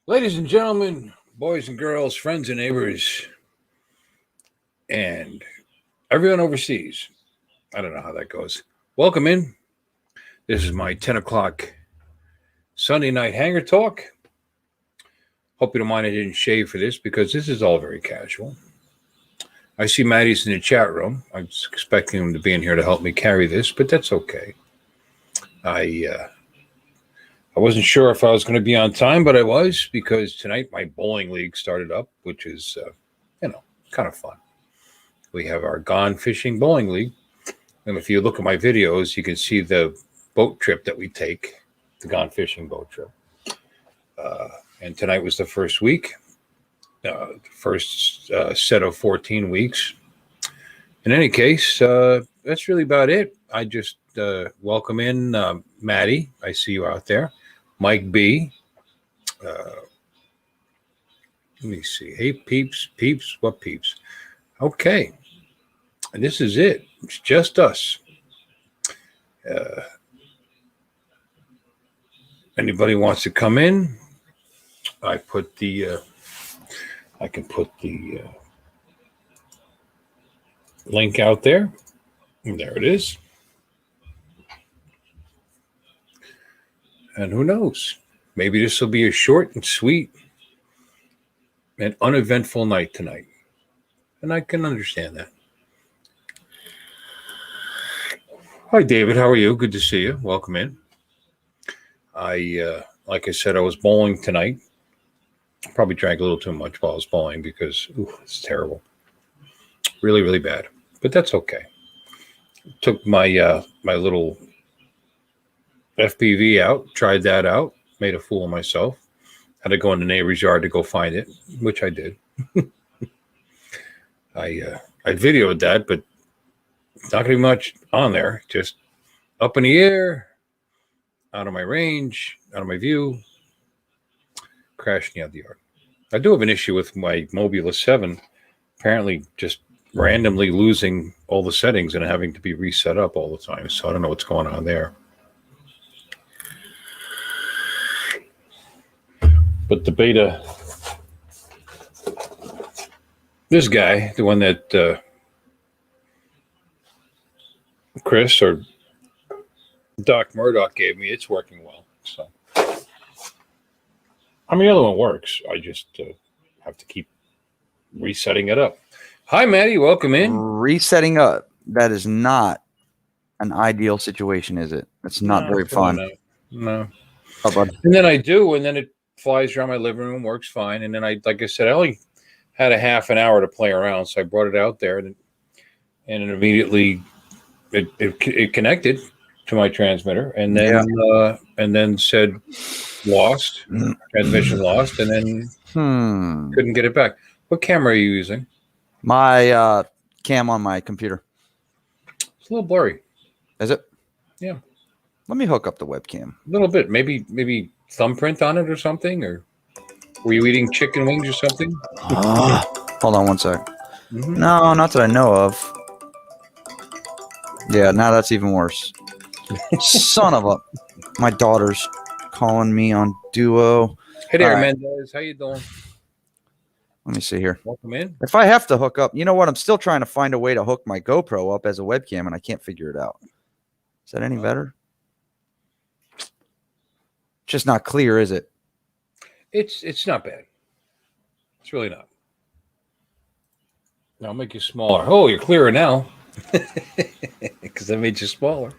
Ladies and gentlemen, boys and girls, friends and neighbors, and everyone overseas. I don't know how that goes. Welcome in. This is my 10 o'clock Sunday night Hangar talk. Hope you don't mind I didn't shave for this because this is all very casual. I see Maddie's in the chat room. I was expecting him to be in here to help me carry this, but that's okay. I wasn't sure if I was going to be on time, but I was because tonight my bowling league started up, which is, kind of fun. We have our Gone Fishing Bowling League. And if you look at my videos, you can see the boat trip that we take, the Gone Fishing boat trip. And tonight was the first week, the first set of 14 weeks. In any case, that's really about it. I just welcome in Maddie. I see you out there. Mike B. Let me see. Hey, peeps, what peeps? Okay. And this is it. It's just us. Anybody wants to come in? I can put the link out there. And there it is. And who knows? Maybe this will be a short and sweet and uneventful night tonight. And I can understand that. Hi, David. How are you? Good to see you. Welcome in. Like I said, I was bowling tonight. Probably drank a little too much while I was bowling because it's terrible. Really, really bad. But that's okay. Took my my little FPV out, tried that out, made a fool of myself. Had to go in the neighbor's yard to go find it, which I did. I videoed that, but not going to be much on there. Just up in the air, out of my range, out of my view, crashing out the yard. I do have an issue with my Mobula 7, apparently just randomly losing all the settings and having to be reset up all the time. So I don't know what's going on there. But the beta, this guy, the one that Chris or Doc Murdoch gave me, it's working well. So, I mean, the other one works. I just have to keep resetting it up. Hi, Maddie. Welcome in. Resetting up. That is not an ideal situation, is it? It's not very fun. No. How about? And then I do, and then it flies around my living room, works fine. And then like I said, I only had a half an hour to play around, so I brought it out there, and it immediately it connected to my transmitter, and then said lost, transmission lost, and then couldn't get it back. What camera are you using? My cam on my computer. It's a little blurry. Is it? Yeah. Let me hook up the webcam. A little bit, maybe thumbprint on it or something, or were you eating chicken wings or something? Hold on one sec. Mm-hmm. No, not that I know of. Yeah, now that's even worse. Son of a... My daughter's calling me on Duo. Hey there, Mendez. How you doing? Let me see here. Welcome in. If I have to hook up... You know what? I'm still trying to find a way to hook my GoPro up as a webcam, and I can't figure it out. Is that any better? Just not clear, is it? It's not bad. It's really not. I'll make you smaller. Oh, you're clearer now. Because I made you smaller.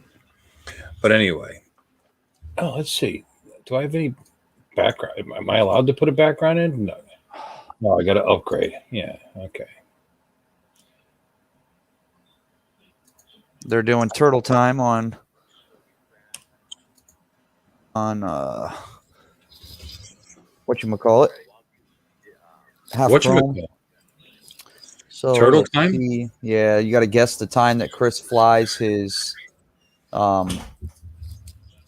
But anyway. Oh, let's see. Do I have any background? Am I allowed to put a background in? No, I got to upgrade. Yeah, okay. They're doing turtle time on whatchamacallit? Half Chrome. So turtle time? Yeah, you got to guess the time that Chris flies his and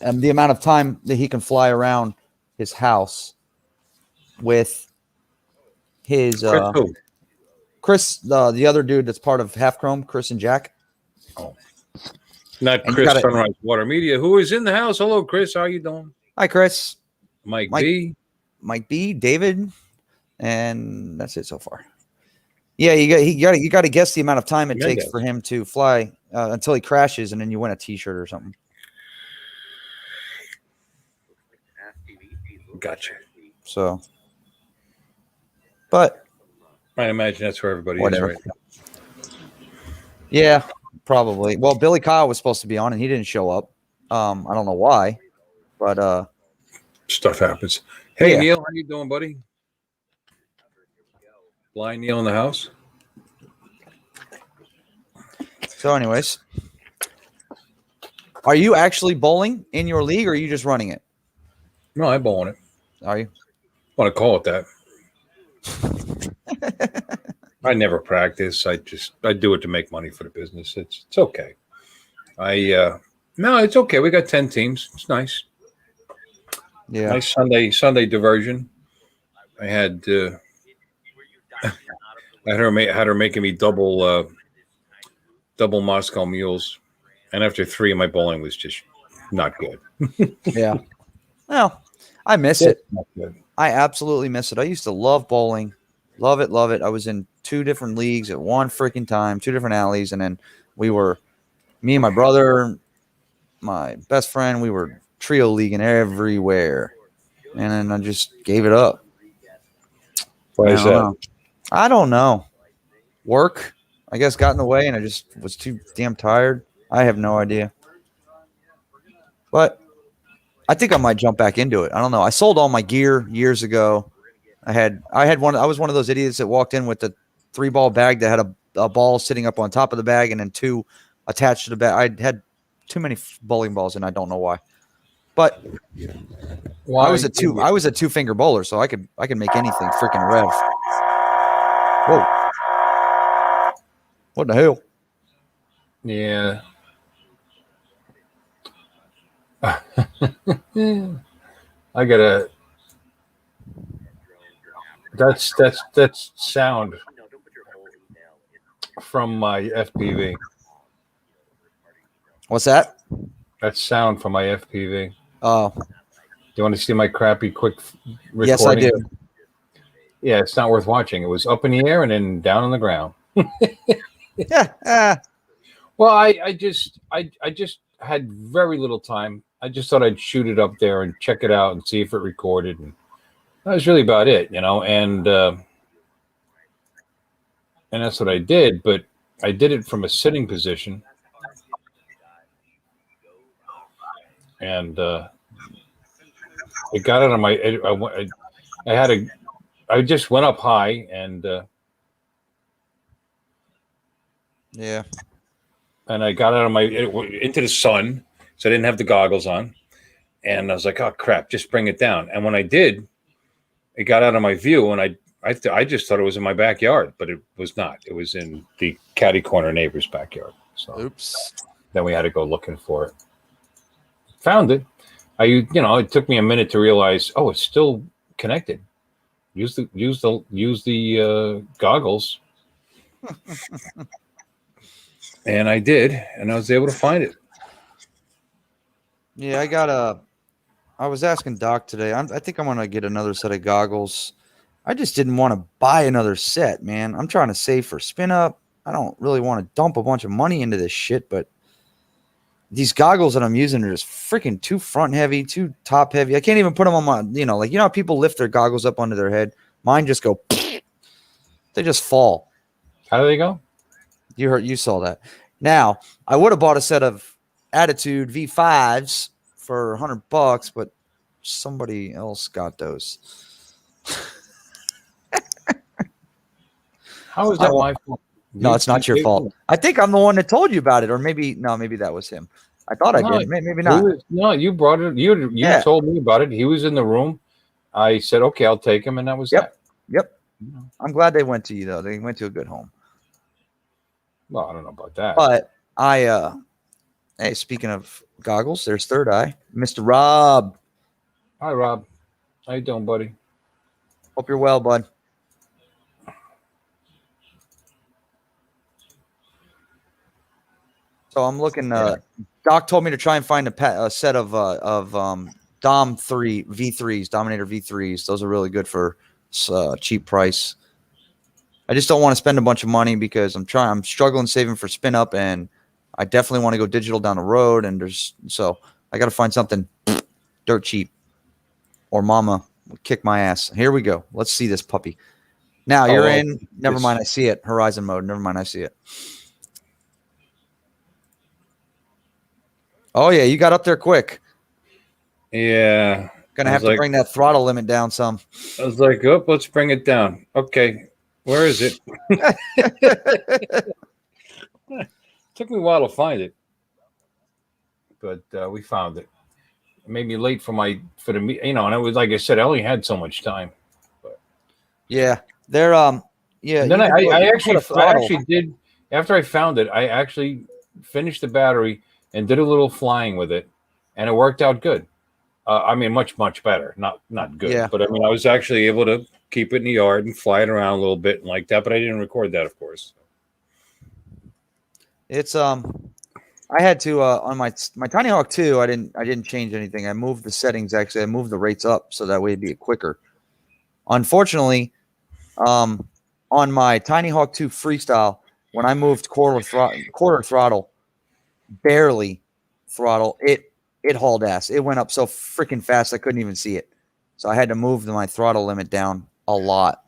the amount of time that he can fly around his house with his Chris, the other dude that's part of Half Chrome, Chris and Jack. Oh. Not Chris Sunrise Water Media, who is in the house. Hello, Chris. How you doing? Hi, Chris. Mike B. might be David, and that's it so far. Yeah, you got to guess the amount of time it takes for him to fly until he crashes, and then you win a T-shirt or something. Gotcha. So, but I imagine that's where everybody whatever. is, right? Yeah, probably. Well, Billy Kyle was supposed to be on, and he didn't show up. I don't know why, but stuff happens. Hey, yeah. Neil, how you doing, buddy? Blind Neil in the house. So, anyways, are you actually bowling in your league, or are you just running it? No, I bowl on it. Are you? I want to call it that. I never practice. I do it to make money for the business. It's okay. No, it's okay. We got 10 teams. It's nice. Yeah. Nice Sunday diversion. I had her making me double Moscow mules, and after 3, my bowling was just not good. Yeah. Well, I miss it. I absolutely miss it. I used to love bowling. Love it. I was in 2 different leagues at one freaking time, 2 different alleys, and then me and my brother, my best friend, we were trio leaguing everywhere. And then I just gave it up. Why is that? I don't know. Work, I guess, got in the way, and I just was too damn tired. I have no idea. But I think I might jump back into it. I don't know. I sold all my gear years ago. I was one of those idiots that walked in with the 3-ball bag that had a ball sitting up on top of the bag and then 2 attached to the bag. I had too many bowling balls, and I don't know why. But I was a 2-finger bowler, so I could make anything freaking rev. Whoa! What the hell? Yeah. I gotta. That's sound from my FPV. What's that? That's sound from my FPV. Oh. Do you want to see my crappy quick recording? Yes, I do. Yeah, it's not worth watching. It was up in the air and then down on the ground. Yeah. Well, I just had very little time. I just thought I'd shoot it up there and check it out and see if it recorded, and that was really about it, and that's what I did. But I did it from a sitting position, and it got out of my. I just went up high and. Yeah. And I got out of into the sun, so I didn't have the goggles on. And I was like, "Oh crap! Just bring it down." And when I did, it got out of my view, and I just thought it was in my backyard, but it was not. It was in the catty corner neighbor's backyard. So, oops. Then we had to go looking for it. Found it. It took me a minute to realize. Oh, it's still connected. Use the goggles. And I did, and I was able to find it. Yeah, I was asking Doc today. I think I'm going to get another set of goggles. I just didn't want to buy another set, man. I'm trying to save for spin up. I don't really want to dump a bunch of money into this shit, but these goggles that I'm using are just freaking too front heavy, too top heavy. I can't even put them on my, how people lift their goggles up onto their head. Mine just go, they just fall. How do they go? You saw that. Now, I would have bought a set of Attitude V5s for $100, but somebody else got those. How is that my fault? No, it's not your fault. I think I'm the one that told you about it, or maybe that was him. I thought I did. Maybe not. You brought it. You told me about it. He was in the room. I said, okay, I'll take him, and that was that. Yep. I'm glad they went to you, though. They went to a good home. Well, I don't know about that. But hey, speaking of goggles, there's Third Eye. Mr. Rob. Hi, Rob. How you doing, buddy? Hope you're well, bud. So I'm looking. Doc told me to try and find a set of Dom 3 V3s, Dominator V3s. Those are really good for cheap price. I just don't want to spend a bunch of money because I'm struggling saving for spin up, and I definitely want to go digital down the road. And so I got to find something dirt cheap, or Mama will kick my ass. Here we go. Let's see this puppy. Now you're in. Never mind. I see it. Horizon mode. Never mind. I see it. Oh yeah, you got up there quick. Yeah. Gonna have to bring that throttle limit down some. I was like, oh, let's bring it down. Okay. Where is it? Took me a while to find it, but we found it. It made me late for the and it was like I said, I only had so much time. But. Yeah, they're yeah. And then I actually did after I found it. I actually finished the battery and did a little flying with it, and it worked out good. I mean, much better. Not good, but I mean, I was actually able to keep it in the yard and fly it around a little bit and like that. But I didn't record that, of course. It's I had to on my Tiny Hawk 2. I didn't change anything. I moved the settings. Actually, I moved the rates up so that way it'd be quicker. Unfortunately, on my Tiny Hawk 2 Freestyle, when I moved quarter throttle, barely throttle, it hauled ass. It went up so freaking fast I couldn't even see it. So I had to move my throttle limit down a lot.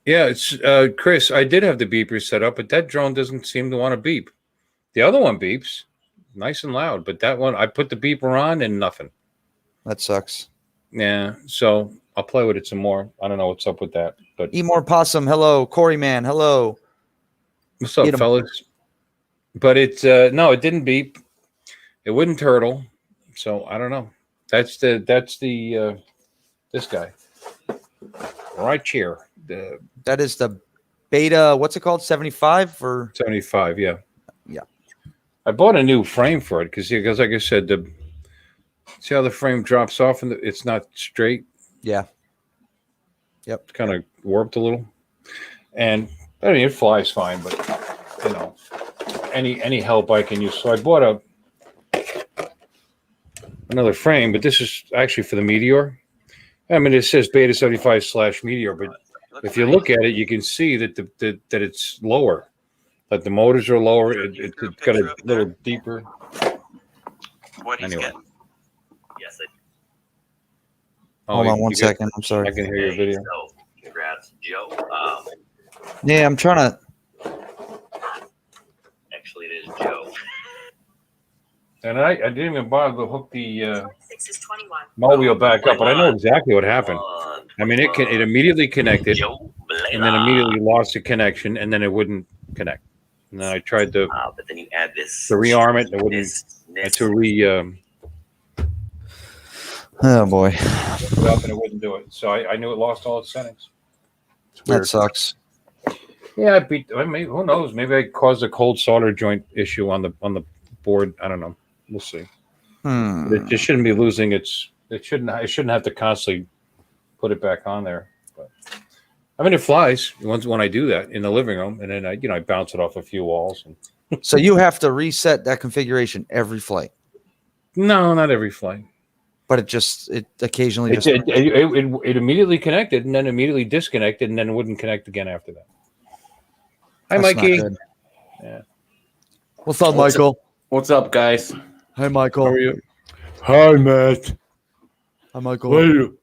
Yeah, it's Chris. I did have the beeper set up, but that drone doesn't seem to want to beep. The other one beeps, nice and loud, but that one I put the beeper on and nothing. That sucks. Yeah, so I'll play with it some more. I don't know what's up with that, but Eat more possum. Hello, Corey man. Hello. What's up, fellas? But it didn't beep. It wouldn't turtle. So I don't know. That's the this guy right here. That is the beta. What's it called? 75 or 75? Yeah. Yeah. I bought a new frame for it because like I said, see how the frame drops off and it's not straight. Yeah. Yep. It's kind of warped a little, and I mean it flies fine, but you know, any help I can use. So I bought another frame, but this is actually for the Meteor. I mean, it says Beta 75/Meteor, but if you look at it, you can see that that it's lower, that the motors are lower. It's got a little deeper. What he's getting? Yes. Hold on one second. I'm sorry. I can hear your video. So, congrats, Joe. Yeah, I'm trying to. Actually, it is Joe. And I didn't even bother to hook the mobile back up, but I know exactly what happened. I mean, it immediately connected, and then immediately lost the connection, and then it wouldn't connect. And then I tried to but then you add this to rearm it, and it wouldn't. Oh boy, and it wouldn't do it. So I knew it lost all its settings. That sucks. Yeah, I mean, who knows? Maybe I caused a cold solder joint issue on the board. I don't know. We'll see. It just shouldn't be losing its. It shouldn't have to constantly put it back on there. But I mean, it flies when I do that in the living room, and then I bounce it off a few walls. So you have to reset that configuration every flight. No, not every flight. But it occasionally it immediately connected and then immediately disconnected and then wouldn't connect again after that. Hi, Mikey. Yeah. What's up, Michael? What's up, guys? Hi, Michael. How are you? Hi, Matt. Hi, Michael.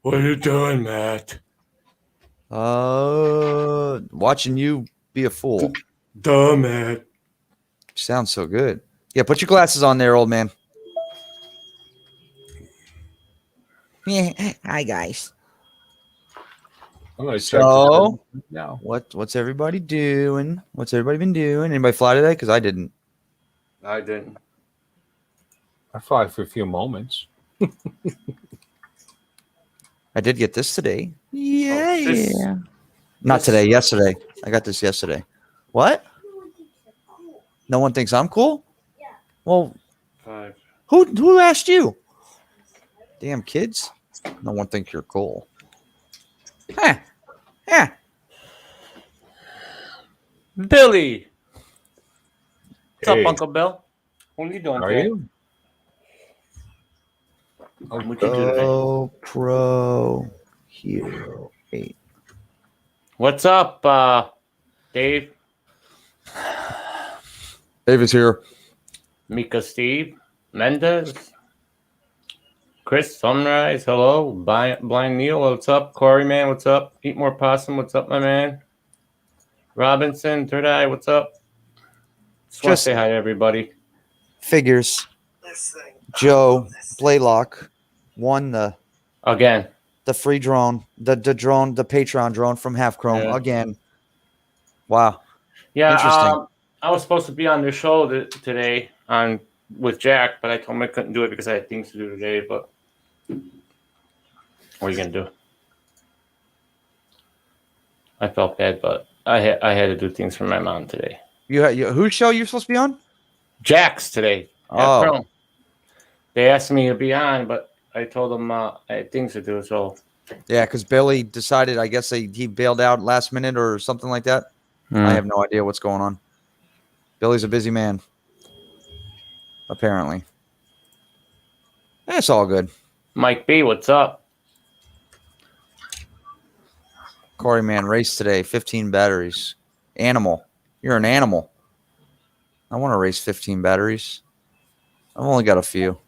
What are you doing, Matt? Watching you be a fool. Duh, Matt. Sounds so good. Yeah, put your glasses on there, old man. Yeah. Hi, guys. So, now what's everybody doing? What's everybody been doing? Anybody fly today? Because I didn't. I didn't. I fly for a few moments. I did get this today. Yeah. Not today. Yesterday. I got this yesterday. What? No one thinks I'm cool? Yeah. Well, 5. Who asked you? Damn kids. No one thinks you're cool. Huh. Yeah. Billy. What's Hey. up, Uncle Bill? What are you doing Are today? you? What'd you do today? Pro Hero 8. What's up, Dave? David's here. Mika, Steve, Mendez, Chris, Sunrise, hello. Blind Neil, what's up? Corey, man, what's up? Eat More Possum, what's up, my man? Robinson, Third Eye, what's up? Just want to say hi to everybody. Figures. Joe Blaylock won the free drone, the Patreon drone from Half Chrome again. Wow. Yeah, interesting. I was supposed to be on their show today with Jack, but I told him I couldn't do it because I had things to do today. But what are you gonna do? I felt bad, but I had to do things for my mom today. Whose show you supposed to be on? Jack's today. Oh. They asked me to be on, but I told them I had things to do. So yeah, because Billy decided. I guess he bailed out last minute or something like that. I have no idea what's going on. Billy's a busy man, apparently. It's all good. Mike B, what's up? Corey, man, race today. 15 batteries. Animal. You're an animal. I want to race 15 batteries. I've only got a few.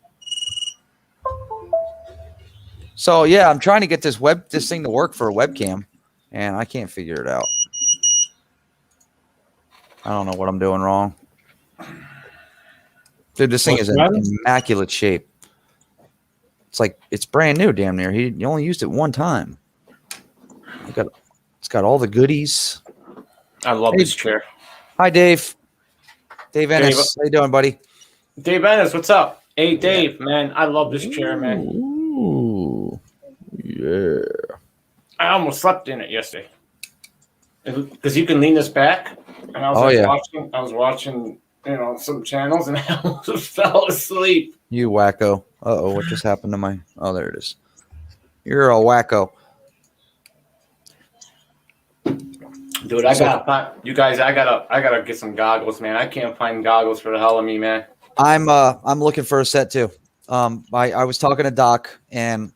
So yeah, I'm trying to get this thing to work for a webcam, and I can't figure it out. I don't know what I'm doing wrong. Dude, this thing is in immaculate shape. It's like it's brand new, damn near. He only used it one time. It's got all the goodies. I love this chair. Hi, Dave. Dave Ennis. How you doing, buddy? Dave Ennis, what's up? Hey, Dave, man, I love this chair, man. Ooh, yeah. I almost slept in it yesterday because you can lean this back. And I was watching, some channels, and I almost fell asleep. You wacko. Uh-oh, what just happened to my... Oh, there it is. You're a wacko. Dude, I gotta get some goggles, man. I can't find goggles for the hell of me, man. I'm looking for a set too. I was talking to Doc, and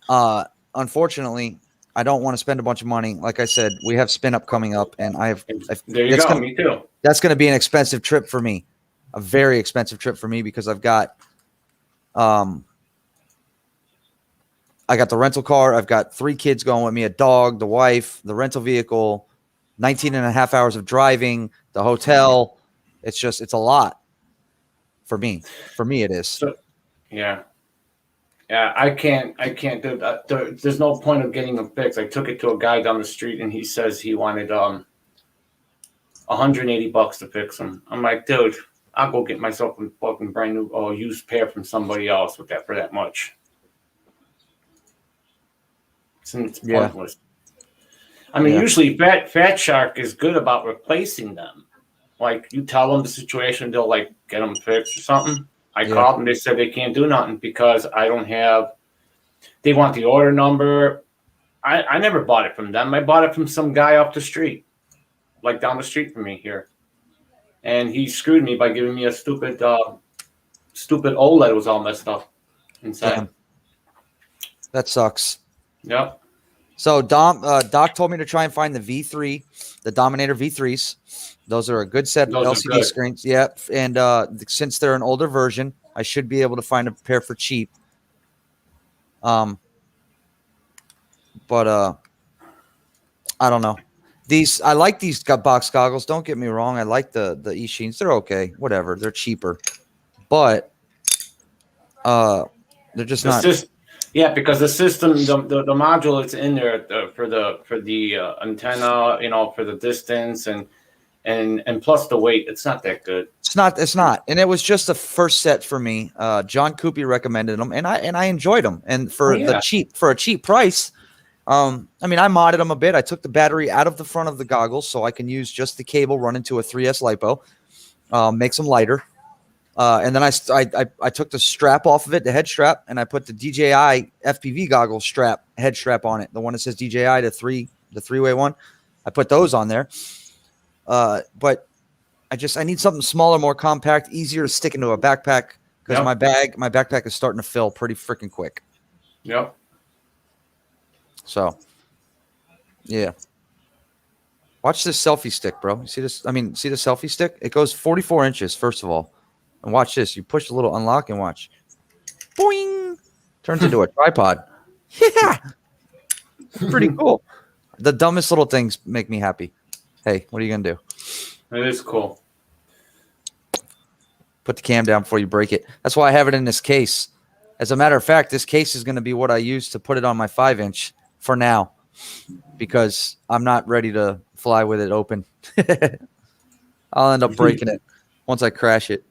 unfortunately, I don't want to spend a bunch of money. Like I said, we have spin up coming up, and there you go. Me too. That's going to be an expensive trip for me, a very expensive trip for me because I've got, I got the rental car. I've got 3 kids going with me, a dog, the wife, the rental vehicle, 19 and a half hours of driving, the hotel. It's a lot for me. For me, it is. So, yeah. Yeah, I can't do that. There's no point of getting them fixed. I took it to a guy down the street, and he says he wanted $180 to fix them. I'm like, dude, I'll go get myself a fucking brand new or used pair from somebody else for that much. It's pointless. I mean, usually Fat Shark is good about replacing them. Like, you tell them the situation, they'll like get them fixed or something. I called them. They said they can't do nothing because I don't have. They want the order number. I never bought it from them. I bought it from some guy off the street, like down the street from me here, and he screwed me by giving me a stupid OLED that was all messed up inside. Damn. That sucks. Yep. So Doc told me to try and find the V3, the Dominator V3s. Those are a good set of LCD screens. Yep. And since they're an older version, I should be able to find a pair for cheap. But I don't know. I like these box goggles. Don't get me wrong. I like the eSheens. They're okay. Whatever. They're cheaper. But they're just not. Yeah, because the system, the module that's in there for the antenna, for the distance and plus the weight, it's not that good. It's not. And it was just the first set for me. John Coopy recommended them, and I enjoyed them. And for a cheap price, I mean, I modded them a bit. I took the battery out of the front of the goggles so I can use just the cable run into a 3S LiPo, makes them lighter. And then I took the strap off of it, the head strap, and I put the DJI FPV goggles head strap on it. The one that says DJI, the three-way one. I put those on there. But I need something smaller, more compact, easier to stick into a backpack. because my backpack is starting to fill pretty freaking quick. Yep. So, yeah. Watch this selfie stick, bro. You see this? I mean, see the selfie stick? It goes 44 inches, first of all. And watch this. You push the little unlock and watch. Boing! Turns into a tripod. Yeah! Pretty cool. The dumbest little things make me happy. Hey, what are you going to do? It is cool. Put the cam down before you break it. That's why I have it in this case. As a matter of fact, this case is going to be what I use to put it on my 5-inch for now, because I'm not ready to fly with it open. I'll end up breaking it once I crash it.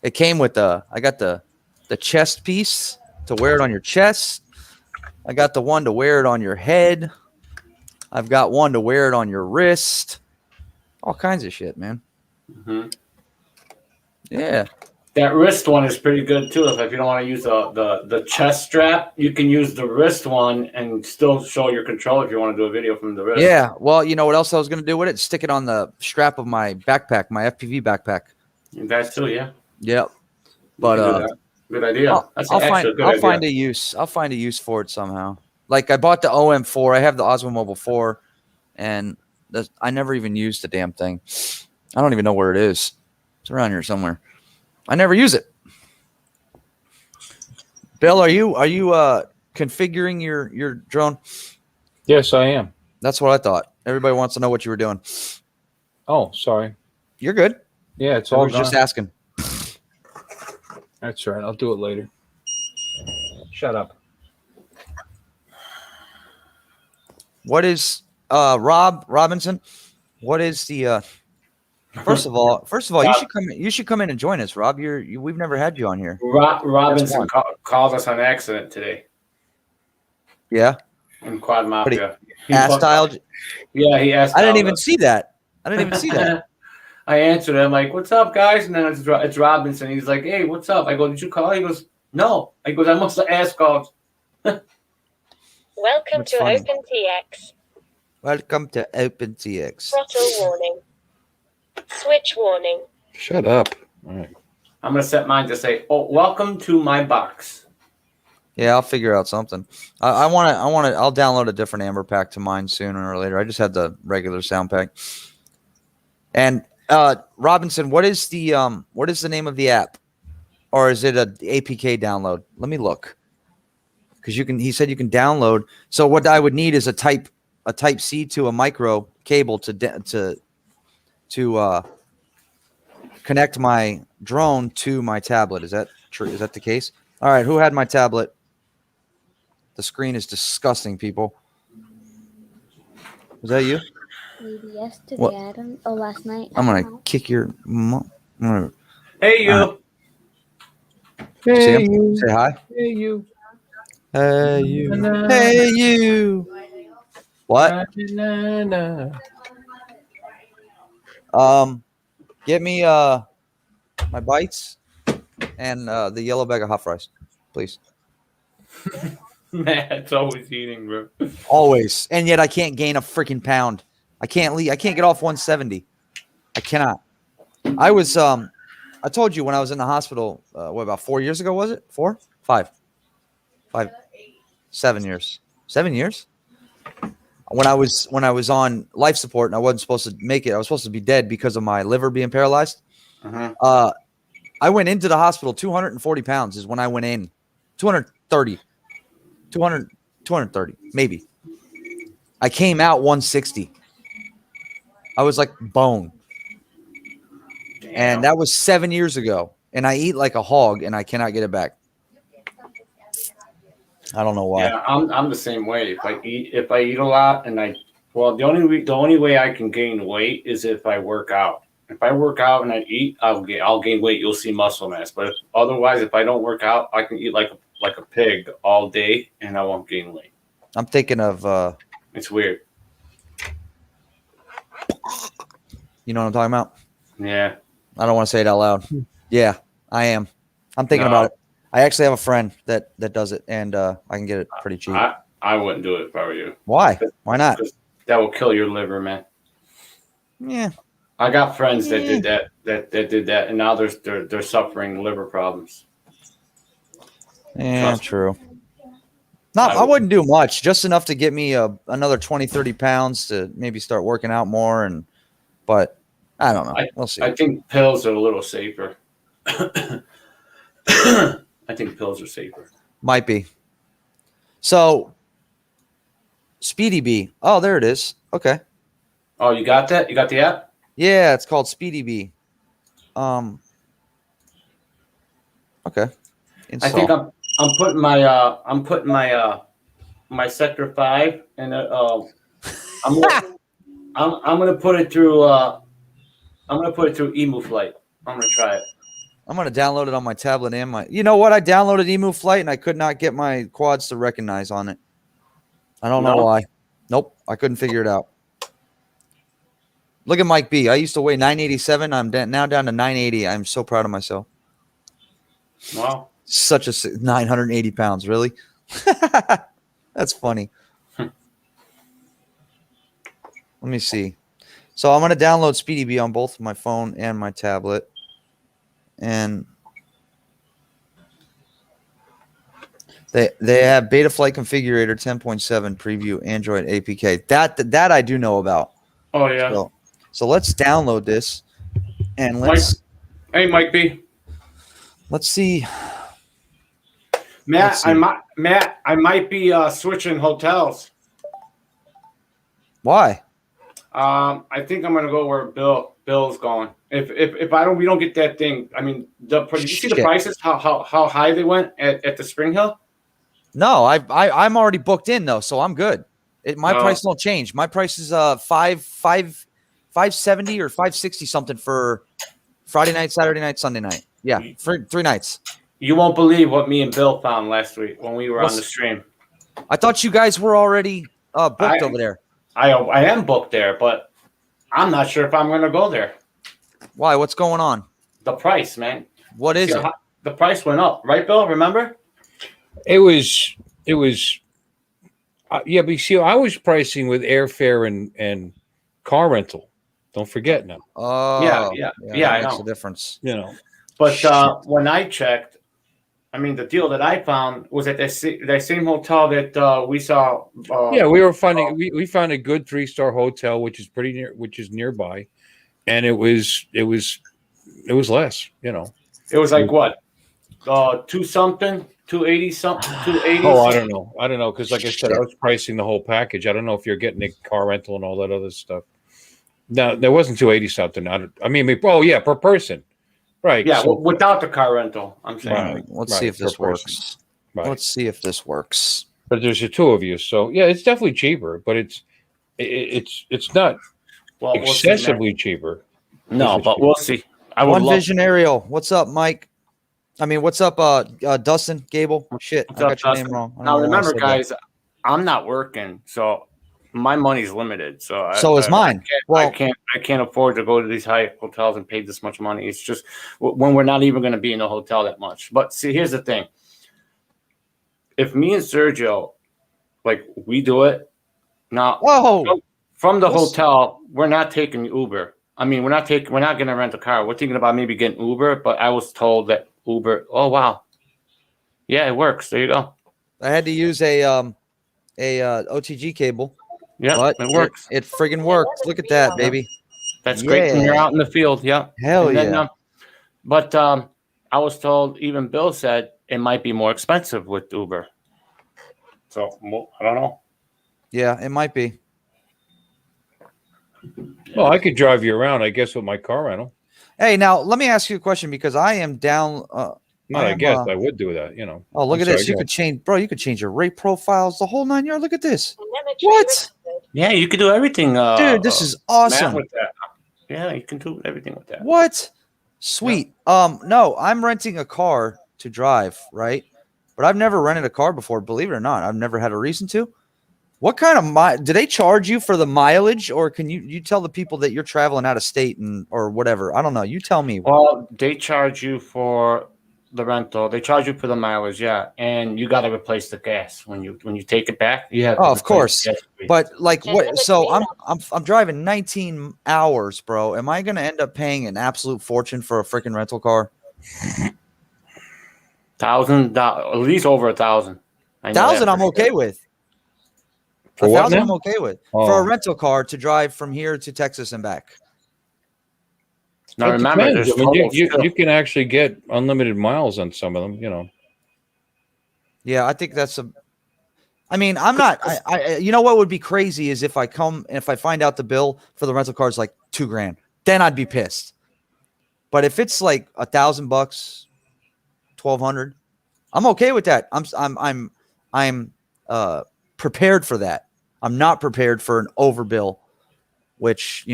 It came with I got the chest piece to wear it on your chest. I got the one to wear it on your head. I've got one to wear it on your wrist. All kinds of shit, man. Mm-hmm. Yeah. That wrist one is pretty good too. If you don't want to use the chest strap, you can use the wrist one and still show your control if you want to do a video from the wrist. Yeah. Well, you know what else I was going to do with it? Stick it on the strap of my backpack, my FPV backpack. That too, yeah. Yep. But good idea. I'll find a use. I'll find a use for it somehow. Like I bought the OM4. I have the Osmo Mobile 4, and I never even used the damn thing. I don't even know where it is. It's around here somewhere. I never use it. Bill, are you configuring your drone? Yes, I am. That's what I thought. Everybody wants to know what you were doing. Oh, sorry. You're good. Yeah, it's I all was gone. just asking. That's right. I'll do it later. Shut up. What is Rob Robinson? What is the First of all, you should come in and join us, Rob. We've never had you on here. Robinson called us on accident today. Yeah. In Quad Mafia. Style. Yeah, he asked. I didn't even see that. I answered him like, "What's up, guys?" And then it's Robinson. He's like, "Hey, what's up?" I go, "Did you call?" He goes, "No." I goes, "I must have asked called." Welcome to funny. OpenTX. Welcome to OpenTX. Throttle warning. Switch warning. Shut up. All right. I'm gonna set mine to say, "Oh, welcome to my box." Yeah, I'll figure out something. I'll download a different Amber pack to mine sooner or later. I just had the regular sound pack. And Robinson, what is the name of the app, or is it a APK download? Let me look, because he said you can download. So what I would need is a type C to a micro cable to connect my drone to my tablet. Is that true? Is that the case? All right, who had my tablet? The screen is disgusting, people. Was that you? Maybe yesterday, What? I don't. Oh, last night. I'm I gonna kick your mom. Hey, you. See him? Say hi. Hey, you. Hey you. Hey you. What? Get me my bites and the yellow bag of hot fries, please. Matt's always eating, bro. Always. And yet I can't gain a freaking pound. I can't get off 170. I cannot. I was I told you when I was in the hospital, what, about 4 years ago, was it? 4? 5. 7 years. 7 years? When I was on life support and I wasn't supposed to make it, I was supposed to be dead because of my liver being paralyzed. Uh-huh. I went into the hospital 240 pounds is when I went in. 230, maybe. I came out 160. I was like bone. Damn. And that was 7 years ago. And I eat like a hog and I cannot get it back. I don't know why. Yeah, I'm the same way. If I eat a lot and the only way I can gain weight is if I work out. If I work out and I eat, I'll gain weight. You'll see muscle mass. But otherwise, if I don't work out, I can eat like a pig all day and I won't gain weight. I'm thinking of It's weird. you know what I'm talking about? Yeah. I don't want to say it out loud. Yeah, I am. I'm thinking about it. I actually have a friend that does it, and I can get it pretty cheap. I wouldn't do it if I were you. Why? Why not? That will kill your liver, man. Yeah. I got friends that did that did that, and now they're suffering liver problems. Yeah, Trust me. true. I wouldn't do much, just enough to get me another 20, 30 pounds to maybe start working out more. But I don't know. We'll see. I think pills are a little safer. I think pills are safer. Might be. So, Speedy Bee. Oh, there it is. Okay. Oh, you got that? You got the app? Yeah, it's called Speedy Bee. Okay. I think I'm putting my my Sector 5 and I'm gonna put it through Emu Flight. I'm gonna try it. I'm gonna download it on my tablet and my. You know what? I downloaded Emu Flight and I could not get my quads to recognize on it. I don't know why. Nope, I couldn't figure it out. Look at Mike B. I used to weigh 987. I'm now down to 980. I'm so proud of myself. Wow. Such a 980 pounds, really? That's funny. Let me see. So I'm going to download Speedy Bee on both my phone and my tablet. And they have Beta Flight Configurator 10.7 preview Android APK. That I do know about. Oh yeah. So let's download this and let's Mike B. Let's see. Matt, I might be switching hotels. Why? I think I'm gonna go where Bill's going. If we don't get that thing. I mean, did you see the prices? How high they went at the Spring Hill? No, I'm already booked in though, so I'm good. My price won't change. My price is 570 or 560 something for Friday night, Saturday night, Sunday night. Yeah, for 3 nights. You won't believe what me and Bill found last week when we were on the stream. I thought you guys were already booked over there. I am booked there, but I'm not sure if I'm going to go there. Why? What's going on? The price, man. What is it? The price went up, right, Bill? Remember? It was. Yeah, but you see, I was pricing with airfare and car rental. Don't forget now. Oh, yeah. I makes know a difference. You know. But when I checked, I mean, the deal that I found was at that same hotel that we saw. Yeah, we were finding we found a good 3-star hotel, which is nearby, and it was less. You know, it was like what, 280 something. Oh, I don't know, because like I said, I was pricing the whole package. I don't know if you're getting a car rental and all that other stuff. No, there wasn't 280 something. Per person. Right. Yeah, without the car rental, I'm saying. Right, Let's see if this works. Right. Let's see if this works. But there's the two of you, so yeah, it's definitely cheaper, but it's not excessively cheaper. No, but we'll see. One Vision Aerial. What's up, Mike? I mean, what's up, Dustin Gable? Shit, I got your name wrong. Now remember, guys, I'm not working, so my money's limited. So is mine. I can't afford to go to these high hotels and pay this much money. It's just when we're not even going to be in a hotel that much. But see, here's the thing: if me and Sergio, like, we do it now, from the hotel, we're not taking Uber. I mean, we're not going to rent a car. We're thinking about maybe getting Uber, but I was told that Uber. Oh wow, yeah, it works. There you go. I had to use a OTG cable. Yeah, but it works. It friggin' works. Look at that, baby. That's great when you're out in the field. Yeah. Hell yeah. But I was told, even Bill said it might be more expensive with Uber. So I don't know. Yeah, it might be. Well, I could drive you around, I guess, with my car rental. Hey, now let me ask you a question because I am down. I guess I would do that, you know. Oh, look at this. You could change your rate profiles, the whole 9 yards. Look at this. What? Yeah, you could do everything. Dude, this is awesome. With that. Yeah, you can do everything with that. What? Sweet. Yeah. No, I'm renting a car to drive, right? But I've never rented a car before, believe it or not. I've never had a reason to. What kind of do they charge you for the mileage, or can you tell the people that you're traveling out of state or whatever? I don't know. You tell me. Well, they charge you for the rental. They charge you for the mileage, yeah, and you got to replace the gas when you take it back. You have to Oh, of replace course. the gas. But like, And what? So between I'm driving 19 hours, bro. Am I gonna end up paying an absolute fortune for a freaking rental car? $1,000, at least over 1,000. I know that 1,000, for I'm okay sure. with. For A what 1,000, now? I'm okay with Oh. for a rental car to drive from here to Texas and back. Now It remember, depends. there's I mean, tolls you too. can actually get unlimited miles on some of them. You know. Yeah, I think that's a. I mean, I'm not. You know what would be crazy is if I find out the bill for the rental car is like $2,000, then I'd be pissed. But if it's like $1,000, 1,200, I'm okay with that. I'm prepared for that. I'm not prepared for an overbill, which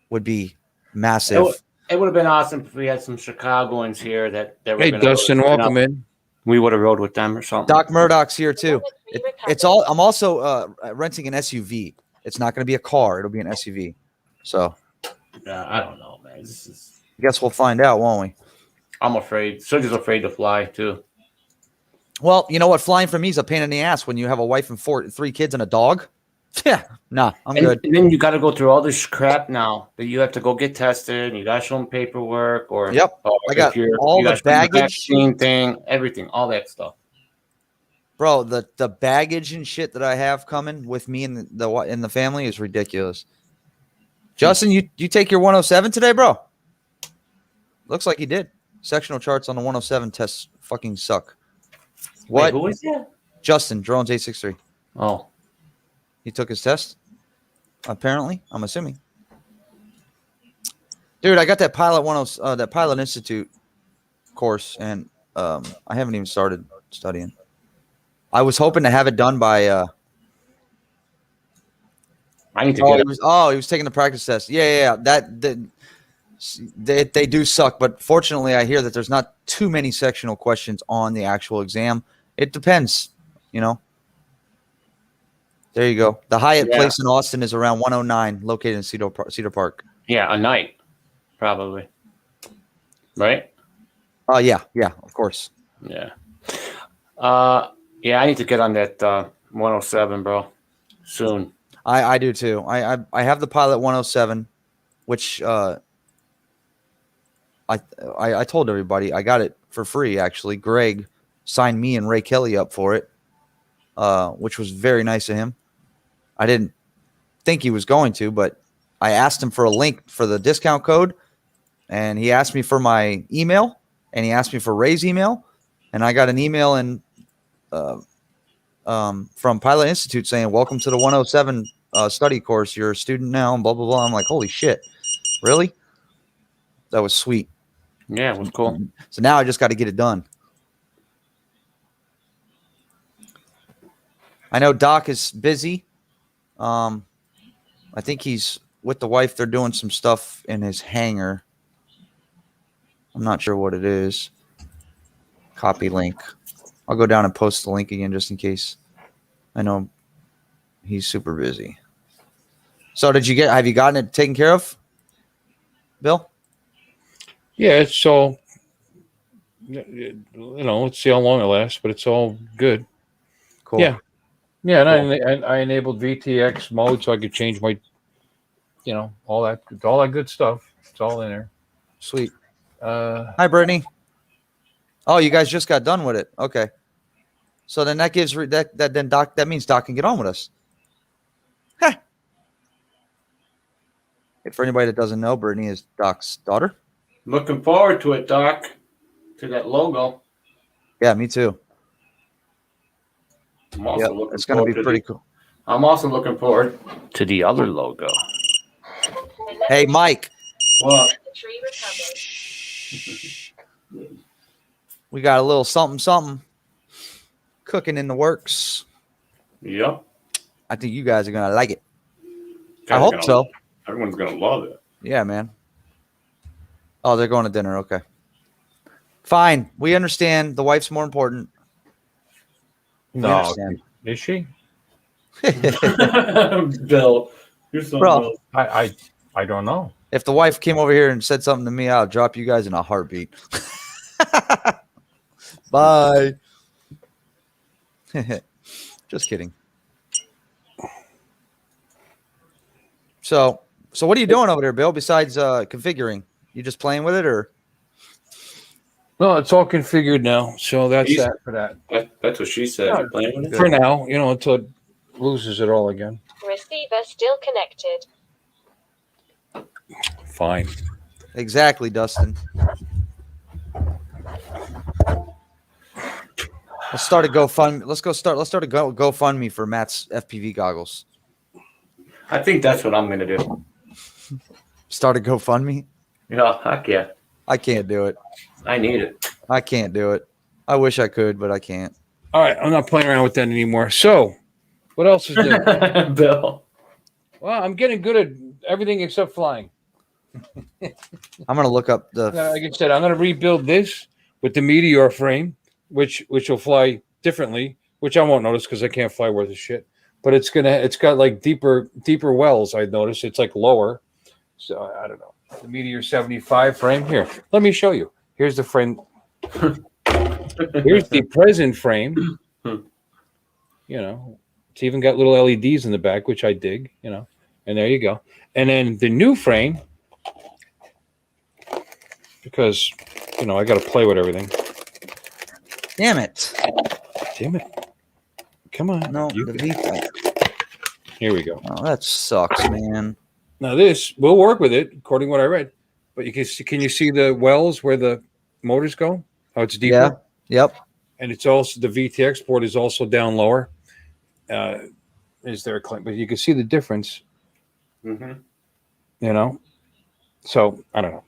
would be massive. It would have been awesome if we had some Chicagoans here that were Hey, gonna Dustin, rode, welcome in. We would have rode with them or something. Doc Murdoch's here too. Three It's all. I'm also renting an SUV. It's not going to be a car. It'll be an SUV. So Yeah, I don't know, man. I guess we'll find out, won't we? I'm afraid. Sergio's afraid to fly too. Well, you know what? Flying for me is a pain in the ass when you have a wife and three kids and a dog. Yeah, nah, I'm good. And then you got to go through all this crap now that you have to go get tested. And you got to show them paperwork, or Yep, I got all you the gotta show them baggage. vaccine thing, everything, all that stuff. Bro, the baggage and shit that I have coming with me and the family is ridiculous. Justin, you take your 107 today, bro? Looks like you did. Sectional charts on the 107 tests fucking suck. What? Wait, who is that? Justin, Drones 863. Oh, He took his test. Apparently, I'm assuming. Dude, I got that that Pilot Institute course, and I haven't even started studying. I was hoping to have it done by. I need to get it. He was taking the practice test. Yeah. They do suck, but fortunately, I hear that there's not too many sectional questions on the actual exam. It depends, There you go. The Hyatt Place in Austin is around 109, located in Cedar Park. Yeah, a night, probably. Right? Yeah, of course. Yeah. Yeah, I need to get on that 107, bro. Soon. I do too. I have the Pilot 107, which I told everybody I got it for free. Actually, Greg signed me and Ray Kelly up for it, which was very nice of him. I didn't think he was going to, but I asked him for a link for the discount code, and he asked me for my email, and he asked me for Ray's email, and I got an email from Pilot Institute saying, "Welcome to the 107 study course. You're a student now," and blah blah blah. I'm like, holy shit, really? That was sweet. Yeah, it was cool. So now I just got to get it done. I know Doc is busy. I think he's with the wife. They're doing some stuff in his hangar. I'm not sure what it is. Copy link. I'll go down and post the link again just in case. I know he's super busy. So have you gotten it taken care of, Bill? Yeah, it's all. Let's see how long it lasts, but it's all good. Cool. Yeah. Yeah, and I enabled VTX mode so I could change my, all that good stuff. It's all in there. Sweet. Hi, Brittany. Oh, you guys just got done with it. Okay. So then that gives that means Doc can get on with us. Huh. For anybody that doesn't know, Brittany is Doc's daughter. Looking forward to it, Doc. To that logo. Yeah, me too. I'm also looking it's going to be forward pretty cool. I'm also looking forward to the other logo. Hey, Mike. What? The tree recovered. We got a little something cooking in the works. Yep. I think you guys are going to like it. I hope so. Everyone's going to love it. Yeah, man. Oh, they're going to dinner. Okay. Fine. We understand. The wife's more important. We No, understand. is she? Bill, you're so Bro. I don't know. If the wife came over here and said something to me, I'll drop you guys in a heartbeat. Bye. Just kidding. So what are you doing over there, Bill? Besides configuring, you just playing with it, or? No, it's all configured now, so that's He's- that for that. That's what she said. Yeah. You're playing with it? For now, until it loses it all again. Receiver still connected. Fine. Exactly, Dustin. Let's start a GoFundMe. Let's start a GoFundMe for Matt's FPV goggles. I think that's what I'm going to do. Start a GoFundMe. Heck yeah. I can't do it. I need it. I can't do it. I wish I could, but I can't. All right, I'm not playing around with that anymore. So, what else is new? Bill. Well, I'm getting good at everything except flying. I'm gonna look up the. Like I said, I'm going to rebuild this with the Meteor frame, which will fly differently, which I won't notice because I can't fly worth a shit. But it's got like deeper wells. I noticed it's like lower. So I don't know. The Meteor 75 frame here. Let me show you. Here's the frame. Here's the present frame. It's even got little LEDs in the back, which I dig. And there you go. And then the new frame, because I got to play with everything. Damn it! Come on. No, the V. Here we go. Oh, that sucks, man. Now this will work with it, according to what I read. But can you see the wells where the motors go? How it's deeper? Yeah. Yep. And it's also the VTX port is also down lower. Is there a claim? But you can see the difference. Mm-hmm. So I don't know.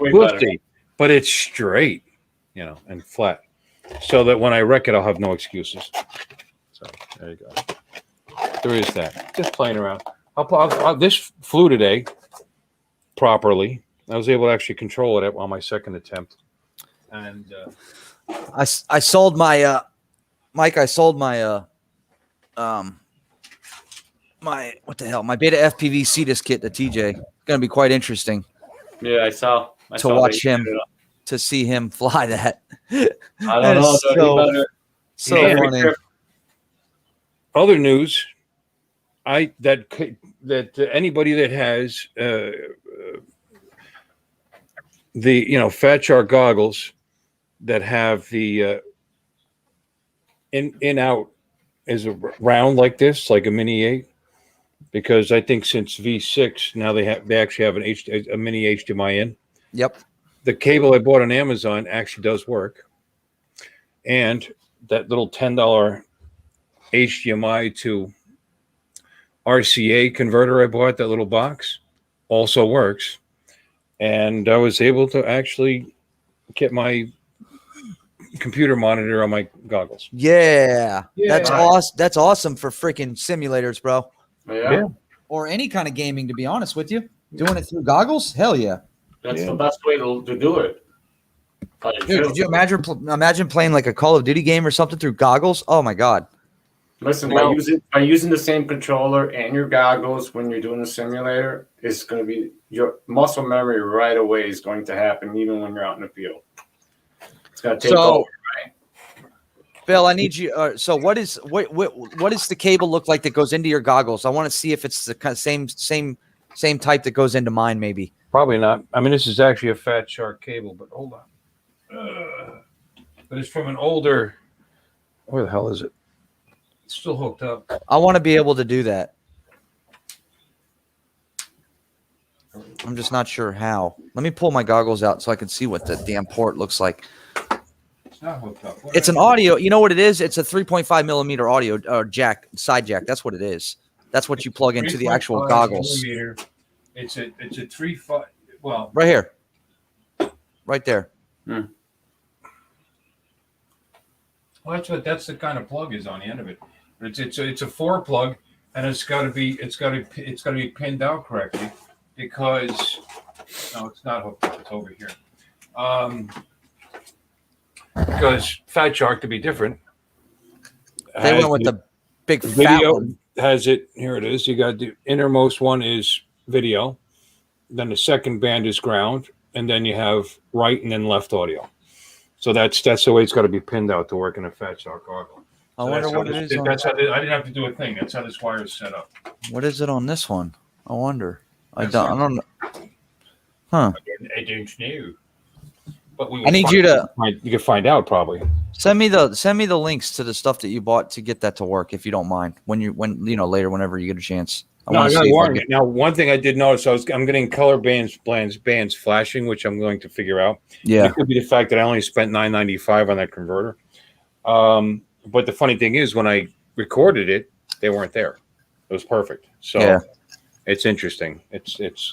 Way We'll better. see. But it's straight, and flat, so that when I wreck it, I'll have no excuses. So there you go. There is that. Just playing around. This flew today properly. I was able to actually control it on my second attempt. And I sold my Mike. I sold my my my Beta FPV CDIS kit to TJ. It's gonna be quite interesting Yeah, I saw to watch they him, did it up. to see him fly that. I That don't know. is though. so Yeah, funny. other news, that anybody that has the Fat Shark goggles that have the in out is a round like this, like a Mini 8, because I think since V6 now they actually have a mini HDMI in. Yep. The cable I bought on Amazon actually does work, and that little $10 HDMI to RCA converter I bought, that little box, also works. And I was able to actually get my computer monitor on my goggles. Yeah. That's Yeah. awesome. That's awesome for freaking simulators, bro. Yeah. Or any kind of gaming, to be honest with you. Doing it through goggles? Hell yeah. That's the best way to do it. Dude, could you imagine playing like a Call of Duty game or something through goggles? Oh my god. Listen, Well- by using the same controller and your goggles when you're doing the simulator, it's going to be your muscle memory right away is going to happen even when you're out in the field. It's going to take over. Bill, I need you. So what does the cable look like that goes into your goggles? I want to see if it's the kind of same type that goes into mine, maybe. Probably not. I mean, this is actually a Fat Shark cable, but hold on. But it's from an older. Where the hell is it? It's still hooked up. I want to be able to do that. I'm just not sure how. Let me pull my goggles out so I can see what the damn port looks like. It's not hooked up. It's an audio. You know what it is? It's a 3.5 millimeter audio jack, side jack. That's what it is. That's what you plug into the actual 3.5 goggles. millimeter. It's a 3.5. Well, Right here. Right there. well, that's the kind of plug is on the end of it. But it's a 4 plug, and it's got to be pinned out correctly, because no, it's not hooked up. It's over here. Because Fat Shark, to be different, They went with the big fat video one. has it. Here it is. You got the innermost one is video, then the second band is ground, and then you have right and then left audio. So that's the way it's got to be pinned out to work in a Fat Shark goggle. I So wonder that's how what it this- is. That's how I didn't have to do a thing. That's how this wire is set up. What is it on this one? I wonder. I That's don't know. Huh. I don't know. But we I need you to you can find out probably. send me the links to the stuff that you bought to get that to work if you don't mind. When later, whenever you get a chance. No, wanna I got see if I warning. can- Now, one thing I did notice, I'm getting color bands flashing, which I'm going to figure out. Yeah. It could be the fact that I only spent $9.95 on that converter. But the funny thing is, when I recorded it, they weren't there. It was perfect. So Yeah. it's interesting. It's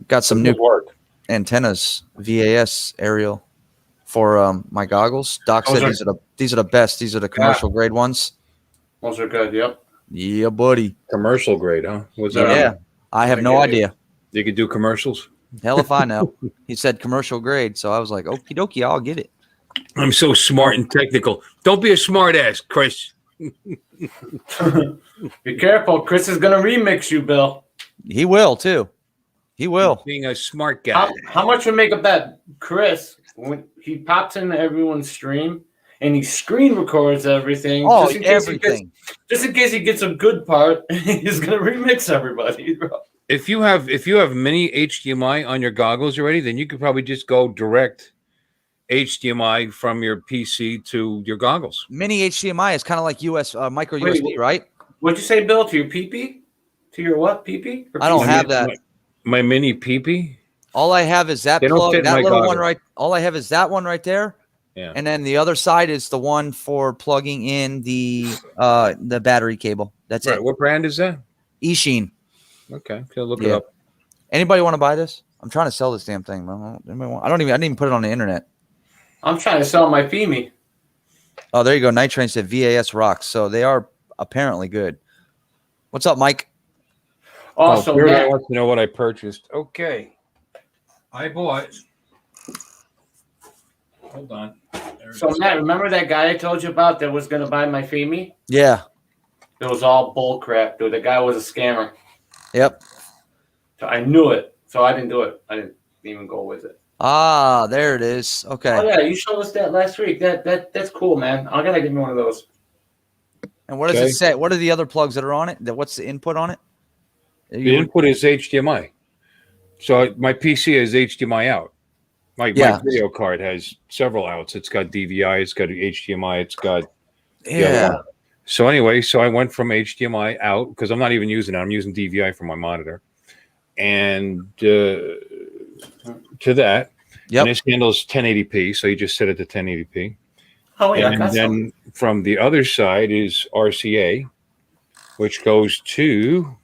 Got some good new work. antennas, VAS aerial for my goggles. Doc said these are the best. These are the commercial grade ones. Those are good. Yep. Yeah, buddy. Commercial grade, huh? Was that? Yeah. I have no idea. You could do commercials. Hell if I know. He said commercial grade, so I was like, okie dokie, I'll get it. I'm so smart and technical. Don't be a smart ass, Chris. Be careful. Chris is going to remix you, Bill. He will too. He will. Being a smart guy. How much would make a bet? Chris, when he pops into everyone's stream and he screen records everything. Oh, just in case everything. Just in case he gets a good part, he's going to remix everybody, bro. If you have mini HDMI on your goggles already, then you could probably just go direct HDMI from your PC to your goggles. Mini HDMI is kind of like US micro Wait, USB, right? What'd you say, Bill? To your PP? To your what? PP? Or I don't PC? have that. My mini PP. All I have is that They don't plug, fit in that my little one goggles. right. All I have is that one right there. Yeah. And then the other side is the one for plugging in the battery cable. That's Right. it. What brand is that? eSheen. Okay. Okay, look it Yeah. up. Anybody want to buy this? I'm trying to sell this damn thing. I didn't even put it on the internet. I'm trying to sell my FEMI. Oh, there you go. Night Train said VAS rocks. So they are apparently good. What's up, Mike? Also, Beard Matt, wants to know what I purchased. Okay. I bought. Hold on. There it so is. Matt, remember that guy I told you about that was going to buy my FEMI? Yeah. It was all bull crap, dude. The guy was a scammer. Yep. So I knew it. So I didn't do it. I didn't even go with it. Ah, there it is. Okay. Oh yeah, you showed us that last week. That's cool, man. I gotta give me one of those. And what does Okay. it say? What are the other plugs that are on it? What's the input on it? The input is HDMI. So my PC has HDMI out. My video card has several outs. It's got DVI, it's got HDMI, it's got the other Yeah. one. So anyway, so I went from HDMI out because I'm not even using it. I'm using DVI for my monitor, and to that. Yep. And this handles 1080p, so you just set it to 1080p. Oh yeah, I And got some. then from the other side is RCA, which goes to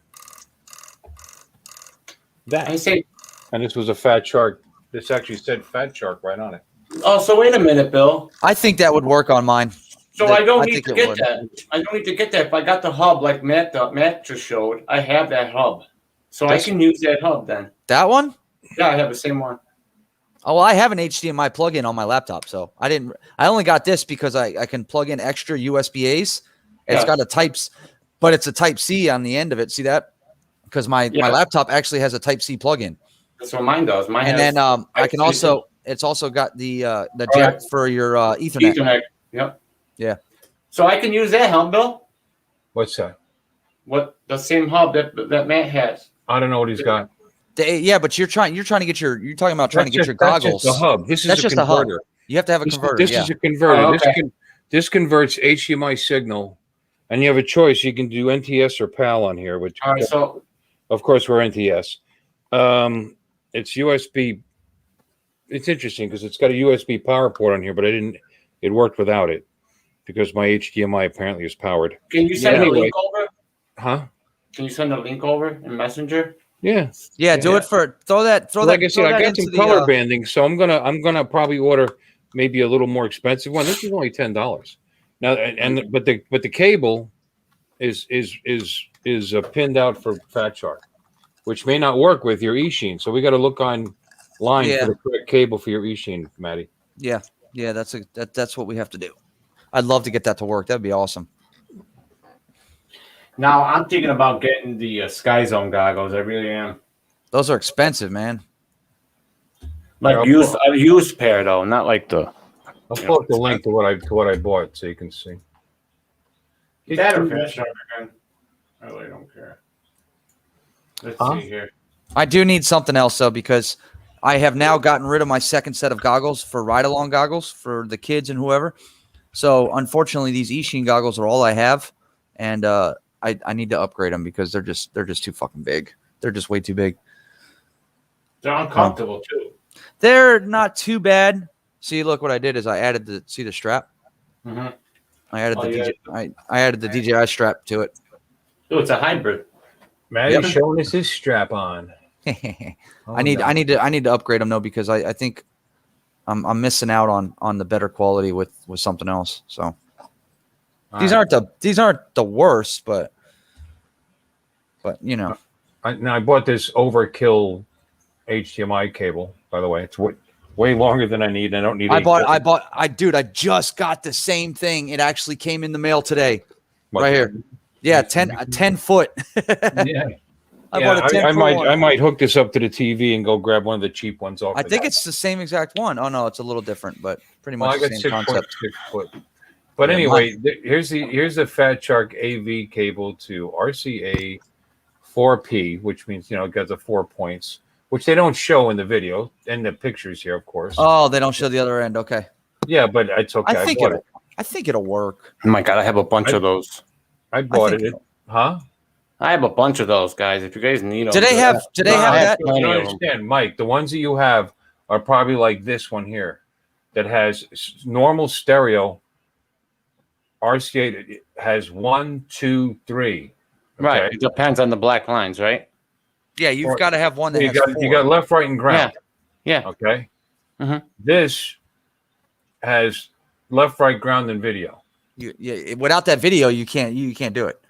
that. I say. And this was a Fat Shark. This actually said Fat Shark right on it. Oh, so wait a minute, Bill. I think that would work on mine. So I don't need think to it get would. that. I don't need to get that. If I got the hub like Matt just showed, I have that hub, so I can use that hub then. That one? Yeah, I have the same one. Oh, well, I have an HDMI plug-in on my laptop, so I only got this because I can plug in extra USB-As. It's Yeah. got a Types, but it's a Type-C on the end of it. See that? Because my laptop actually has a Type-C plug-in. That's what mine does. Mine And has then I can Type-C. it's also got the jack for your Ethernet. Ethernet. Yep. Yeah. So I can use that hub, Bill. What's that? What the same hub that Matt has. I don't know what he's got. Yeah, but you're trying to get your That's just goggles. the hub. This is That's a just a hub. converter. You have to have a converter. This Yeah. is a converter. Oh, okay. This converts HDMI signal, and you have a choice. You can do NTS or PAL on here, which All right. So of course we're NTS. It's USB. It's interesting because it's got a USB power port on here, but it worked without it because my HDMI apparently is powered. can you send Yeah, a anyway. link over? Huh? Can you send a link over in Messenger? Yeah. Yeah, do it for throw that Like I said, throw I that got some into color the banding, so I'm gonna probably order maybe a little more expensive one. This is only $10 now, but the cable is pinned out for Fat Shark, which may not work with your eSheen. So we got to look online Yeah. for the correct cable for your eSheen, Maddie. Yeah, that's what we have to do. I'd love to get that to work. That'd be awesome. Now I'm thinking about getting the Sky Zone goggles. I really am. Those are expensive, man. Like Yeah, a used pair though, not like the I'll pull up the link to what I bought so you can see. That or Fat Shark again. I really don't care. Let's see here. I do need something else though, because I have now gotten rid of my second set of goggles for ride-along goggles for the kids and whoever. So unfortunately, these Ishin goggles are all I have, and I need to upgrade them because they're just too fucking big. They're just way too big. They're uncomfortable too. They're not too bad. See, look what I did is I added the strap. Mm-hmm. I added I added the DJI strap to it. Oh, it's a hybrid. Maddie's showing us his strap on. I need to upgrade them though, because I think I'm missing out on the better quality with something else. So these aren't the worst, but you know. I bought this overkill HDMI cable. By the way, it's way longer than I need. I don't need. I just got the same thing. It actually came in the mail today, right here. Yeah, 10 foot. Yeah. I might hook this up to the TV and go grab one of the cheap ones off. I think it's the same exact one. Oh no, it's a little different, but pretty much the same concept. 6 foot. But anyway, here's the Fat Shark AV cable to RCA 4P, which means it got the 4 points, which they don't show in the video and the pictures here, of course. Oh, they don't show the other end. Okay. Yeah, but it's okay. I think it'll work. Oh my god, I have a bunch of those. I bought it. Huh? I have a bunch of those, guys. If you guys need them, do they have that? I understand, Mike. The ones that you have are probably like this one here, that has normal stereo. RCA has 1, 2, 3. Okay? Right. It depends on the black lines, right? Yeah, you've got to have one that you got left, right, and ground. Yeah. Okay. Mm-hmm. This has left, right, ground, and video. Without that video, you can't do it.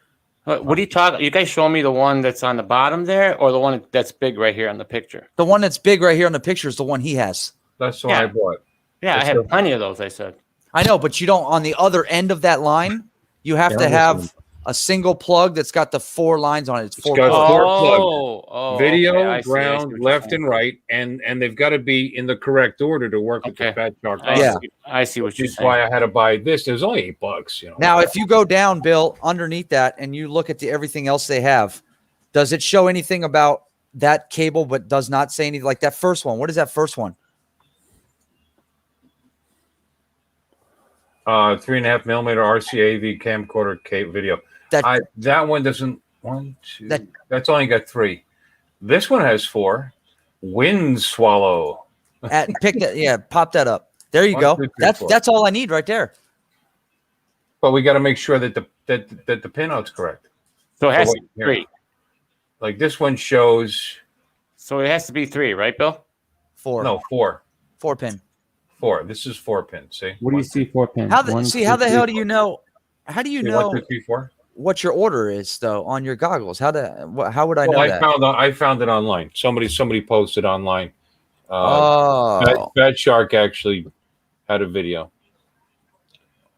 What are you talking? You guys show me the one that's on the bottom there, or the one that's big right here on the picture? The one that's big right here on the picture is the one he has. That's the one I bought. Yeah, I have plenty of those. I said. I know, but you don't. On the other end of that line, you have to have a single plug that's got the 4 lines on it. It's got 4 plugs. Video, okay, ground, left, and right, and they've got to be in the correct order to work with the Fat Shark. I see what you're saying. That's why I had to buy this. It was only $8. Now, if you go down, Bill, underneath that, and you look at everything else they have, does it show anything about that cable, but does not say anything like that first one? What is that first one? 3.5 millimeter RCAV camcorder video. That one doesn't. 1, 2. That's only got 3. This one has 4. Wind swallow. Pop that up. There you go. 2, 3, that's all I need right there. But we got to make sure that the pinout's correct. So it has to be 3. Like this one shows. So it has to be 3, right, Bill? 4. No, 4. 4 pin. 4. This is 4 pin. See. What do you see? 4 pin. How the hell do you know? How do you know 1, 2, 3, 4? What your order is though on your goggles? How would I know that? I found it online. Somebody posted online. Fat Shark actually had a video.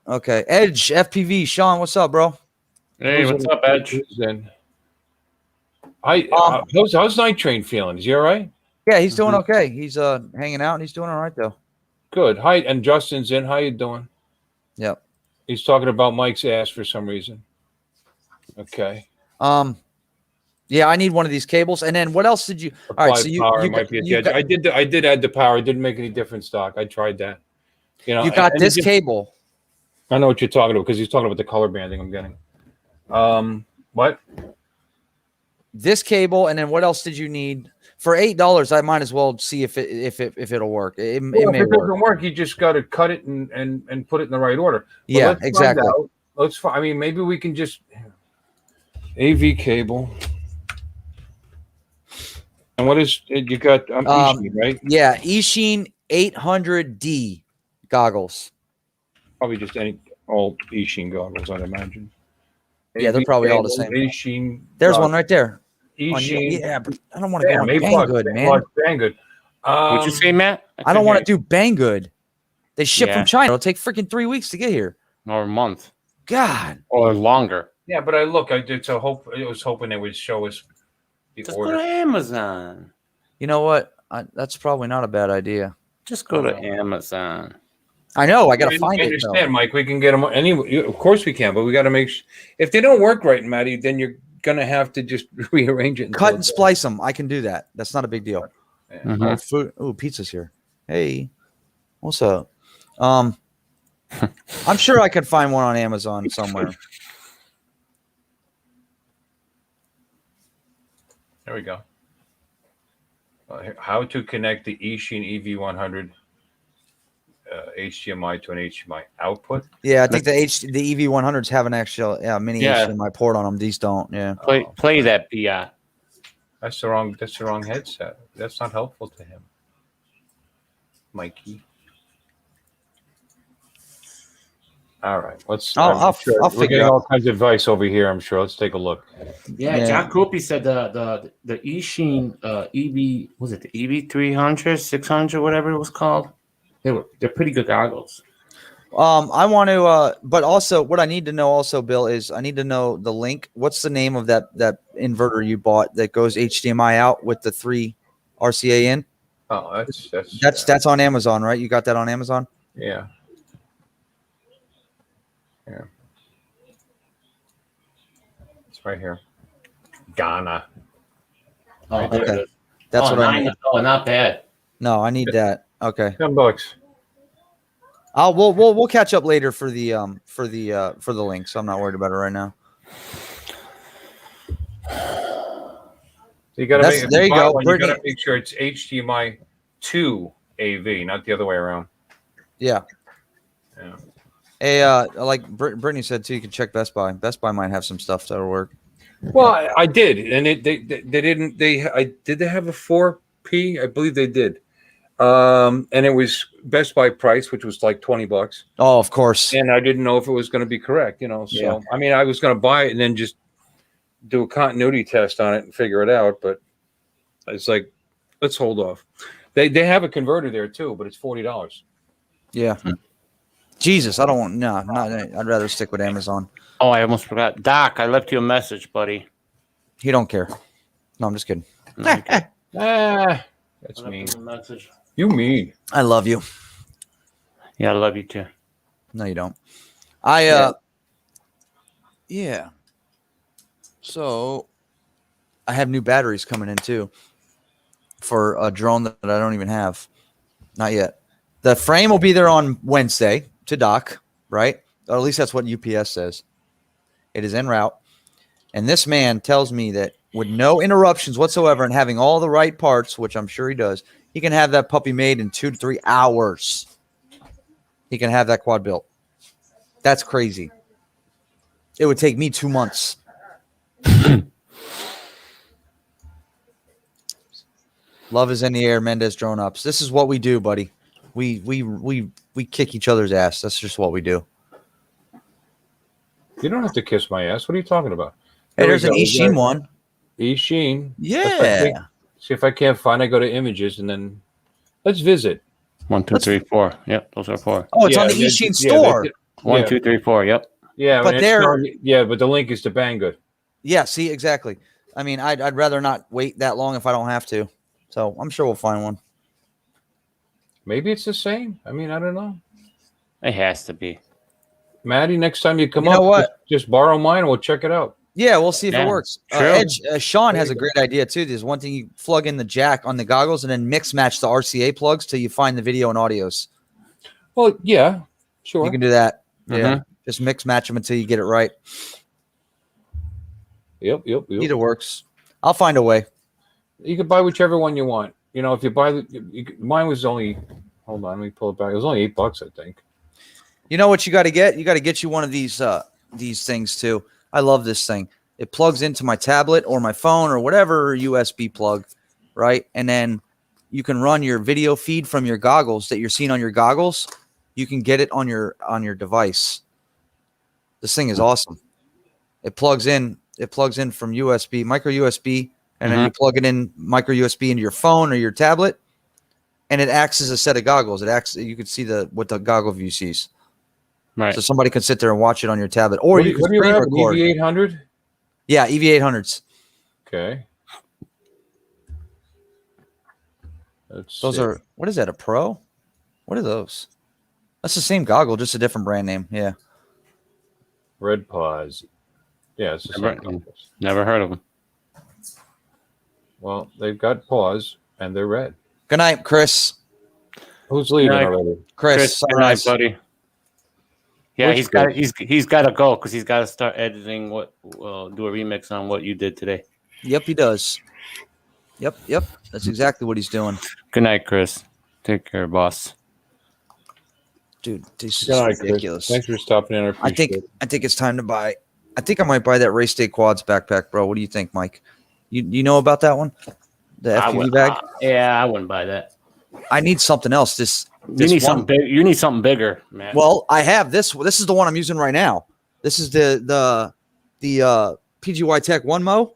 Okay, Edge FPV. Sean, what's up, bro? Hey, what's up, Edge? How's Night Train feeling? Is he all right? Yeah, he's doing okay. He's hanging out and he's doing all right though. Good. Hi, and Justin's in. How you doing? Yep. He's talking about Mike's ass for some reason. Okay. Yeah, I need one of these cables. And then what else did you? All right, so you might be at the edge. I did add the power. It didn't make any difference, Doc. I tried that. You got this cable. I know what you're talking about because he's talking about the color banding I'm getting. What? This cable, and then what else did you need? For $8, I might as well see if it'll work. It may if it work. doesn't work, you just got to cut it and put it in the right order. But yeah, exactly. Let's find. I mean, maybe we can just AV cable. And what is it? You got Ishin, right? Yeah, Ishin 800D goggles. Probably just all Ishin goggles, I'd imagine. Yeah, they're probably all the same. Ishin. There's one right there. Ishin. Yeah, but I don't want to go on Banggood, man. Banggood. What'd you say, Matt? I don't want to do Banggood. They ship from China. It'll take freaking 3 weeks to get here. Or a month. God. Or longer. Yeah, but I was hoping they would show us the Just order. go to Amazon. You know what? That's probably not a bad idea. Just go to Amazon. I know. I got to I find it. understand, Though. Mike. We can get them of course we can, but we got to make if they don't work right, Maddie, then you're gonna have to just rearrange it. And Cut and splice them. I can do that. That's not a big deal. Yeah. Mhm. Oh, food. Oh, pizza's here. Hey, what's up? I'm sure I could find one on Amazon somewhere. There we go. How to connect the eSheen EV100 HDMI to an HDMI output? Yeah, I think the EV100s have an actual mini HDMI port on them. These don't. Yeah. Play that BI. That's the wrong headset. That's not helpful to him, Mikey. All right, let's. I'll we're figure getting out. all kinds of advice over here. I'm sure. Let's take a look. Yeah, John Kopi said the eSheen EV, was it the EV300, 600, whatever it was called? They're pretty good goggles. I want to, but also what I need to know also, Bill, is I need to know the link. What's the name of that inverter you bought that goes HDMI out with the 3 RCA in? Oh, That's on Amazon, right? You got that on Amazon? Yeah. Yeah. It's right here. Ghana. Oh, there Okay. it is. That's what I need. Oh, not bad. No, I need that. Okay. $10. We'll catch up later for the link, so I'm not worried about it right now. You got to There you go. You got to make sure it's HDMI to AV, not the other way around. Yeah. Yeah. Hey, like Brittany said too, you can check Best Buy. Best Buy might have some stuff that'll work. Well, I did, and they didn't. Did they have a 4P? I believe they did. And it was Best Buy price, which was like $20. Oh, of course. And I didn't know if it was going to be correct, So Yeah. I mean, I was going to buy it and then just do a continuity test on it and figure it out. But it's like, let's hold off. They have a converter there too, but it's $40. Yeah. Jesus, I don't want not. I'd rather stick with Amazon. Oh, I almost forgot. Doc, I left you a message, buddy. He don't care. No, I'm just kidding. No, you can't. That's I left mean. him a message. You mean? I love you. Yeah, I love you too. No, you don't. Yeah. So I have new batteries coming in too for a drone that I don't even have. Not yet. The frame will be there on Wednesday to dock, right? Or at least that's what UPS says. It is en route. And this man tells me that with no interruptions whatsoever and having all the right parts, which I'm sure he does, he can have that puppy made in 2 to 3 hours. He can have that quad built. That's crazy. It would take me 2 months. Love is in the air, Mendez drone ups. This is what we do, buddy. We kick each other's ass. That's just what we do. You don't have to kiss my ass. What are you talking about? Hey, there's an Here we go. eSheen one. eSheen. Yeah. See if I can't find. I go to images and then let's visit. 1, 2, 3, 4. Yep, those are 4. Oh, it's on the Yeah, eSheen yeah, store. 1, 2, 3, 4. Yep. Yeah, But but the link is to Banggood. Yeah, see, exactly. I mean, I'd rather not wait that long if I don't have to. So I'm sure we'll find one. Maybe it's the same. I mean, I don't know. It has to be. Maddie, next time you come You know up, what? just borrow mine and we'll check it out. Yeah, we'll see if Yeah, it works. true. Edge, Sean has a great idea too. There's one thing you plug in the jack on the goggles and then mix match the RCA plugs till you find the video and audios. Well, yeah, sure. You can do that. Yeah, Mhm. just mix match them until you get it right. Yep. Either works. I'll find a way. You can buy whichever one you want. If you buy mine was only. Hold on, let me pull it back. It was only $8, I think. You know what you got to get? You got to get you one of these things too. I love this thing. It plugs into my tablet or my phone or whatever USB plug, right? And then you can run your video feed from your goggles that you're seeing on your goggles. You can get it on your device. This thing is awesome. It plugs in from USB, micro USB, and then you plug it in micro USB into your phone or your tablet, and it acts as a set of goggles. You can see what the goggle view sees. Right. So somebody can sit there and watch it on your tablet, or you can What do you screen have? record. EV800? Yeah, EV800s. Okay. Those are, what is that, a Pro? What are those? That's the same goggle, just a different brand name. Yeah. Red Paws. Yeah, it's the same goggles. Never heard of them. Well, they've got paws and they're red. Good night, Chris. Who's leaving night. already? Chris, good night, sunrise. buddy. Yeah, Which he's got to go because he's got to start editing do a remix on what you did today. Yep, he does. Yep. That's exactly what he's doing. Good night, Chris. Take care, boss. Dude, this is Good night, Chris. ridiculous. Thanks for stopping in. I think it's time to buy. I think I might buy that Race Day Quads backpack, bro. What do you think, Mike? You know about that one? The FPV bag? Yeah, I wouldn't buy that. I need something else. You need something big. You need something bigger, man. Well, I have this. This is the one I'm using right now. This is the PGY Tech One Mo.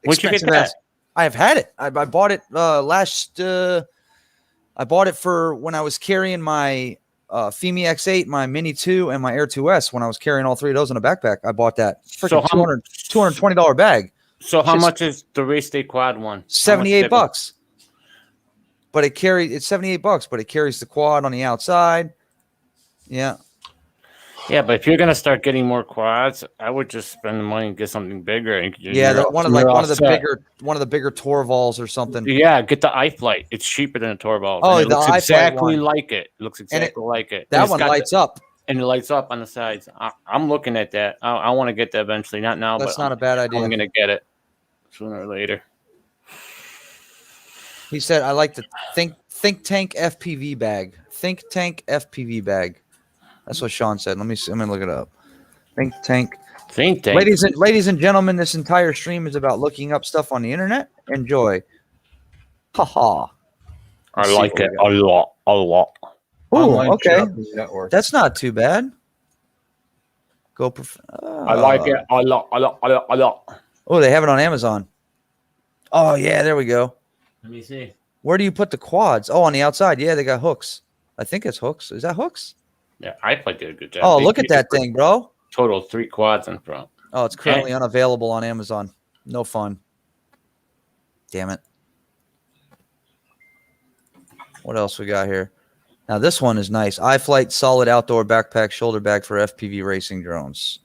Where'd you get Expensive that? ass. I have had it. I bought it I bought it for when I was carrying my Femi X8, my Mini 2, and my Air 2S. When I was carrying all three of those in a backpack, I bought that freaking $220 bag. So how much is the Race Day Quad one? $78. But it's $78, but it carries the quad on the outside. Yeah. Yeah, but if you're gonna start getting more quads, I would just spend the money and get something bigger. Yeah, one of the bigger Torvalds or something. Yeah, get the iFlight. It's cheaper than a Torvald. Oh, and it the looks iFlight exactly one. like it. It looks exactly like it. That And one it's got lights up. and it lights up on the sides. I'm looking at that. I want to get that eventually. Not now, That's but not a bad idea. I'm gonna get it sooner or later. He said, "I like the think tank FPV bag. Think tank FPV bag." That's what Sean said. Let me look it up. Think tank. Think tank. Ladies and gentlemen, this entire stream is about looking up stuff on the internet. Enjoy. Haha. I like it a lot. Oh, Online okay. shopping network. That's not too bad. I like it a lot. Oh, they have it on Amazon. Oh yeah, there we go. Let me see. Where do you put the quads? Oh, on the outside. Yeah, they got hooks. I think it's hooks. Is that hooks? Yeah, iFlight did a good job. Oh, They look at did that thing, bro. Total 3 quads in front. Oh, it's currently unavailable on Amazon. No fun. Damn it. What else we got here? Now, this one is nice. iFlight solid outdoor backpack shoulder bag for FPV racing drones.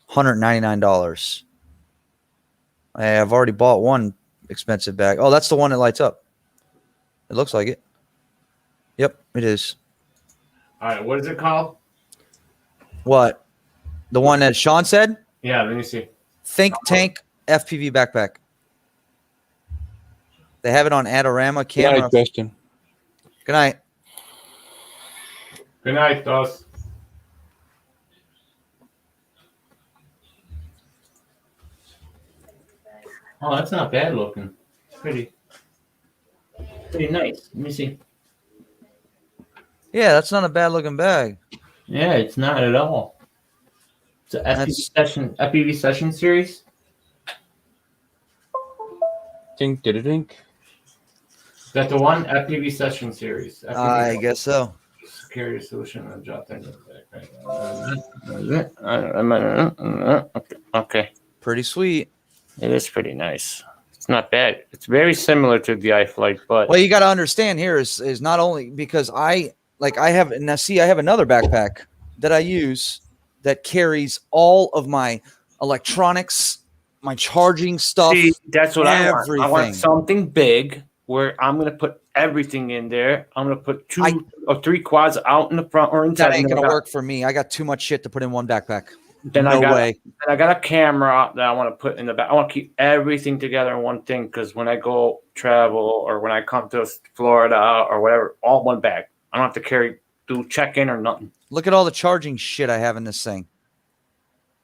$199. I've already bought one expensive bag. Oh, that's the one that lights up. It looks like it. Yep, it is. All right, what is it called? What? The one that Sean said? Yeah, let me see. Think Tank FPV backpack. They have it on Adorama Good camera. night, Justin. Good night. Good night, Dos. Oh, that's not bad looking. Pretty nice. Let me see. Yeah, that's not a bad looking bag. Yeah, it's not at all. It's a FPV session series. Dink, did it dink? Is that the one? FPV session series. I guess so. Security solution and drop thing. Okay. Pretty sweet. It is pretty nice. It's not bad. It's very similar to the iFlight, but Well, you got to understand here is not only because I have another backpack that I use that carries all of my electronics, my charging stuff. see, that's what I want. I everything. want something big where I'm going to put everything in there. I'm going to put 2 or 3 quads out in the front or inside. That ain't gonna work for me. I got too much shit to put in one backpack. Then No way. I got a camera that I want to put in the back. I want to keep everything together in one thing because when I go travel or when I come to Florida or whatever, all one bag. I don't have to do check-in or nothing. Look at all the charging shit I have in this thing.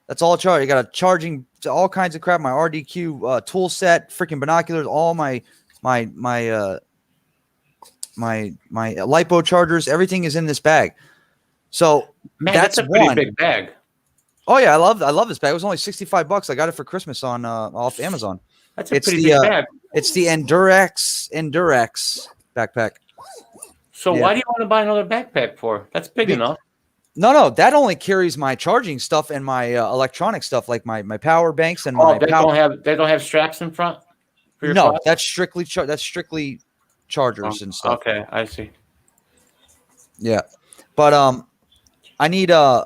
That's all charge. You got a charging all kinds of crap. My RDQ tool set, freaking binoculars, all my lipo chargers. Everything is in this bag. So Man, that's that's a pretty one. big bag. Oh yeah, I love this bag. It was only $65. I got it for Christmas on off Amazon. That's a It's pretty the, big bag. It's the Endurex backpack. So yeah. why do you want to buy another backpack for? That's big enough. No, that only carries my charging stuff and my electronic stuff, like my power banks and my They don't have straps in front for your No, quad? that's strictly chargers and stuff. Okay, I see. Yeah, but I need I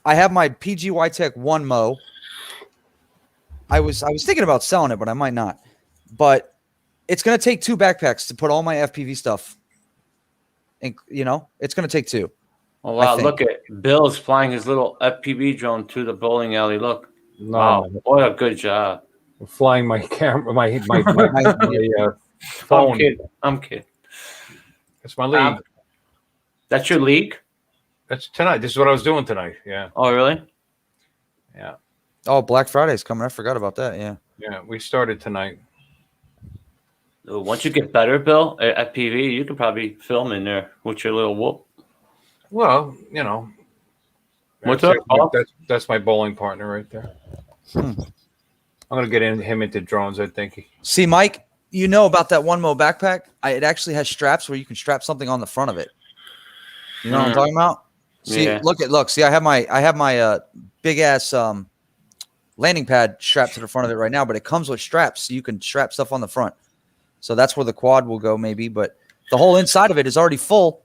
have my PGY Tech 1 Mo. I was thinking about selling it, but I might not. But it's gonna take 2 backpacks to put all my FPV stuff. And it's gonna take 2. Oh wow! think. Look at Bill's flying his little FPV drone to the bowling alley. Look, No, wow, man. what a good job! I'm flying my camera, my I'm phone. kidding. That's my league. That's your league? That's tonight. This is what I was doing tonight. Yeah. Oh really? Yeah. Oh, Black Friday's coming. I forgot about that. Yeah. Yeah. We started tonight. Once you get better, Bill, at FPV, you can probably film in there with your little whoop. Well, What's up, Bob? that's my bowling partner right there. I'm gonna get him into drones. I think. See, Mike, you know about that 1 Mo backpack? It actually has straps where you can strap something on the front of it. You know what I'm talking about? See, Yeah. look. See, I have my big ass landing pad strapped to the front of it right now, but it comes with straps, so you can strap stuff on the front. So that's where the quad will go, maybe. But the whole inside of it is already full,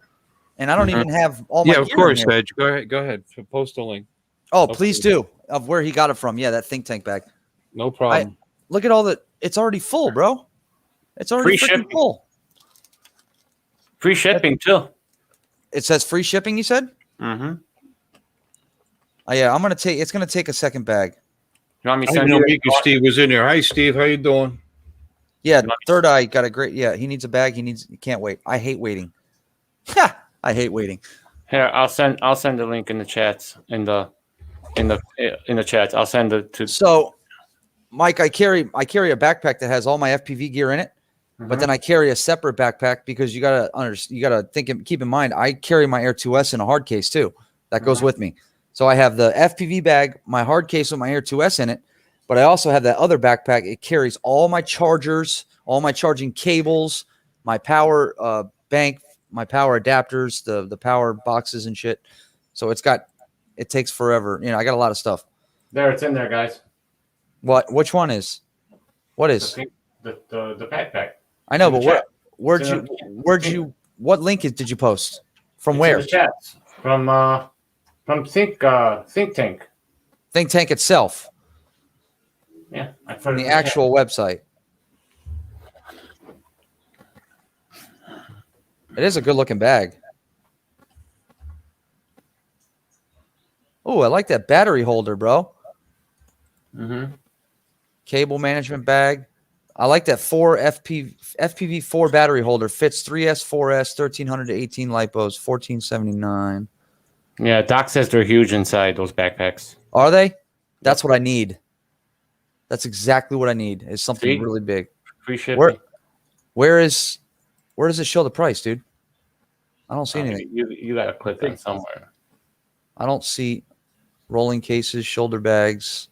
and I don't even have all my. Yeah, of gear in course, here. Edge. Go ahead. Post a link. Oh, please do. Of where he got it from. Yeah, that think tank bag. No problem. Look at all the. It's already full, bro. It's already Free freaking shipping. full. Free shipping too. It says free shipping. You said. Mm-hmm. Oh, yeah, it's gonna take a second bag. You want me to I send didn't know you? Mika Steve was in there. Hi, Steve. How you doing? Yeah, Third Eye got a great. Yeah, he needs a bag. He can't wait. I hate waiting. I hate waiting. Here, I'll send the link in the chats in the chats. I'll send it to. So, Mike, I carry a backpack that has all my FPV gear in it, but then I carry a separate backpack because you gotta keep in mind I carry my Air 2S in a hard case too. That goes with me. So I have the FPV bag, my hard case with my Air 2S in it, but I also have that other backpack. It carries all my chargers, all my charging cables, my power bank, my power adapters, the power boxes and shit. So it takes forever. I got a lot of stuff. There, it's in there, guys. What? Which one is? What is? The backpack? I know, in but the chat. what link did you post? From It's where? in the chats. From think tank. Think Tank itself, Yeah, I put it the in actual website. It is a good looking bag. Oh, I like that battery holder, bro. Cable management bag. I like that FPV 4 battery holder. Fits 3S, 4S, 1300 to 18 lipos, 1479. Yeah, Doc says they're huge inside those backpacks. Are they? That's what I need. That's exactly what I need. Is something really big. Free shipping. Where does it show the price, dude? I don't see anything. You got to click on somewhere. I don't see rolling cases, shoulder bags,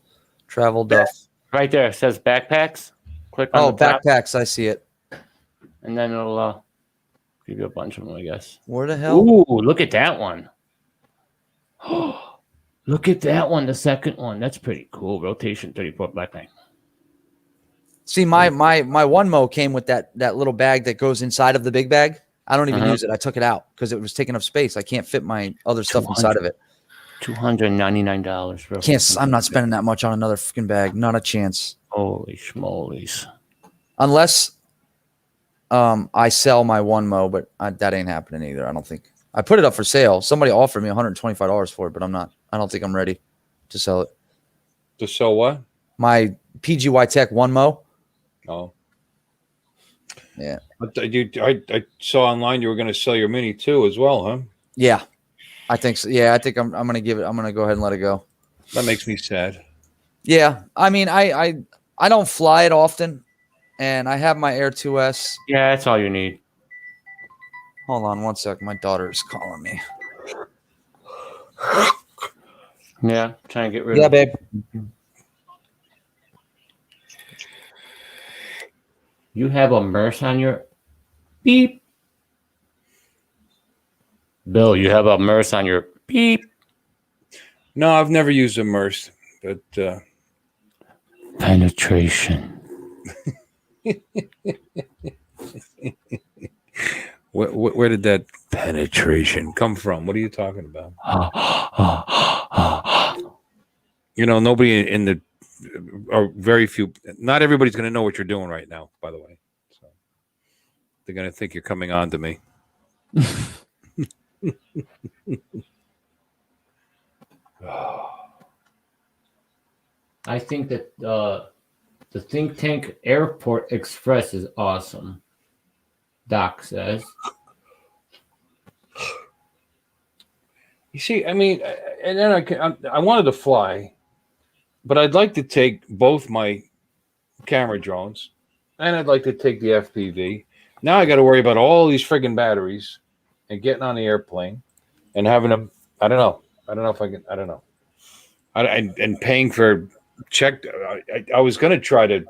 travel duff. Right there, it says backpacks. Click on the top, backpacks. I see it. and then it'll give you a bunch of them, I guess. Where the hell? Ooh, look at that one. Look at that one, the second one. That's pretty cool. Rotation 34 backpack. See, my 1 Mo came with that little bag that goes inside of the big bag. I don't even use it. I took it out because it was taking up space. I can't fit my other stuff inside of it. $299, bro. I'm not spending that much on another freaking bag. Not a chance. Holy schmolies. Unless I sell my 1 Mo, but that ain't happening either. I don't think. I put it up for sale. Somebody offered me $125 for it, but I don't think I'm ready to sell it. To sell what? My PGY Tech 1 Mo. Oh. Yeah. I saw online you were going to sell your Mini too as well, huh? Yeah. I think so. Yeah, I think I'm going to give it. I'm going to go ahead and let it go. That makes me sad. Yeah. I mean, I don't fly it often, and I have my Air 2S. Yeah, that's all you need. Hold on one sec. My daughter is calling me. Yeah, trying to get rid Yeah, of babe. You have a MERS on your beep. Bill, you have a MERS on your beep. No, I've never used immersed, but Penetration. Where did that penetration come from? What are you talking about? Nobody in the, or very few, not everybody's going to know what you're doing right now, by the way. So they're going to think you're coming on to me. I think that the Think Tank Airport Express is awesome. Doc says. You see, I mean, and then I wanted to fly, but I'd like to take both my camera drones, and I'd like to take the FPV. Now I got to worry about all these friggin' batteries and getting on the airplane and having them. I don't know if I can. I don't know. And paying for check. I was going to try to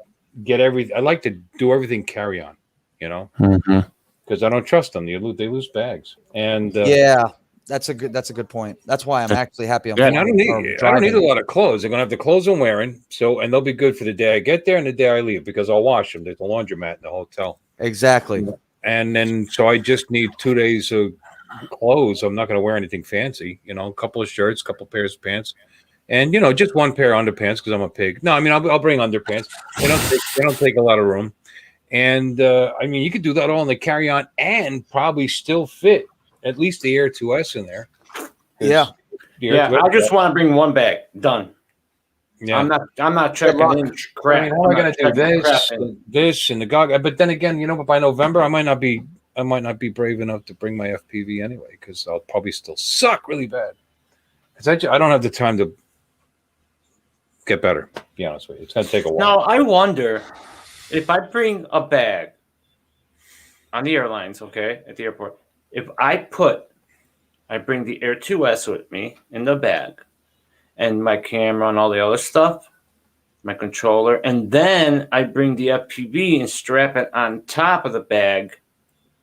get everything. I like to do everything carry on, because I don't trust them. They lose bags. And yeah, that's a good point. That's why I'm actually happy. I don't need a lot of clothes. I'm gonna have the clothes I'm wearing, and they'll be good for the day I get there and the day I leave, because I'll wash them. There's a laundromat in the hotel. Exactly. And then so I just need 2 days of clothes. I'm not going to wear anything fancy. A couple of shirts, a couple of pairs of pants. And just one pair of underpants because I'm a pig. No, I mean I'll bring underpants. They don't take a lot of room. And I mean you could do that all in the carry-on and probably still fit at least the Air 2S in there. Yeah. I just want to bring one bag. Done. Yeah. I'm not checking in crap. I mean, how am I going to do this and the gog? But then again, but by November I might not be brave enough to bring my FPV anyway, because I'll probably still suck really bad. Because I don't have the time to get better. To be honest with you, it's going to take a while. Now I wonder if I bring a bag on the airlines, at the airport. If I bring the Air 2S with me in the bag, and my camera and all the other stuff, my controller, and then I bring the FPV and strap it on top of the bag,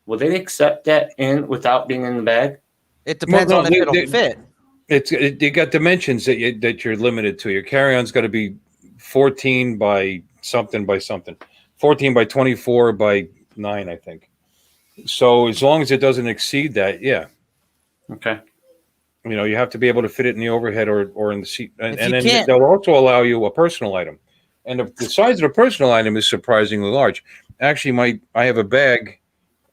will they accept that in without being in the bag? It depends on if it'll fit. They got dimensions that you're limited to. Your carry-on's got to be 14 by something, 14 by 24 by 9, I think. So as long as it doesn't exceed that, yeah. Okay. You have to be able to fit it in the overhead or in the seat. And then they'll also allow you a personal item. And the size of the personal item is surprisingly large. Actually, I have a bag.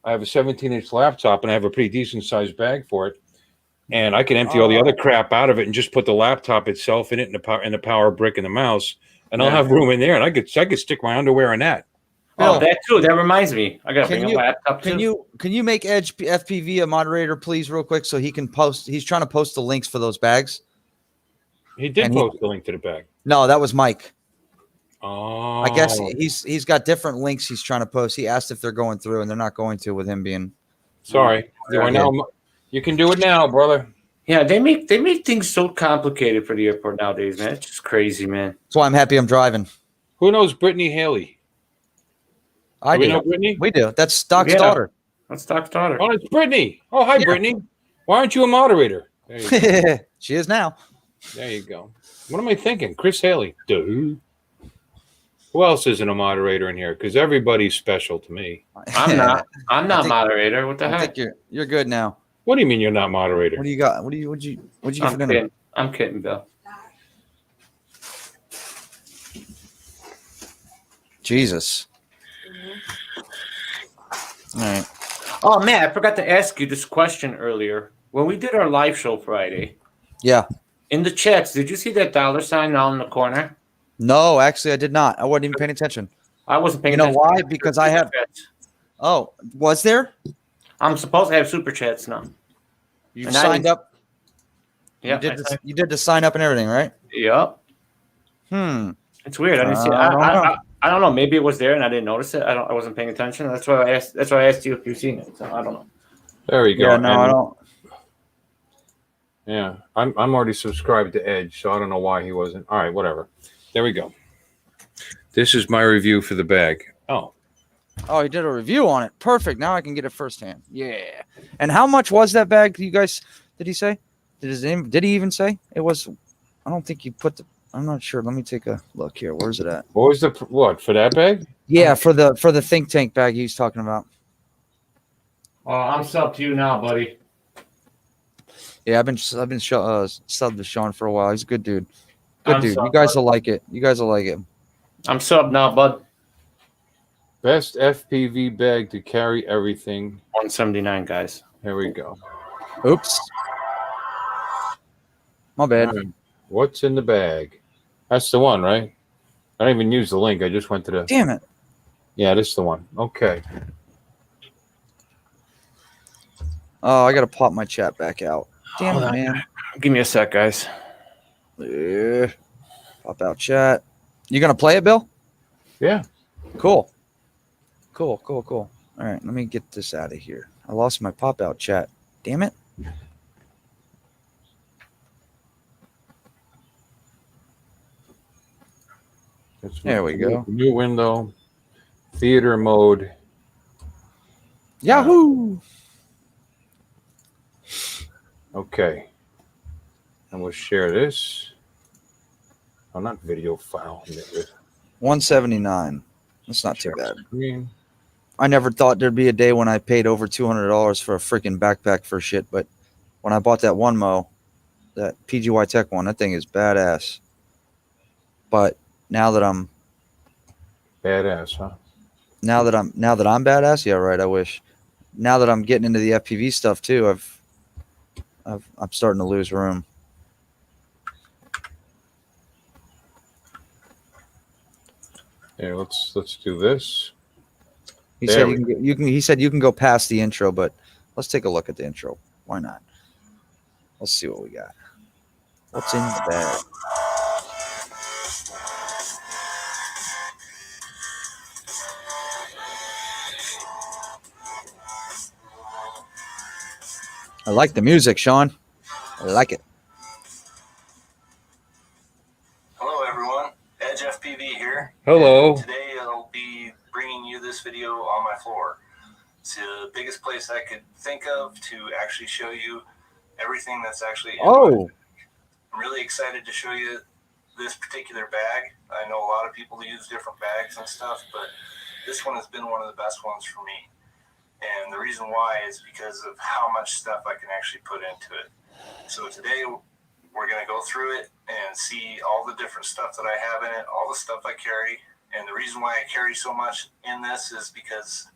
I have a 17-inch laptop, and I have a pretty decent-sized bag for it. And I can empty all the other crap out of it and just put the laptop itself in it, and the power brick and the mouse. And I'll have room in there, and I could stick my underwear in that. Oh, that too. That reminds me. I gotta bring a laptop too. Can you make Edge FPV a moderator, please, real quick, so he can post? He's trying to post the links for those bags. He did post the link to the bag. No, that was Mike. Oh, I guess he's got different links he's trying to post. He asked if they're going through, and they're not going to with him being. Sorry, you can do it now, brother. Yeah, they make things so complicated for the airport nowadays, man. It's just crazy, man. That's why I'm happy I'm driving. Who knows Brittany Haley? I do. We know Brittany? We do. That's Doc's daughter. That's Doc's daughter. Oh, it's Brittany. Oh, hi, Brittany. Why aren't you a moderator? There you go. She is now. There you go. What am I thinking? Chris Haley. Dude. Who else isn't a moderator in here? Because everybody's special to me. I'm not. I'm not moderator. What the heck? I think you're good now. What do you mean you're not moderator? What do you got? What'd you get for dinner? I'm kidding, Bill. Jesus. All right. Oh man, I forgot to ask you this question earlier. When we did our live show Friday, yeah, in the chats, did you see that $sign down in the corner? No, actually, I did not. I wasn't even paying attention. I wasn't paying attention. You know why? Because I have. Chats. Oh, was there? I'm supposed to have super chats now. You signed up. Yeah, you did the sign up and everything, right? Yep. It's weird. I didn't see it. I don't know. Maybe it was there and I didn't notice it. I wasn't paying attention. That's why I asked you if you've seen it. So I don't know. There you go. Yeah, no, I don't. Yeah, I'm already subscribed to Edge, so I don't know why he wasn't. All right, whatever. There we go. This is my review for the bag. Oh, he did a review on it. Perfect. Now I can get it firsthand. Yeah. And how much was that bag? You guys? Did he say? Did he even say it was? I don't think you put the. I'm not sure. Let me take a look here. Where's it at? What was what for that bag? Yeah, for the think tank bag he's talking about. I'm sub to you now, buddy. Yeah, I've been subbed to Sean for a while. He's a good dude. I'm You sub, guys bud. will like it. You guys will like it. I'm sub now, bud. Best FPV bag to carry everything. 179, guys. Here we go. Oops. My bad. All right. What's in the bag? That's the one, right? I didn't even use the link. I just went to the. Damn it. Yeah, this is the one. Okay. Oh, I gotta pop my chat back out. Damn Hold it, on. man. Give me a sec, guys. Yeah. Pop out chat. You gonna play it, Bill? Yeah. Cool. All right, let me get this out of here. I lost my pop out chat. Damn it. There we go. New window. Theater mode. Yahoo! Okay. And we'll share this. Oh, not video file. 179. That's not too bad. Screen. I never thought there'd be a day when I paid over $200 for a freaking backpack for shit, but when I bought that one Mo, that PGY Tech one, that thing is badass. But now that I'm Badass, huh? now that I'm badass, yeah, right. I wish. Now that I'm getting into the FPV stuff too, I'm starting to lose room. Here, let's do this. He There said he said you can go past the intro, but let's take a look at the intro. Why not? Let's see what we got. What's in the bag? I like the music, Sean. I like it. Hello, everyone. Edge FPV here. Hello. And today I'll be bringing you this video on my floor. It's the biggest place I could think of to actually show you everything that's actually in my bag. I'm really excited to show you this particular bag. I know a lot of people use different bags and stuff, but this one has been one of the best ones for me. And the reason why is because of how much stuff I can actually put into it. So today we're going to go through it and see all the different stuff that I have in it, all the stuff I carry. And the reason why I carry so much in this is because,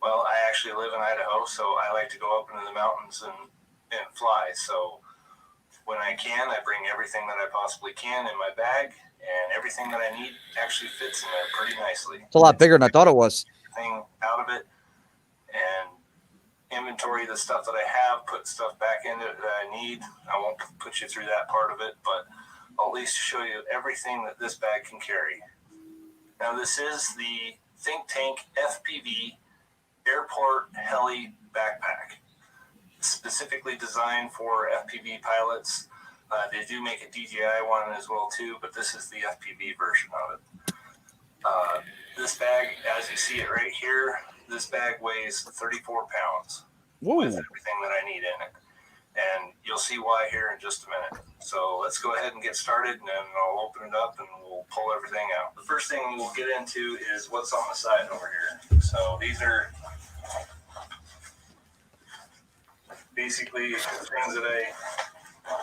well, I actually live in Idaho, so I like to go up into the mountains and fly. So when I can, I bring everything that I possibly can in my bag, and everything that I need actually fits in there pretty nicely. It's a lot bigger than I thought it was. Thing out of it and inventory the stuff that I have, put stuff back into it that I need. I won't put you through that part of it, but I'll at least show you everything that this bag can carry. Now, this is the Think Tank FPV Airport Heli backpack, specifically designed for FPV pilots. They do make a DJI one as well too, but this is the FPV version of it. This bag, as you see it right here, this bag weighs 34 pounds with everything that I need in it. And you'll see why here in just a minute. So let's go ahead and get started, and then I'll open it up and we'll pull everything out. The first thing we'll get into is what's on the side over here. So these are basically the things that I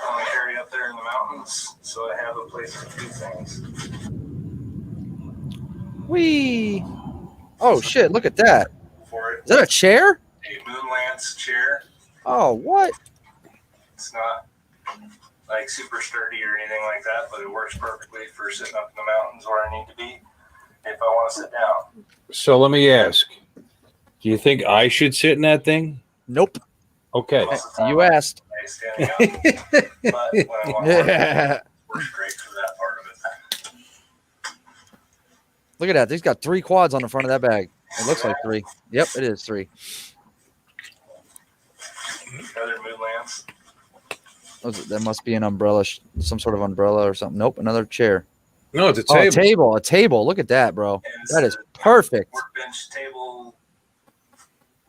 want to carry up there in the mountains, so I have a place to do things. Whee! Oh shit! Look at that. For it, Is that a chair? a moon lance chair. Oh, what? It's not like super sturdy or anything like that, but it works perfectly for sitting up in the mountains where I need to be if I want to sit down. So let me ask. Do you think I should sit in that thing? Nope. Okay. Most of the time, You asked. I'm standing up, but when I want to work, it works great for that part of it. Look at that. He's got 3 quads on the front of that bag. It looks like 3. Yep, it is 3. Another moon lance. That must be an umbrella, some sort of umbrella or something. Nope, another chair. No, it's a Oh, table. a table. Look at that, bro. And it's That is a perfect. workbench, table,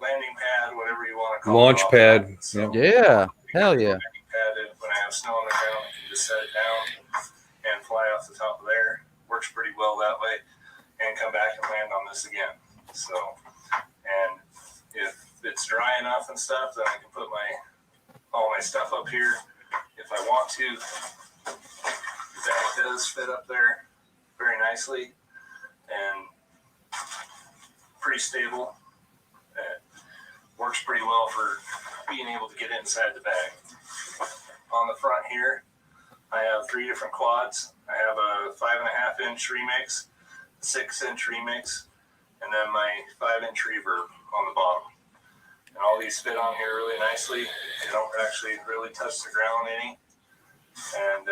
landing pad, whatever you want to call Launch it. pad. So, Yeah, hell yeah. landing pad, when I have snow on the ground, I can just set it down and fly off the top of there. Works pretty well that way. And come back and land on this again. So, and if it's dry enough and stuff, then I can put all my stuff up here if I want to. The bag does fit up there very nicely and pretty stable. It works pretty well for being able to get inside the bag. On the front here, I have 3 different quads. I have a 5.5-inch remix, 6-inch remix, and then my 5-inch reverb on the bottom. And all these fit on here really nicely. They don't actually really touch the ground any, and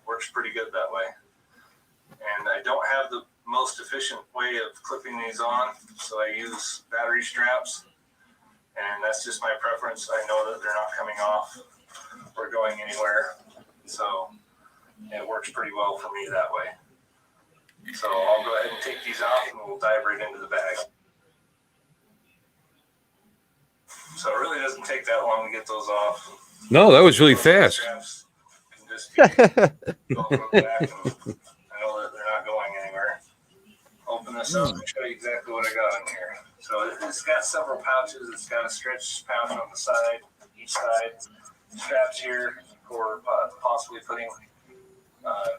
works pretty good that way. And I don't have the most efficient way of clipping these on, so I use battery straps, and that's just my preference. I know that they're not coming off or going anywhere, so it works pretty well for me that way. So I'll go ahead and take these off and we'll dive right into the bag. So it really doesn't take that long to get those off. No, that was really fast. Straps can just be going on the back, and I know that they're not going anywhere. Open this up and show you exactly what I got in here. So it's got several pouches. It's got a stretch pouch on the side, each side. Straps here for possibly putting.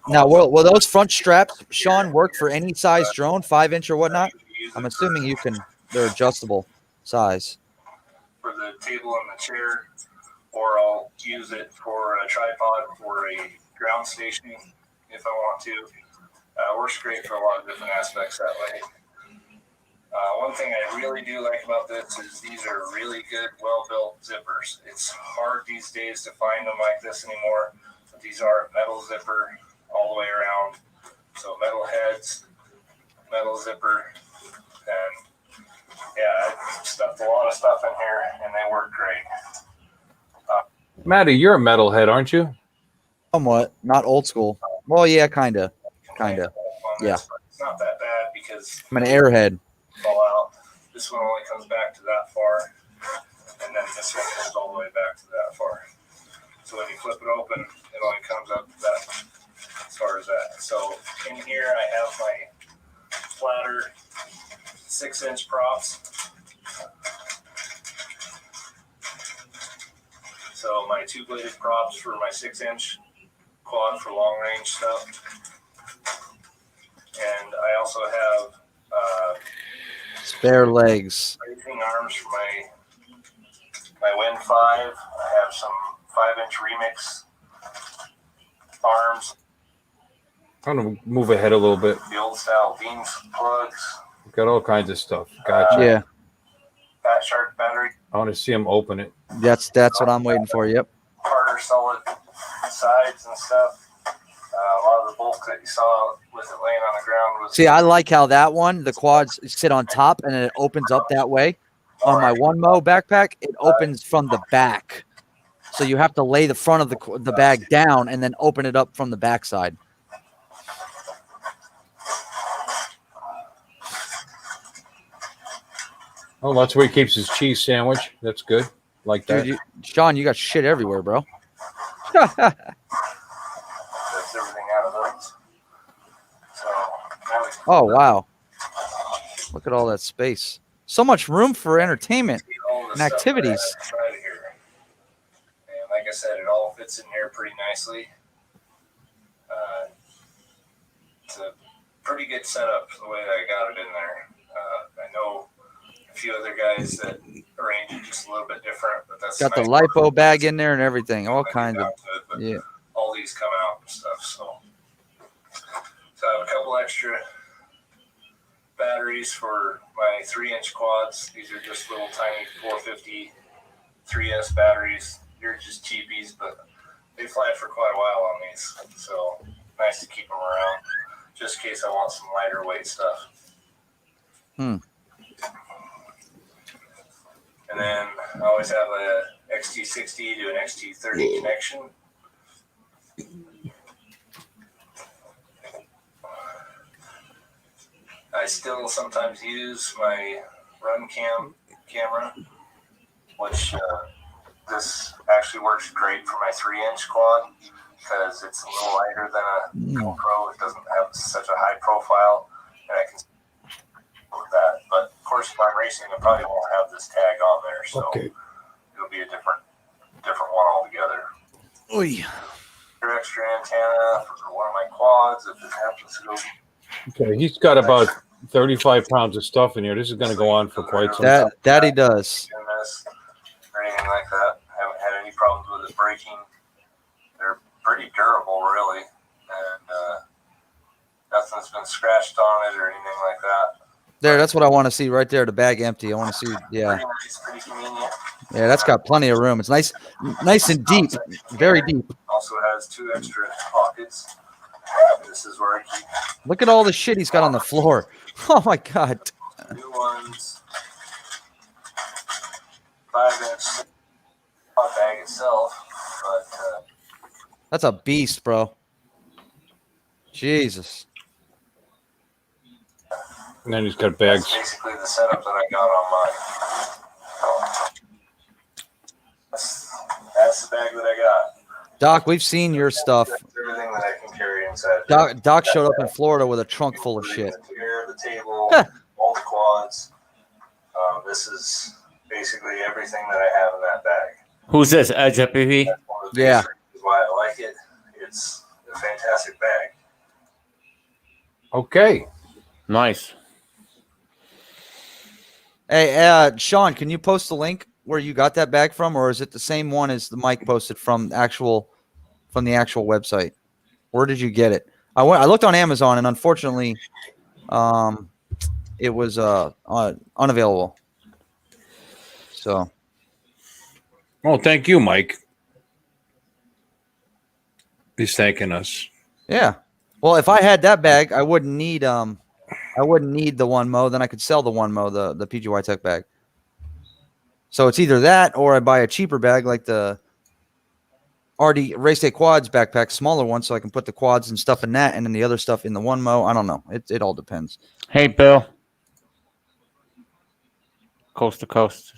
Now, will those front straps, Sean, work for any size drone, 5-inch or whatnot? I'm assuming they're adjustable size. For the table and the chair, or I'll use it for a tripod for a ground station if I want to. Works great for a lot of different aspects that way. One thing I really do like about this is these are really good, well-built zippers. It's hard these days to find them like this anymore, but these are metal zipper all the way around. So metal heads, metal zipper, and yeah, I stuffed a lot of stuff in here, and they work great. Matty, you're a metalhead, aren't you? Somewhat, not old school. Well, yeah, kinda. Yeah. It's not that bad because I'm an airhead. fall out. This one only comes back to that far, and then this one comes all the way back to that far. So when you flip it open, it only comes up that as far as that. So in here, I have my flatter 6-inch props. So my 2-bladed props for my 6-inch quad for long range stuff. And I also have Spare legs. racing arms for my Win 5. I have some 5-inch remix arms. I'm going to move ahead a little bit. The old style beans plugs. Got all kinds of stuff. Gotcha. Yeah, Fat Shark battery. I want to see him open it. that's what I'm waiting for. Yep. Harder solid sides and stuff. A lot of the bulk that you saw with it laying on the ground was. See, I like how that one, the quads sit on top and it opens up that way. On my One Mo backpack, it opens from the back. So you have to lay the front of the bag down and then open it up from the backside. Oh, that's where he keeps his cheese sandwich. That's good. Like that. Dude, Sean, you got shit everywhere, bro. That's everything out of those. So now we can Oh, wow. Look at all that space. So much room for entertainment see all the and stuff activities. that I tried here. And like I said, it all fits in here pretty nicely. It's a pretty good setup the way that I got it in there. I know a few other guys that arrange it just a little bit different, but that's Got the nice. lipo bag in there and everything. All I kinds get of, down to it, but yeah. all these come out and stuff. So I have a couple extra batteries for my 3-inch quads. These are just little tiny 450 3S batteries. They're just cheapies, but they fly for quite a while on these. So nice to keep them around just in case I want some lighter weight stuff. Hmm. And then I always have a XT60 to an XT30 connection. I still sometimes use my run camera, which this actually works great for my 3-inch quad because it's a little lighter than a GoPro. It doesn't have such a high profile, and I can with that. But course, if I'm racing, I probably won't have this tag on there, so Okay. it'll be a different one altogether. Oy. Your extra antenna for one of my quads if it happens to go. Okay, he's got about 35 pounds of stuff in here. This is going to go on for quite some time. That he does. In this or anything like that. I haven't had any problems with it breaking. They're pretty durable, really, and nothing's been scratched on it or anything like that. There, that's what I want to see right there. The bag empty. I want to see. Yeah, Pretty nice, pretty convenient. yeah, that's got plenty of room. It's nice and deep, very deep. Also has 2 extra pockets. This is where I keep Look at all the shit he's got on the floor. Oh my god. new ones. 5-inch bag itself, but That's a beast, bro. Jesus. And then he's got that's bags. basically the setup that I got on mine. That's the bag that I got. Doc, we've seen your stuff. That's everything that I can carry inside. Doc showed up in Florida with a trunk full of shit. The chair, the table, Huh. all the quads. This is basically everything that I have in that bag. Who's this? Edge FPV? That's one of the Yeah. biggest reasons why I like it. It's a fantastic bag. Okay. Nice. Hey, Sean, can you post the link where you got that bag from, or is it the same one as the Mike posted from the actual website? Where did you get it? I looked on Amazon, and unfortunately, it was unavailable. So Well, thank you, Mike. He's thanking us. yeah. Well, if I had that bag, I wouldn't need the One Mo. Then I could sell the One Mo, the PGY Tech bag. So it's either that or I buy a cheaper bag like the RD Race Day Quads backpack, smaller one, so I can put the quads and stuff in that, and then the other stuff in the One Mo. I don't know. It all depends. Hey, Bill. Coast to coast.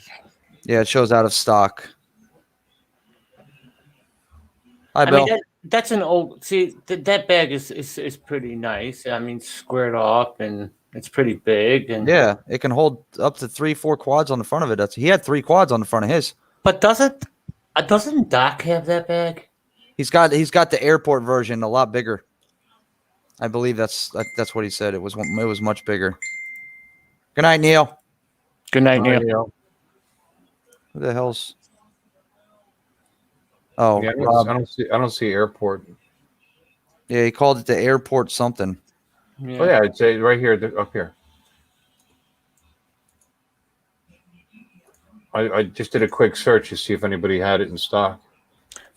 Yeah, it shows out of stock. Hi, I Bill. mean, that's an old. See, that bag is pretty nice. I mean, squared off, and it's pretty big. And Yeah, it can hold up to 3-4 quads on the front of it. He had 3 quads on the front of his. But doesn't Doc have that bag? He's got the airport version, a lot bigger. I believe that's what he said. It was much bigger. Good night, Neil. Good night, Neil. Who the hell's? Oh, Yeah, Rob. I don't see airport. Yeah, he called it the airport something. Oh yeah, I'd say right here, up here. I just did a quick search to see if anybody had it in stock.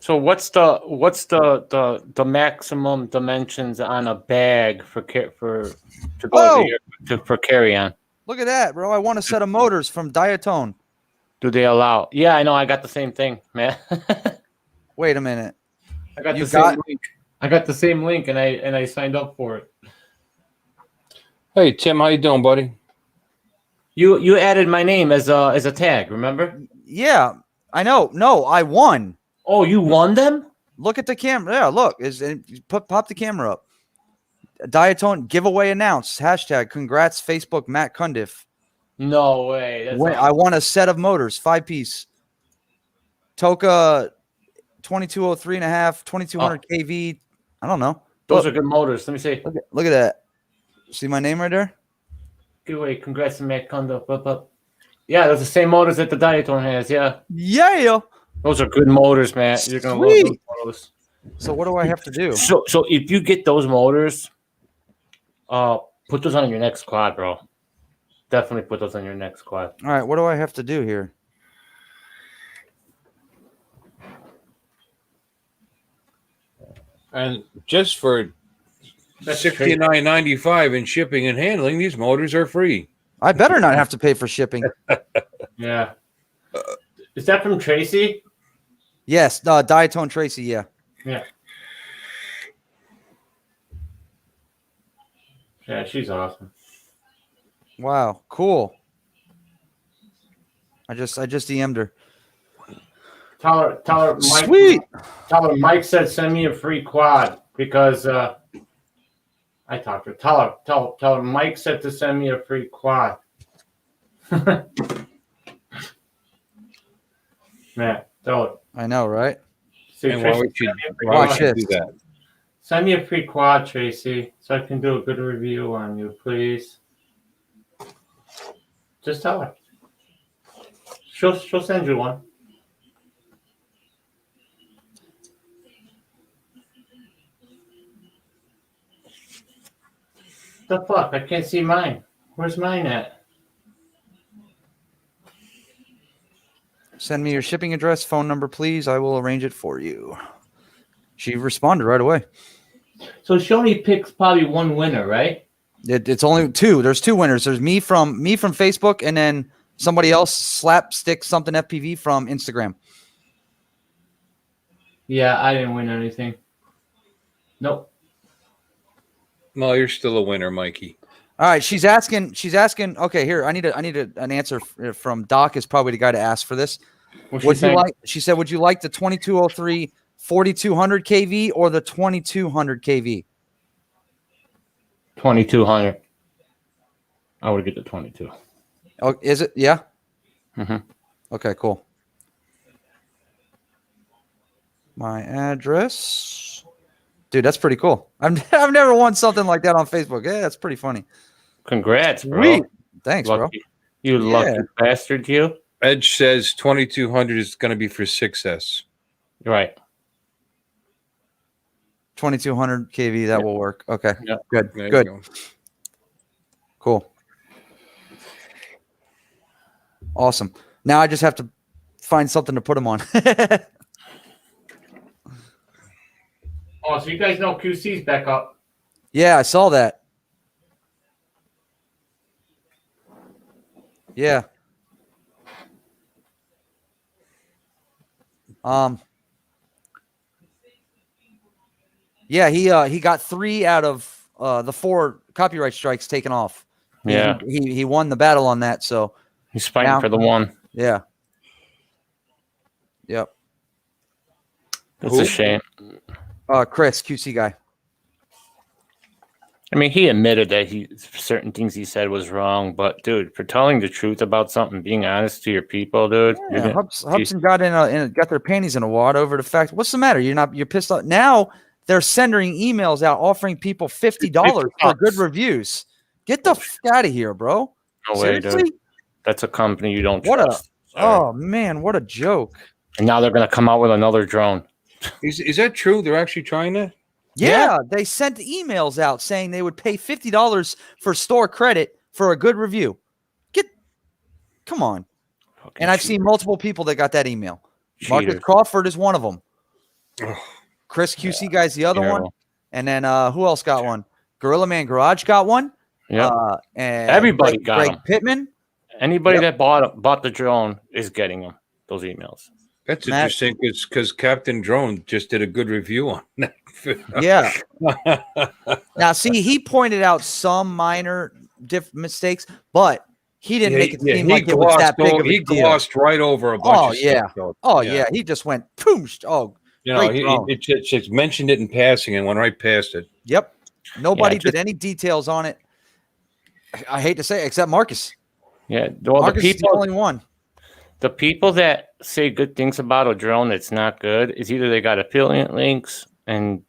So what's the maximum dimensions on a bag for to go for carry on? Look at that, bro. I want a set of motors from Diatone. Do they allow? Yeah, I know. I got the same thing, man. Wait a minute. I got You the same got- link. I got the same link, and I signed up for it. Hey Tim, how you doing, buddy? You added my name as a tag. Remember? Yeah, I know. No, I won. Oh, you won them? Look at the camera. Yeah, look. Pop the camera up. Diatone giveaway announced. # congrats Facebook Matt Cundiff. No way. That's I won a set of motors, 5-piece. Toka 2203.5, 2200 kV. I don't know. Those are good motors. Let me see. Look at that. See my name right there? Giveaway. Congrats to Matt Kondo. Yeah, those are the same motors that the Diatone has. Yeah, Yeah. those are good motors, man. You're gonna love Sweet. those motors. So what do I have to do? So if you get those motors, put those on your next quad, bro. Definitely put those on your next quad. All right, what do I have to do here? And just for $69.95 in shipping and handling, these motors are free. I better not have to pay for shipping. Yeah. Is that from Tracy? Yes, Diatone Tracy, yeah. Yeah. Yeah, she's awesome. Wow, cool. I just DM'd her. Tell her, Mike. Sweet. Tell her Mike said send me a free quad because I talked to her. Tell her Mike said to send me a free quad. Matt, don't. I know, right? See, And why Tracy, would you, send me a free why would Watch you quad. do this. that? Send me a free quad, Tracy, so I can do a good review on you, please. Just tell her. She'll send you one. The fuck? I can't see mine. Where's mine at? Send me your shipping address, phone number, please. I will arrange it for you. She responded right away. So she only picks probably one winner, right? It's only two. There's two winners. There's me from Facebook, and then somebody else, slapstick something FPV from Instagram. Yeah, I didn't win anything. Nope. No, you're still a winner, Mikey. All right, she's asking. Okay, here I need an answer from Doc. Is probably the guy to ask for this. Would you like? She said, would you like the 2203 4200 kV or the 2200 kV? 2200. I would get the 22. Oh, is it? Yeah. Mm-hmm. Okay, cool. My address, dude. That's pretty cool. I've never won something like that on Facebook. Yeah, that's pretty funny. Congrats, bro. Sweet. Thanks, lucky. bro. You lucky bastard, you. Edge says 2200 is going to be for 6S. Right. 2200 kV. That will work. Okay. Yeah. Good. There you Good. go. Cool. Awesome. Now I just have to find something to put them on. Oh, so you guys know QC's back up. Yeah, I saw that. Yeah. Yeah, he got 3 out of the 4 copyright strikes taken off. Yeah. He won the battle on that, so He's fighting Now- for the one. yeah. Yep. It's Who? a shame. Chris, QC guy. I mean, he admitted that certain things he said was wrong, but dude, for telling the truth about something, being honest to your people, dude. Yeah, Hudson got got their panties in a wad over the fact. What's the matter? You're pissed off. Now they're sending emails out offering people $50 for good reviews. Get the f out of here, bro. No way, Seriously? dude. That's a company you don't What a- trust. Sorry. Oh man, what a joke. And now they're gonna come out with another drone. Is that true? They're actually trying that? Yeah, they sent emails out saying they would pay $50 for store credit for a good review. Come on. Fucking And I've cheat- seen multiple people that got that email. Marcus cheaters. Crawford is one of them. Ugh. Chris QC guy's the other one. Terrible. And then who else got one? Gorilla Man Garage got one. Yeah. And Everybody Greg, got Greg 'em. Pittman. Anybody Yep. that bought the drone is getting them. Those emails. That's Matt- interesting because Captain Drone just did a good review on that. Yeah. Now, see, he pointed out some minor mistakes, but he didn't make it seem like it was that big of a he deal. glossed right over a bunch Oh, of yeah. stuff. though. Oh, yeah. He just went, poosh. Oh, You know, great drone. it just mentioned it in passing and went right past it. Yep. Nobody Yeah, just- did any details on it. I hate to say it, except Marcus. Yeah. Well, Marcus is the only one. the people that say good things about a drone that's not good is either they got affiliate links and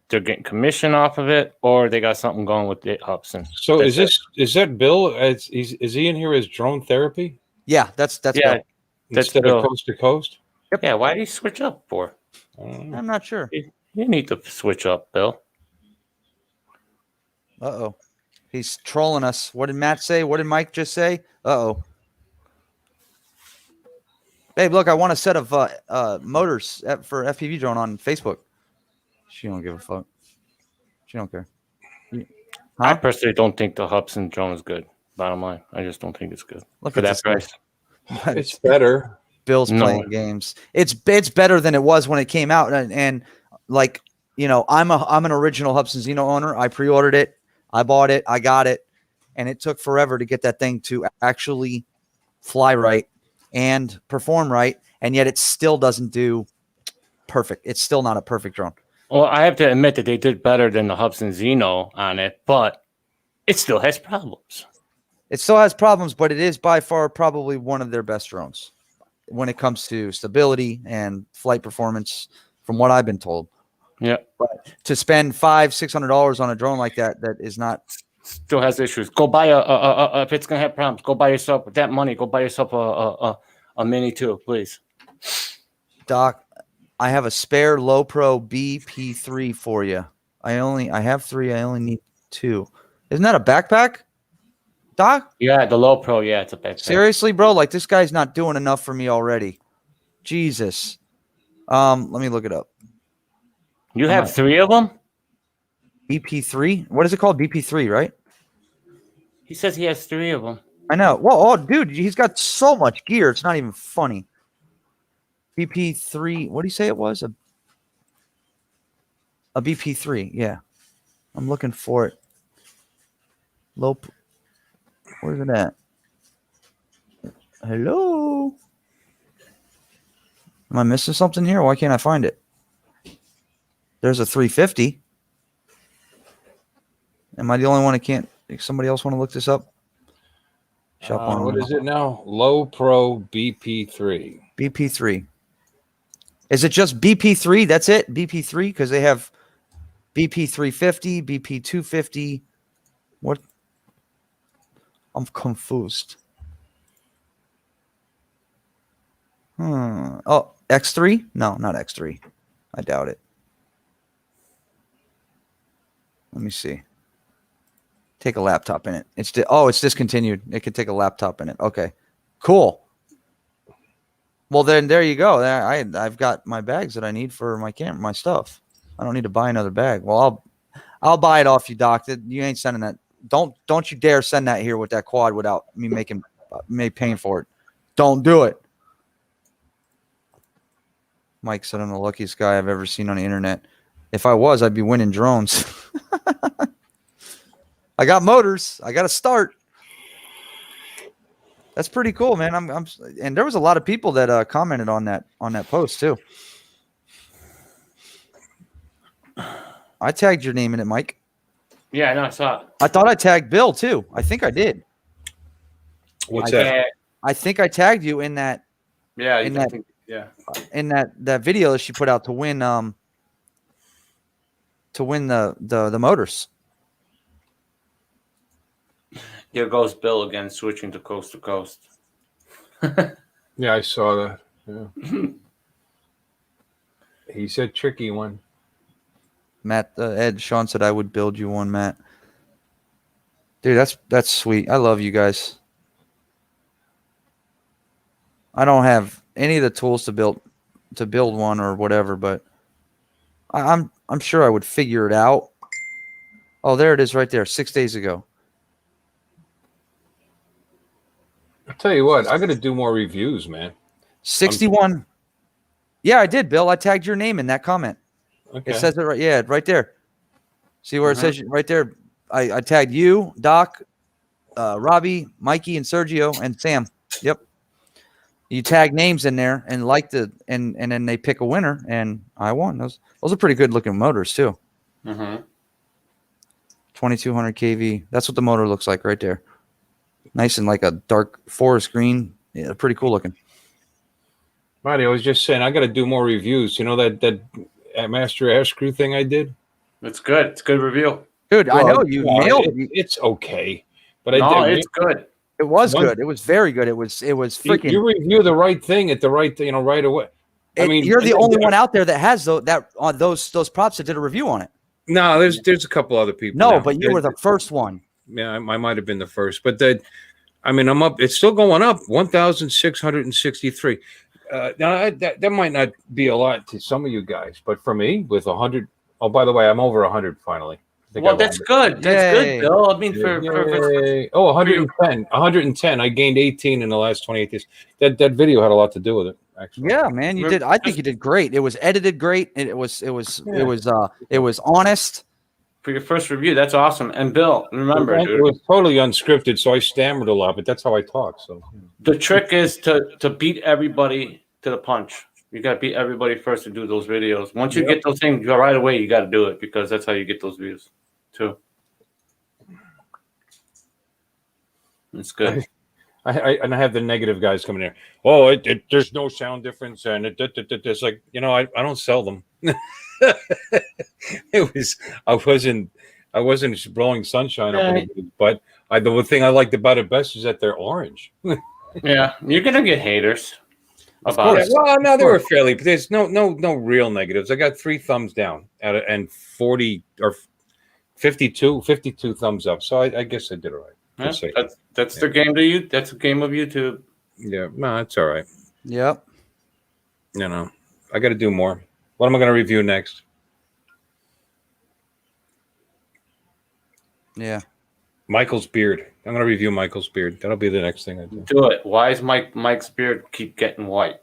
they're getting commission off of it, or they got something going with it, Hobson. So That's is that Bill? Is he in here as drone therapy Yeah, that's Yeah. Bill. That's instead Bill. of coast to coast? Yeah. Why do you switch up for? I don't know. I'm not sure. You need to switch up, Bill. Uh-oh. He's trolling us. What did Matt say? What did Mike just say? Uh-oh. Babe, look, I want a set of motors for FPV drone on Facebook. She don't give a fuck. She don't care. I Huh? personally don't think the Hobson drone is good. Bottom line, I just don't think it's good Look for at that this price. guy. It's better. Bill's No. playing games. It's better than it was when it came out. And like, you know, I'm an original Hubson Zeno owner. I pre-ordered it. I bought it. I got it. And it took forever to get that thing to actually fly right and perform right. And yet it still doesn't do perfect. It's still not a perfect drone. Well, I have to admit that they did better than the Hubson Zeno on it, but it still has problems. It still has problems, but it is by far probably one of their best drones when it comes to stability and flight performance, from what I've been told. Yeah. But to spend $500-600 on a drone like that is not. Still has issues. Go buy if it's gonna have problems, go buy yourself with that money. Go buy yourself a Mini 2, please. Doc, I have a spare low pro BP3 for you. I have 3. I only need 2. Isn't that a backpack, Doc? Yeah, the low pro. Yeah, it's a backpack. Seriously, bro? Like, this guy's not doing enough for me already. Jesus. Let me look it up. You have 3 of them? BP3? What is it called? BP3, right? He says he has 3 of them. I know. Well, oh, dude, he's got so much gear. It's not even funny. BP3. What do you say it was? A BP3. Yeah. I'm looking for it. Where's it at? Hello? Am I missing something here? Why can't I find it? There's a 350. Am I the only one that can't? Somebody else want to look this up? Shop on. What is it now? Low Pro BP3. BP3. Is it just BP3? That's it? BP3? Because they have BP350, BP250. What? I'm confused. Oh, X3? No, not X3. I doubt it. Let me see. Take a laptop in it. It's discontinued. It could take a laptop in it. Okay, cool. Well, then there you go. I've got my bags that I need for my camera, my stuff. I don't need to buy another bag. Well, I'll buy it off you, Doc. You ain't sending that. Don't you dare send that here with that quad without me paying for it. Don't do it. Mike said I'm the luckiest guy I've ever seen on the internet. If I was, I'd be winning drones. I got motors. I got to start. That's pretty cool, man. And there was a lot of people that commented on that post too. I tagged your name in it, Mike. Yeah, I know. I saw it. I thought I tagged Bill too. I think I did. What's that? I think I tagged you in that. Yeah, in that video that she put out to win the motors. Here goes Bill again, switching to coast to coast. Yeah, I saw that. Yeah. He said tricky one. Matt, Sean said I would build you one, Matt. Dude, that's sweet. I love you guys. I don't have any of the tools to build one or whatever, but I'm sure I would figure it out. Oh, there it is right there, 6 days ago. I'll tell you what, I got to do more reviews, man. 61. Yeah, I did, Bill. I tagged your name in that comment. Okay. It says it right. Yeah, right there. See where it says right there? I tagged you, Doc, Robbie, Mikey, and Sergio, and Sam. Yep. You tag names in there and and then they pick a winner, and I won. Those are pretty good looking motors too. 2200 kV. That's what the motor looks like right there. Nice and like a dark forest green. Yeah, pretty cool looking. Marty, I was just saying I got to do more reviews. You know that Master Air Screw thing I did? It's good. It's a good review. Dude, I know you nailed it. It's okay. But it's good. It was good. It was very good. It was freaking. You review the right thing at the right, right away. I mean, you're the only one out there that has those props that did a review on it. No, there's a couple other people. No, but you were the first one. Yeah, I might have been the first, but I'm up. It's still going up. 1,663. Now that might not be a lot to some of you guys, but for me, with 100. Oh, by the way, I'm over 100 finally. Well, that's good. That's good, Bill. I mean, for 110. 110. I gained 18 in the last 28 days. That video had a lot to do with it, actually. Yeah, man, you did. I think you did great. It was edited great. It was honest. For your first review, that's awesome. And Bill, remember, it was totally unscripted, so I stammered a lot, but that's how I talk. So the trick is to beat everybody to the punch. You got to beat everybody first to do those videos. Once you get those things, right away you got to do it because that's how you get those views too. It's good. And I have the negative guys coming in. Oh, there's no sound difference, and it's like I don't sell them. I wasn't blowing sunshine up anybody's butt. The one thing I liked about it best is that they're orange. Yeah, you're gonna get haters about Yeah, it. well, no, they were fairly. There's no real negatives. I got 3 thumbs down and 40 or 52 thumbs up. So I guess I did all right. Yeah, that's the game to you. That's a game of YouTube. Yeah, no, it's all right. Yep. I got to do more. What am I going to review next? Yeah. Michael's beard. I'm going to review Michael's beard. That'll be the next thing I do. Do it. Why is Mike's beard keep getting white?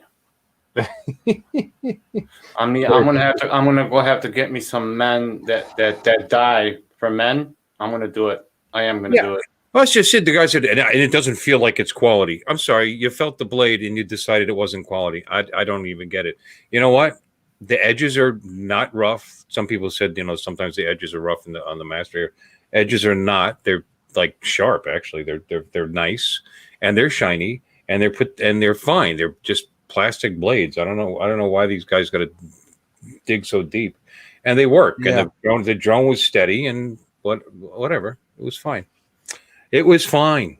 I'm gonna go have to get me some men that dye for men. I'm gonna do it. I am gonna do it. Well, it's just it. The guy said, and it doesn't feel like it's quality. I'm sorry, you felt the blade and you decided it wasn't quality. I don't even get it. You know what? The edges are not rough. Some people said, sometimes the edges are rough on the master. Edges are not. They're like sharp. Actually, they're nice and they're shiny and they're fine. They're just plastic blades. I don't know why these guys got to dig so deep, and they work. Yeah. And the drone was steady and whatever. It was fine. It was fine.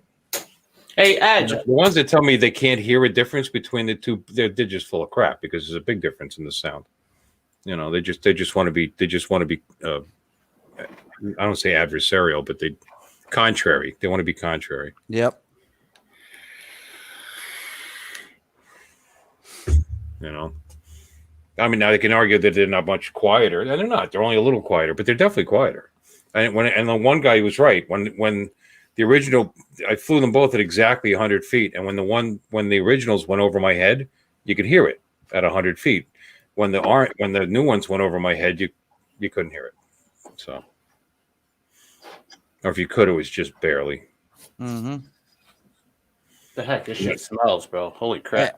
Hey, Edge. The ones that tell me they can't hear a difference between the two, they're just full of crap because there's a big difference in the sound. They just want to be. I don't say adversarial, but contrary. They want to be contrary. Yep. I mean, now they can argue that they're not much quieter, and they're not. They're only a little quieter, but they're definitely quieter. And the one guy was right when the original, I flew them both at exactly 100 feet, and when the originals went over my head, you could hear it at 100 feet. When the new ones went over my head, you couldn't hear it. So, or if you could, it was just barely. Mm-hmm. The heck, this shit smells, bro. Holy crap.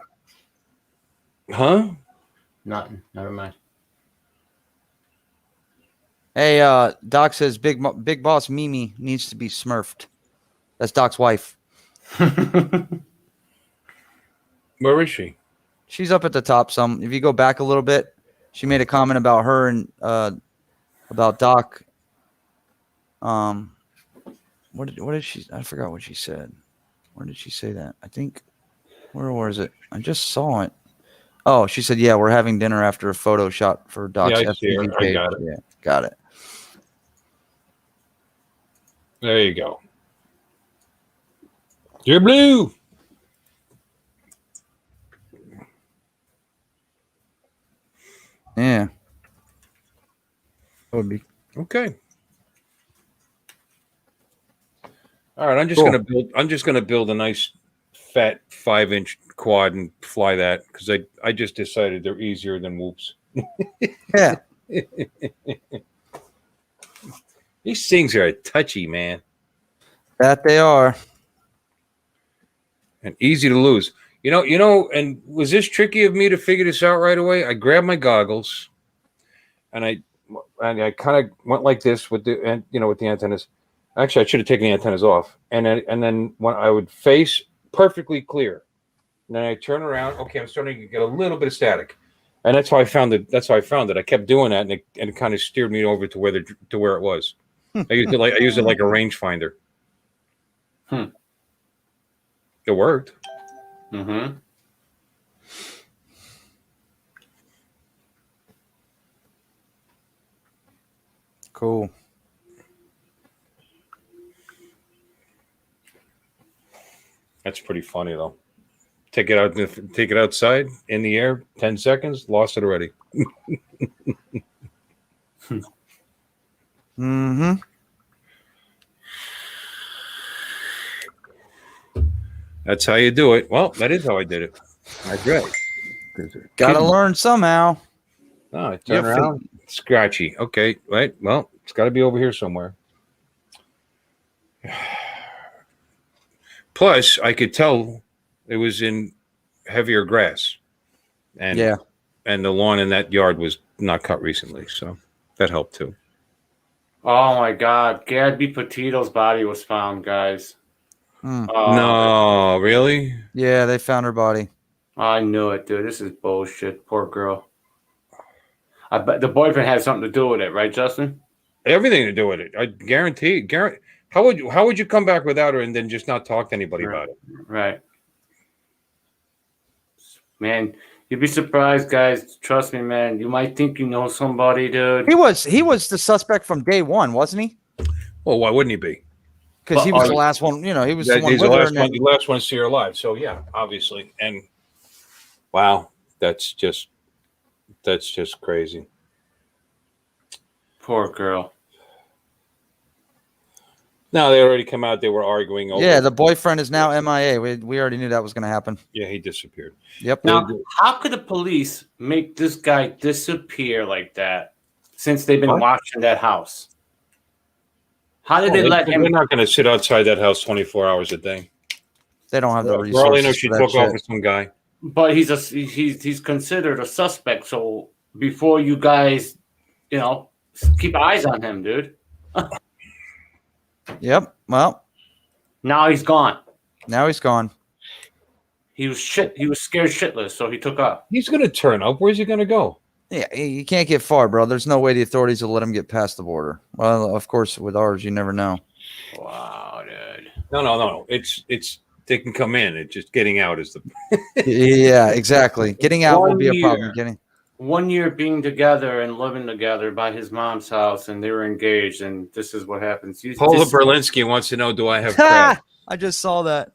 Huh? Nothing. Never mind. Hey, Doc says Big Boss Mimi needs to be smurfed. That's Doc's wife. Where is she? She's up at the top. If you go back a little bit, she made a comment about her and about Doc. What did she? I forgot what she said. Where did she say that? I think. Where was it? I just saw it. Oh, she said, "Yeah, we're having dinner after a photo shot for Doc's FTV I page." got it. Yeah, got it. There you go. You're blue. Yeah. That would be Okay. All right, I'm just gonna build a nice fat 5-inch quad and fly that because I just decided they're easier than whoops. yeah. These things are touchy, man, That they are. and easy to lose. And was this tricky of me to figure this out right away? I grabbed my goggles, and I kind of went like this with the antennas. Actually, I should have taken the antennas off, and then when I would face perfectly clear, and then I turn around. Okay, I'm starting to get a little bit of static, and that's how I found it. I kept doing that, and it kind of steered me over to where it was. I used it like a rangefinder. It worked. Mm-hmm. Cool. That's pretty funny though. Take it outside in the air, 10 seconds, lost it already. Mm-hmm. That's how you do it. Well, that is how I did it. That's right. Gotta learn somehow. Oh, I turn around. Scratchy. Okay, right. Well, it's got to be over here somewhere. Plus, I could tell it was in heavier grass. And the lawn in that yard was not cut recently, so that helped too. Oh my God, Gad B. Petito's body was found, guys. No, really? Yeah, they found her body. I knew it, dude. This is bullshit. Poor girl. I bet the boyfriend had something to do with it, right, Justin? Everything to do with it. I guarantee. How would you come back without her and then just not talk to anybody about it? Right. Man, you'd be surprised, guys. Trust me, man. You might think you know somebody, dude. He was the suspect from day one, wasn't he? Well, why wouldn't he be? Because he was the last one. You know, he was the one He's with the her. last one. The last one to see her alive. So yeah, obviously. And wow, that's just crazy. Poor girl. No, they already come out. They were arguing over. Yeah, the boyfriend is now MIA. We already knew that was going to happen. Yeah, he disappeared. Yep. Now, how could the police make this guy disappear like that since they've been watching that house? How did they let him? They're not going to sit outside that house 24 hours a day. They don't have the For resources. all they know, she for that took off shit. with some guy. But he's considered a suspect. So before you guys, keep eyes on him, dude. Yep. Well, Now he's gone. now he's gone. He was scared shitless, so he took off. He's going to turn up. Where's he going to go? Yeah, you can't get far, bro. There's no way the authorities will let him get past the border. Well, of course, with ours, you never know. Wow, dude. No. It's they can come in. It's just getting out is the. Yeah, exactly. Getting out will 1 be a problem. year. Getting 1 year being together and living together by his mom's house, and they were engaged, and this is what happens. Paula Berlinski wants to know: do I have crabs? I just saw that.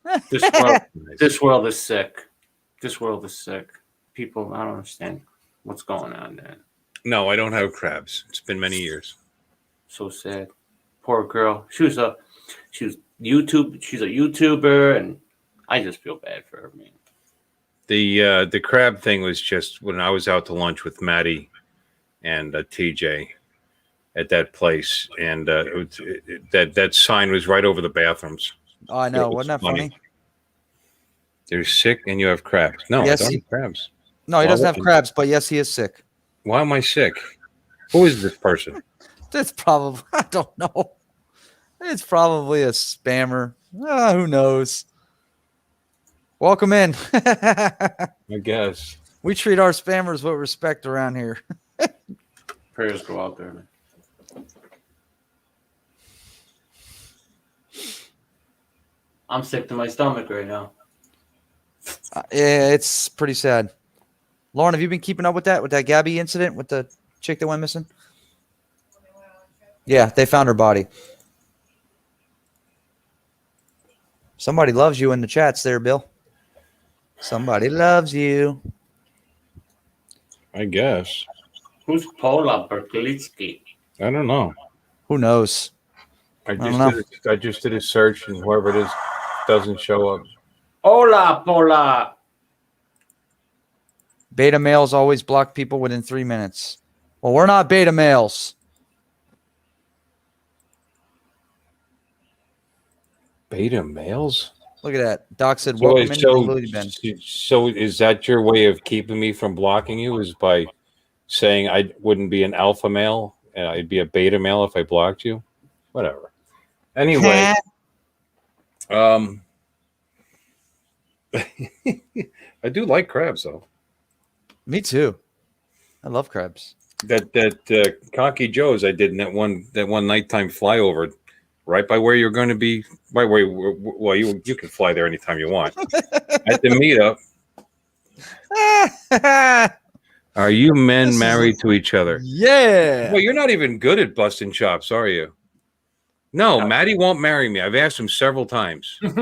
This world is sick. This world is sick. People, I don't understand what's going on, man. No, I don't have crabs. It's been many years. So sad. Poor girl. She's a YouTuber, and I just feel bad for her, man. The crab thing was just when I was out to lunch with Maddie and TJ at that place, and that sign was right over the bathrooms. Oh, I know. It was Wasn't that funny? You're sick and you have crabs. No, Yes, I don't have crabs. No, he Why doesn't have wouldn't- crabs, but yes, he is sick. Why am I sick? Who is this person? That's probably, I don't know. It's probably a spammer. Who knows? Welcome in. I guess. We treat our spammers with respect around here. Prayers go out there, man. I'm sick to my stomach right now. Yeah, it's pretty sad. Lauren, have you been keeping up with that Gabby incident with the chick that went missing? Yeah, they found her body. Somebody loves you in the chats there, Bill. Somebody loves you. I guess. Who's Paula Berklitsky? I don't know. Who knows? I don't know. just did a search, and whoever it is doesn't show up. Hola, Paula. Beta males always block people within 3 minutes. Well, we're not beta males. Beta males? Look at that. Doc said, So, welcome into the Lily Bin. so is that your way of keeping me from blocking you? Is by saying I wouldn't be an alpha male and I'd be a beta male if I blocked you? Whatever. Anyway, I do like crabs though. Me too. I love crabs. That Cocky Joe's I did in that one nighttime flyover, right by where you're going to be. Right where you can fly there anytime you want. At the meetup. Are you men married to each other? Yeah. Well, you're not even good at busting chops, are you? No, Maddie won't marry me. I've asked him several times. His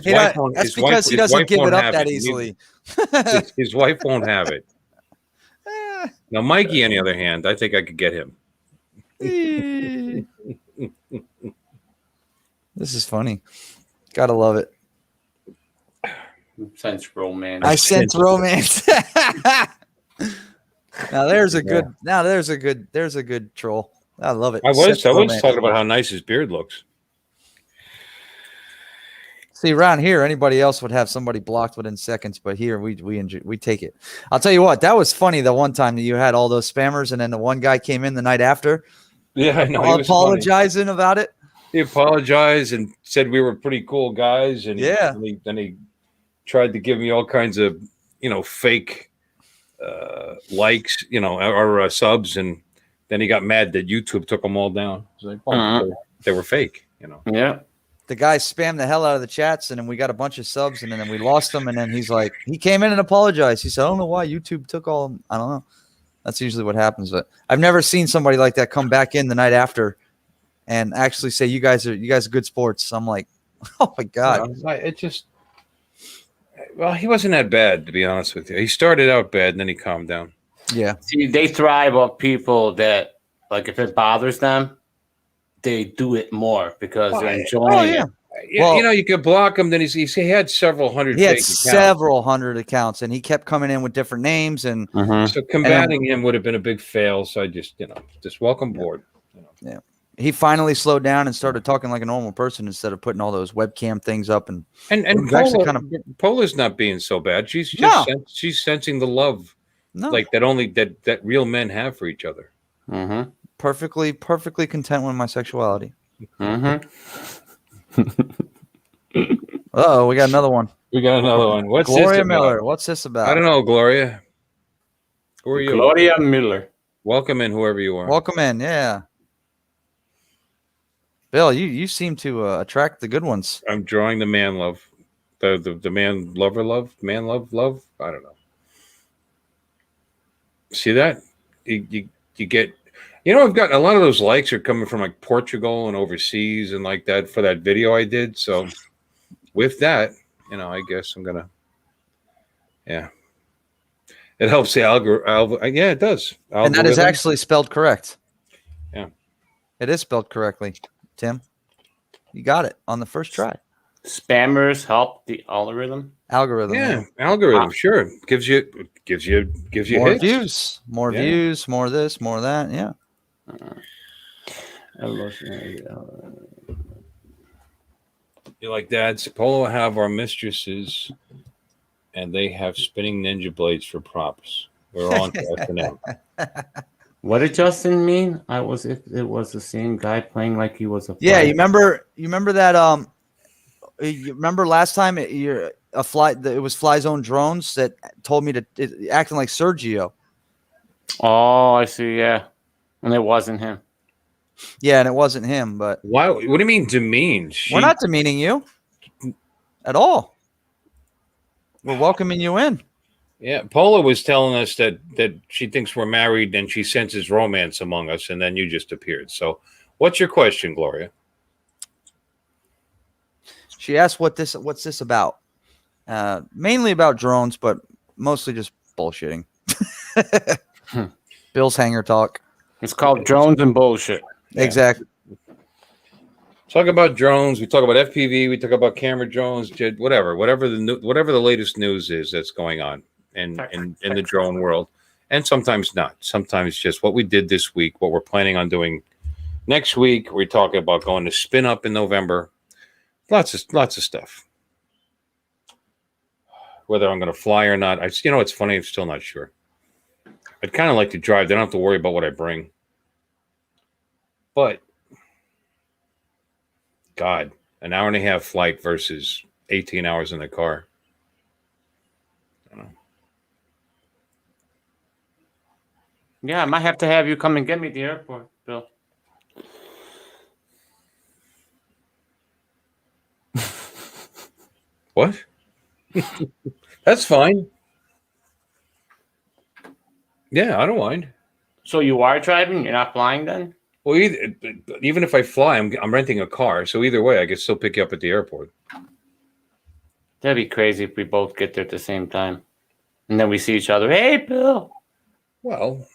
wife won't- That's his because wife- he his doesn't wife give won't it up have that it. easily. His wife won't have it. Now, Mikey, on the other hand, I think I could get him. This is funny. Gotta love it. Sense romance. I sense romance. There's a good troll. I love it. I was Sense romance. talking about how nice his beard looks. See, around here, anybody else would have somebody blocked within seconds, but here we take it. I'll tell you what, that was funny. The one time that you had all those spammers, and then the one guy came in the night after, Yeah, I know. He was apologizing about it. He apologized and said we were pretty cool guys, and Yeah. then he tried to give me all kinds of fake likes, or subs, and then he got mad that YouTube took them all down. It's like, they were fake, Yeah. The guy spammed the hell out of the chats, and then we got a bunch of subs, and then we lost them. And then he's like, he came in and apologized. He said, "I don't know why YouTube took all of them." I don't know. That's usually what happens. But I've never seen somebody like that come back in the night after and actually say, "You guys are good sports." I'm like, oh my god. Well, he wasn't that bad, to be honest with you. He started out bad, and then he calmed down. Yeah. See, they thrive on people that, like, if it bothers them, they do it more because they're enjoying it. Yeah, you could block him. Then he had several hundred. He had fake accounts. several hundred accounts, and he kept coming in with different names. And so combating him would have been a big fail. So I just welcome board. Yeah. He finally slowed down and started talking like a normal person instead of putting all those webcam things up. And Pola's not being so bad. She's just she's sensing the love, like that real men have for each other. Mm-hmm. Perfectly content with my sexuality. Mm-hmm. Oh, we got another one. What's Gloria this Miller? about? What's this about? I don't know, Gloria. Who are you? Gloria Miller. Welcome in, whoever you are. Welcome in. Yeah. Bill, you seem to attract the good ones. I'm drawing the man love, the man lover man love. I don't know. See that? You get. I've got a lot of those likes are coming from like Portugal and overseas and like that for that video I did. So with that, I guess I'm gonna. Yeah. It helps the algorithm. Yeah, it does. And that is actually spelled correct. Yeah. It is spelled correctly. Tim, you got it on the first try. Spammers help the algorithm. Yeah, algorithm. Sure, gives you more hits. views, views, more this, more that. Yeah. You like that? Polo have our mistresses, and they have spinning ninja blades for props. We're on to S&M. What did Justin mean? It was the same guy playing like he was a Yeah, you remember that you remember last time it was Fly Zone Drones that told me acting like Sergio. Oh, I see, yeah. And it wasn't him. Yeah, and it wasn't him, but why? What do you mean demean? We're not demeaning you at all. We're welcoming you in. Yeah, Paula was telling us that she thinks we're married and she senses romance among us, and then you just appeared. So, what's your question, Gloria? She asked what's this about? Mainly about drones, but mostly just bullshitting. Bill's Hangar talk. It's called drones and bullshit. Yeah. Exactly. Talk about drones. We talk about FPV. We talk about camera drones. Whatever the latest news is that's going on in the drone world, and sometimes not. Sometimes just what we did this week, what we're planning on doing next week. We're talking about going to spin up in November. Lots of stuff. Whether I'm going to fly or not, it's funny. I'm still not sure. I'd kind of like to drive. They don't have to worry about what I bring. But, God, an hour and a half flight versus 18 hours in the car. I don't know. Yeah, I might have to have you come and get me to the airport, Bill. What? That's fine. Yeah, I don't mind. So you are driving? You're not flying then? Well, even if I fly, I'm renting a car. So either way, I can still pick you up at the airport. That'd be crazy if we both get there at the same time. And then we see each other. Hey, Bill. Well,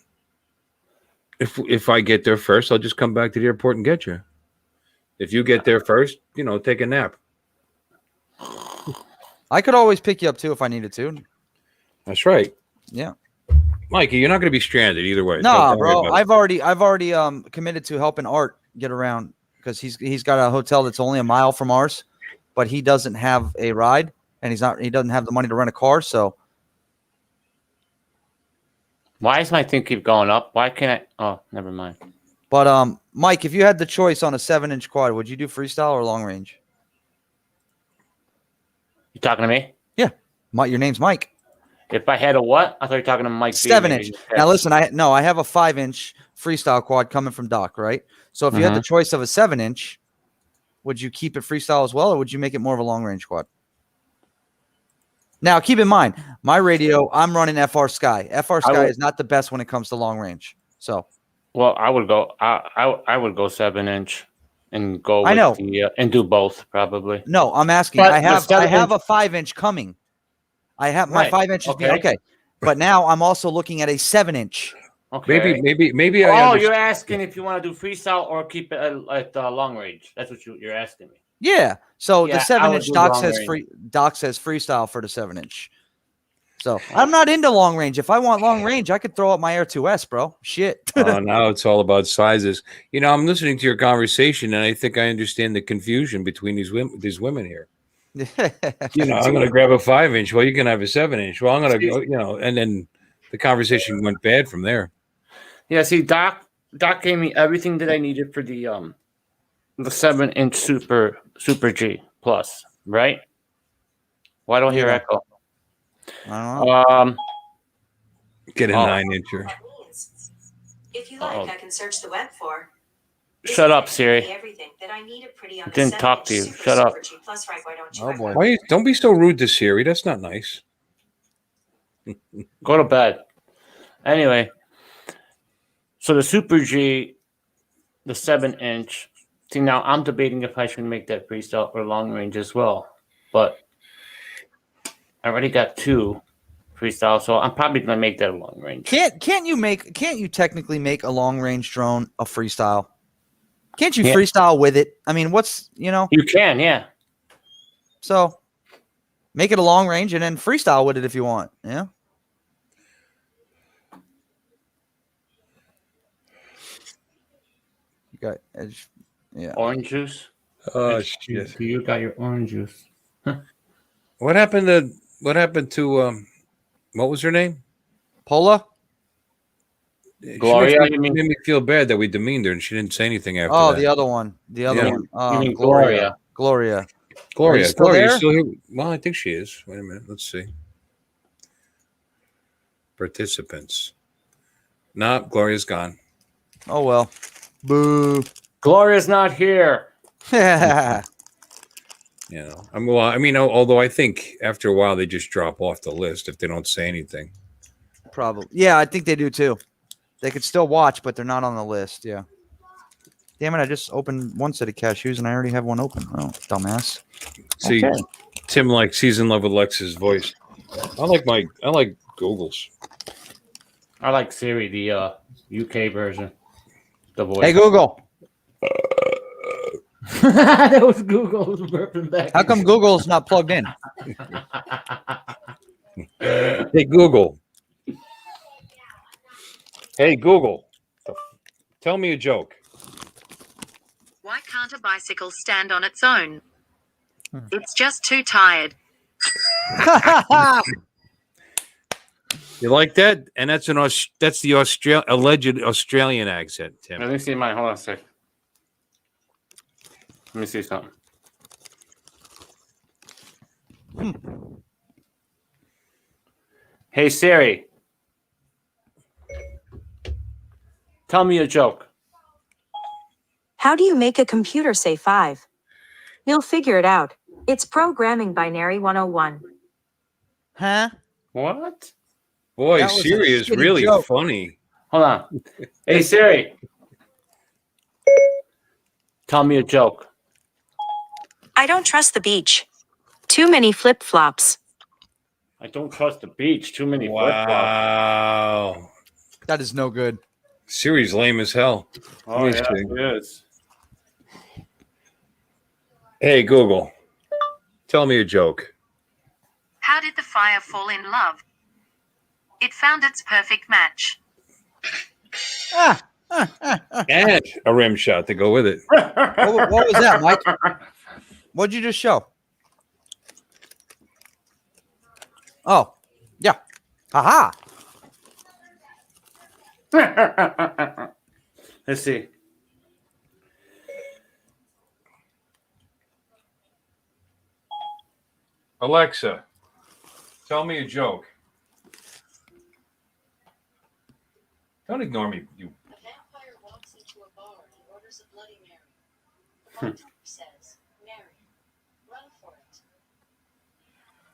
if I get there first, I'll just come back to the airport and get you. If you get there first, take a nap. I could always pick you up too if I needed to. That's right. Yeah. Mikey, you're not going to be stranded either way. No, bro. I've already committed to helping Art get around because he's got a hotel that's only a mile from ours, but he doesn't have a ride and he doesn't have the money to rent a car. So why does my thing keep going up? Why can't I? Oh, never mind. But Mike, if you had the choice on a 7-inch quad, would you do freestyle or long range? You talking to me? Yeah. Your name's Mike. If I had a what? I thought you were talking to Mike. 7-inch. Now listen, I have a 5-inch freestyle quad coming from Doc, right? So if you had the choice of a 7-inch, would you keep it freestyle as well, or would you make it more of a long range quad? Now keep in mind, my radio, I'm running FR Sky. FR Sky is not the best when it comes to long range. So, well, I would go 7-inch and go. I know and do both probably. No, I'm asking. But I have a 5-inch coming. I have my 5 inches. Okay. But now I'm also looking at a 7-inch. Okay. Maybe. Oh, you're asking if you want to do freestyle or keep it at long range. That's what you're asking me. Yeah. So the 7-inch Doc says freestyle for the 7-inch. So I'm not into long range. If I want long range, I could throw up my Air 2S, bro. Shit. Now it's all about sizes. I'm listening to your conversation, and I think I understand the confusion between these women here. I'm going to grab a 5-inch. Well, you can have a 7-inch. Well, I'm going to go. And then the conversation went bad from there. Yeah. See, Doc gave me everything that I needed for the 7-inch Super G Plus, right? Why don't I hear echo? I don't know. Get a 9-incher. If you like, I can search the web for. Shut up, Siri. Everything that I needed pretty on I didn't talk to you. Shut up. Plus, right, why don't you Oh boy. Don't be so rude to Siri. That's not nice. Go to bed. Anyway, so the Super G, the 7-inch. See, now I'm debating if I should make that freestyle or long range as well, but I already got 2 freestyle, so I'm probably gonna make that a long range. Can't you technically make a long range drone a freestyle? Can't you freestyle with it? I mean, You can, yeah. So make it a long range and then freestyle with it if you want. Yeah. You got Orange juice. Oh shit! You got your orange juice. What happened to what was her name? Pola? Gloria, She made me feel bad that we demeaned her and she didn't say anything after that. Oh, the other one. You mean Gloria. Gloria. Gloria. Still Gloria's there? still here? Well, I think she is. Wait a minute. Let's see. Participants. No, Gloria's gone. Oh, well. Boo. Gloria's not here. Although I think after a while they just drop off the list if they don't say anything. Probably. Yeah, I think they do too. They could still watch, but they're not on the list. Yeah. Damn it! I just opened one set of cashews and I already have one open. Oh, dumbass. See, Tim he's in love with Lex's voice. I like Google's. I like Siri, the UK version. The voice. Hey Google. That was Google burping back. How come Google's not plugged in? Hey Google. Hey Google. Tell me a joke. Why can't a bicycle stand on its own? It's just too tired. You like that? And that's the alleged Australian accent, Tim. Let me see mine. Hold on a sec. Let me see something. Hey Siri, tell me a joke. How do you make a computer say 5? You'll figure it out. It's programming binary 101. Huh? What? Boy, Siri is really funny. Hold on. Hey Siri, tell me a joke. I don't trust the beach. Too many flip-flops. I don't trust the beach. Too many flip-flops. Wow. That is no good. Siri's lame as hell. Oh, yeah, it is. Hey, Google, tell me a joke. How did the fire fall in love? It found its perfect match. And a rim shot to go with it. What was that, Mike? What'd you just show? Oh, yeah. Haha. Let's see. Alexa, tell me a joke. Don't ignore me, you. A vampire walks into a bar and orders a Bloody Mary. The bartender says, "Mary, run for it."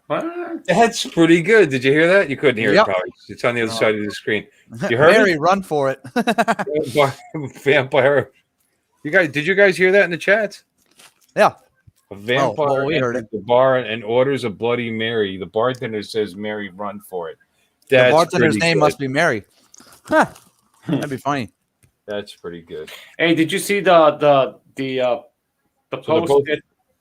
What? That's pretty good. Did you hear that? You couldn't hear Yep. it probably. It's on the other side of the screen. You heard Mary, it? run for it. Vampire. Did you guys hear that in the chat? Yeah. A vampire well, we heard enters the bar and orders a Bloody Mary. The bartender says, "Mary, run for it." The bartender's pretty name good. must be Mary. Huh. That'd be funny. That's pretty good. Hey, did you see the post?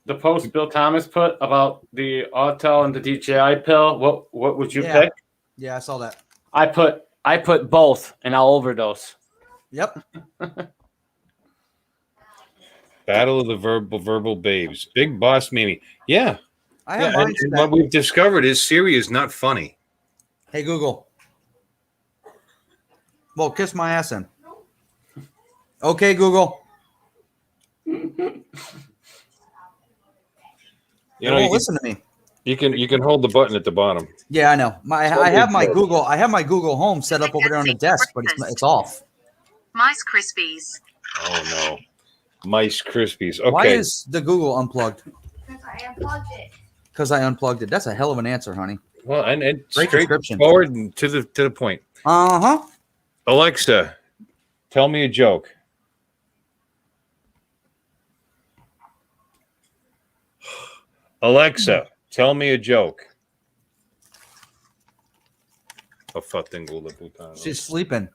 The post Bill Thomas put about the Autel and the DJI pill. What would you pick? Yeah, I saw that. I put both, and I'll overdose. Yep. Battle of the verbal babes. Big Boss Mimi. Yeah. I have Yeah, mine and set. what we've discovered is Siri is not funny. Hey, Google. Well, kiss my ass in. Okay, Google. You know, Well, you listen to me. can hold the button at the bottom. Yeah, I know. I have my Google Home set up over there on the desk, but it's off. Mice Krispies. Oh no. Mice Krispies. Okay. Why is the Google unplugged? Because I unplugged it. Because I unplugged it. That's a hell of an answer, honey. well, and Great description. straightforward and to the point. Uh-huh. Alexa, tell me a joke. Alexa, tell me a joke. She's sleeping.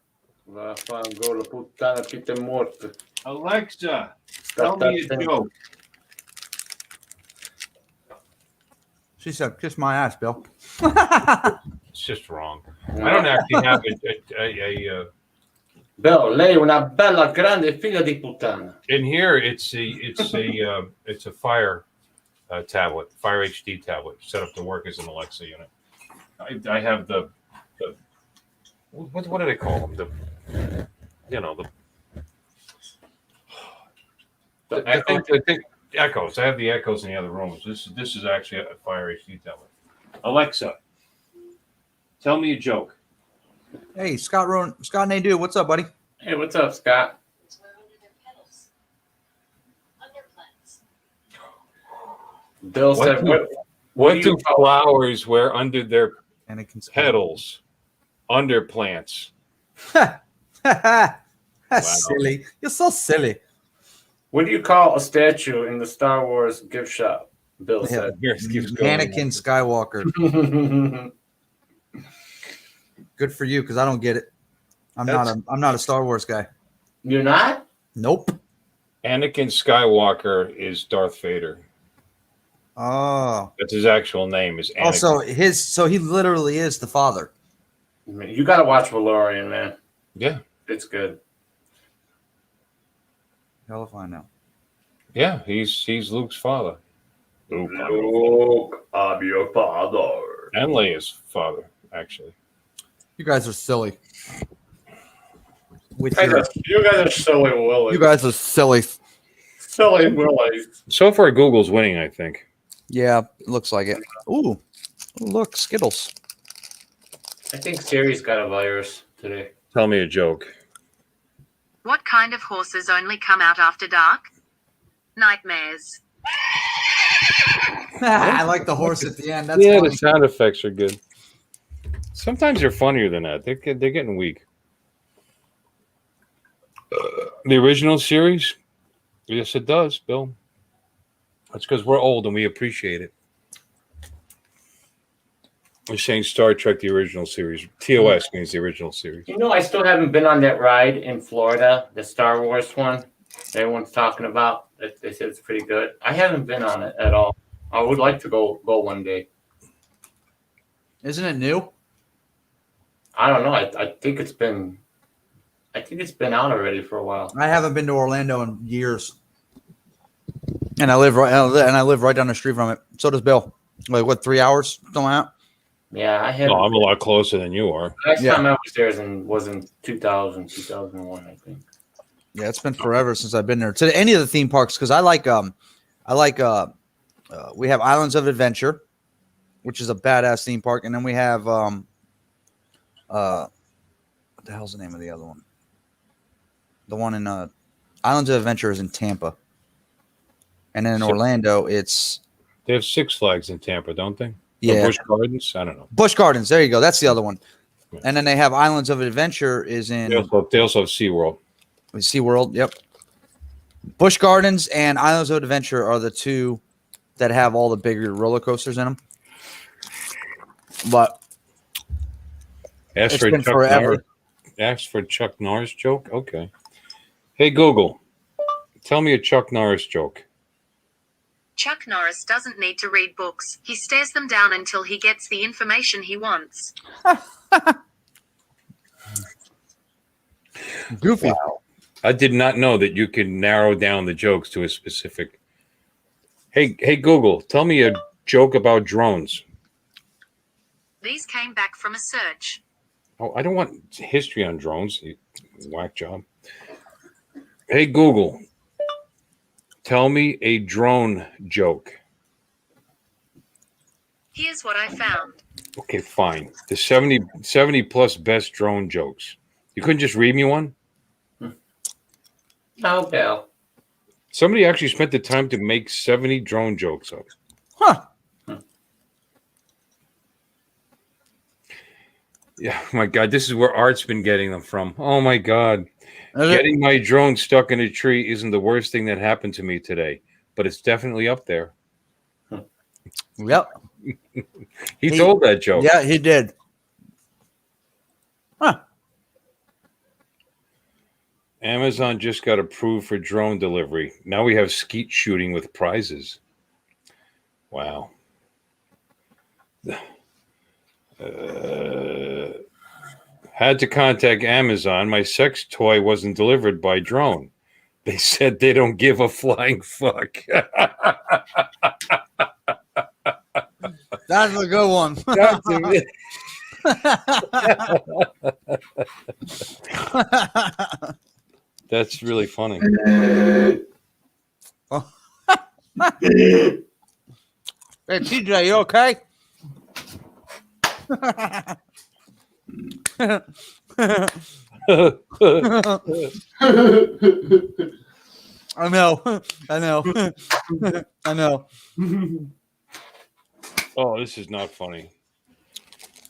Alexa, tell me a joke. She said, kiss my ass, Bill. It's just wrong. I don't actually have a Bill, lei è una bella grande figlia di puttana. in here. It's a Fire tablet, Fire HD tablet, set up to work as an Alexa unit. I have the what do they call them? I think Echoes. I have the Echoes in the other rooms. This is actually a Fire HD tablet. Alexa, tell me a joke. Hey, Scott Nadeau, what's up, buddy? Hey, what's up, Scott? Where under their petals. Underplants. Bill What said, do- What do flowers wear under their And it can petals? Underplants. That's silly. You're so silly. What do you call a statue in the Star Wars gift shop? Bill Yeah. said. Here, it keeps going. Anakin Skywalker. Good for you, because I don't get it. I'm not a Star Wars guy. You're not? Nope. Anakin Skywalker is Darth Vader. Oh. That's his actual name. Is Anakin. So he literally is the father. You got to watch Valorian, man. Yeah, It's good. Hell if I know. yeah. He's Luke's father. Luke, I'm your father. And Leia's father, actually. You guys are silly. You guys are silly willies. You guys are silly. Silly willies. So far, Google's winning, I think. Yeah, looks like it. Ooh, look, Skittles. I think Siri's got a virus today. Tell me a joke. What kind of horses only come out after dark? Nightmares. I like the horse at the end. That's Yeah, funny. the sound effects are good. Sometimes they're funnier than that. They're getting weak. The original series? Yes, it does, Bill. That's because we're old and we appreciate it. We're saying Star Trek, the original series. TOS means the original series. You know, I still haven't been on that ride in Florida, the Star Wars one. Everyone's talking about. They said it's pretty good. I haven't been on it at all. I would like to go one day. Isn't it new? I don't know. I think it's been out already for a while. I haven't been to Orlando in years. And I live right down the street from it. So does Bill. Like what, 3 hours? Something like that? Yeah, I have. No, I'm a lot closer than you are. Last Yeah. time I was there was in 2001, I think. Yeah, it's been forever since I've been there to any of the theme parks because we have Islands of Adventure, which is a badass theme park, and then we have what the hell's the name of the other one? The one in Islands of Adventure is in Tampa, and then in Orlando, it's They have Six Flags in Tampa, don't they? yeah, Busch Gardens. I don't know. Busch Gardens. There you go. That's the other one. And then they have Islands of Adventure is in They also have SeaWorld. SeaWorld. Yep. Busch Gardens and Islands of Adventure are the two that have all the bigger roller coasters in them. But Ask it's for been Chuck forever. Norris. Ask for Chuck Norris joke. Okay. Hey Google, tell me a Chuck Norris joke. Chuck Norris doesn't need to read books. He stares them down until he gets the information he wants. Goofy. Wow. I did not know that you can narrow down the jokes to a specific. Hey Google, tell me a joke about drones. These came back from a search. Oh, I don't want history on drones. You whack job. Hey Google, tell me a drone joke. Here's what I found. Okay, fine. The 70 plus best drone jokes. You couldn't just read me one? No, Bill. Somebody actually spent the time to make 70 drone jokes up. Huh. Yeah, oh my God, this is where Art's been getting them from. Oh my God. Is it? Getting my drone stuck in a tree isn't the worst thing that happened to me today, but it's definitely up there. Yep. He told that joke. Yeah, he did. Huh. Amazon just got approved for drone delivery. Now we have skeet shooting with prizes. Wow. Had to contact Amazon. My sex toy wasn't delivered by drone. They said they don't give a flying fuck. That's a good one. That's really funny. Hey, TJ, you okay? I know. I know. Oh, this is not funny.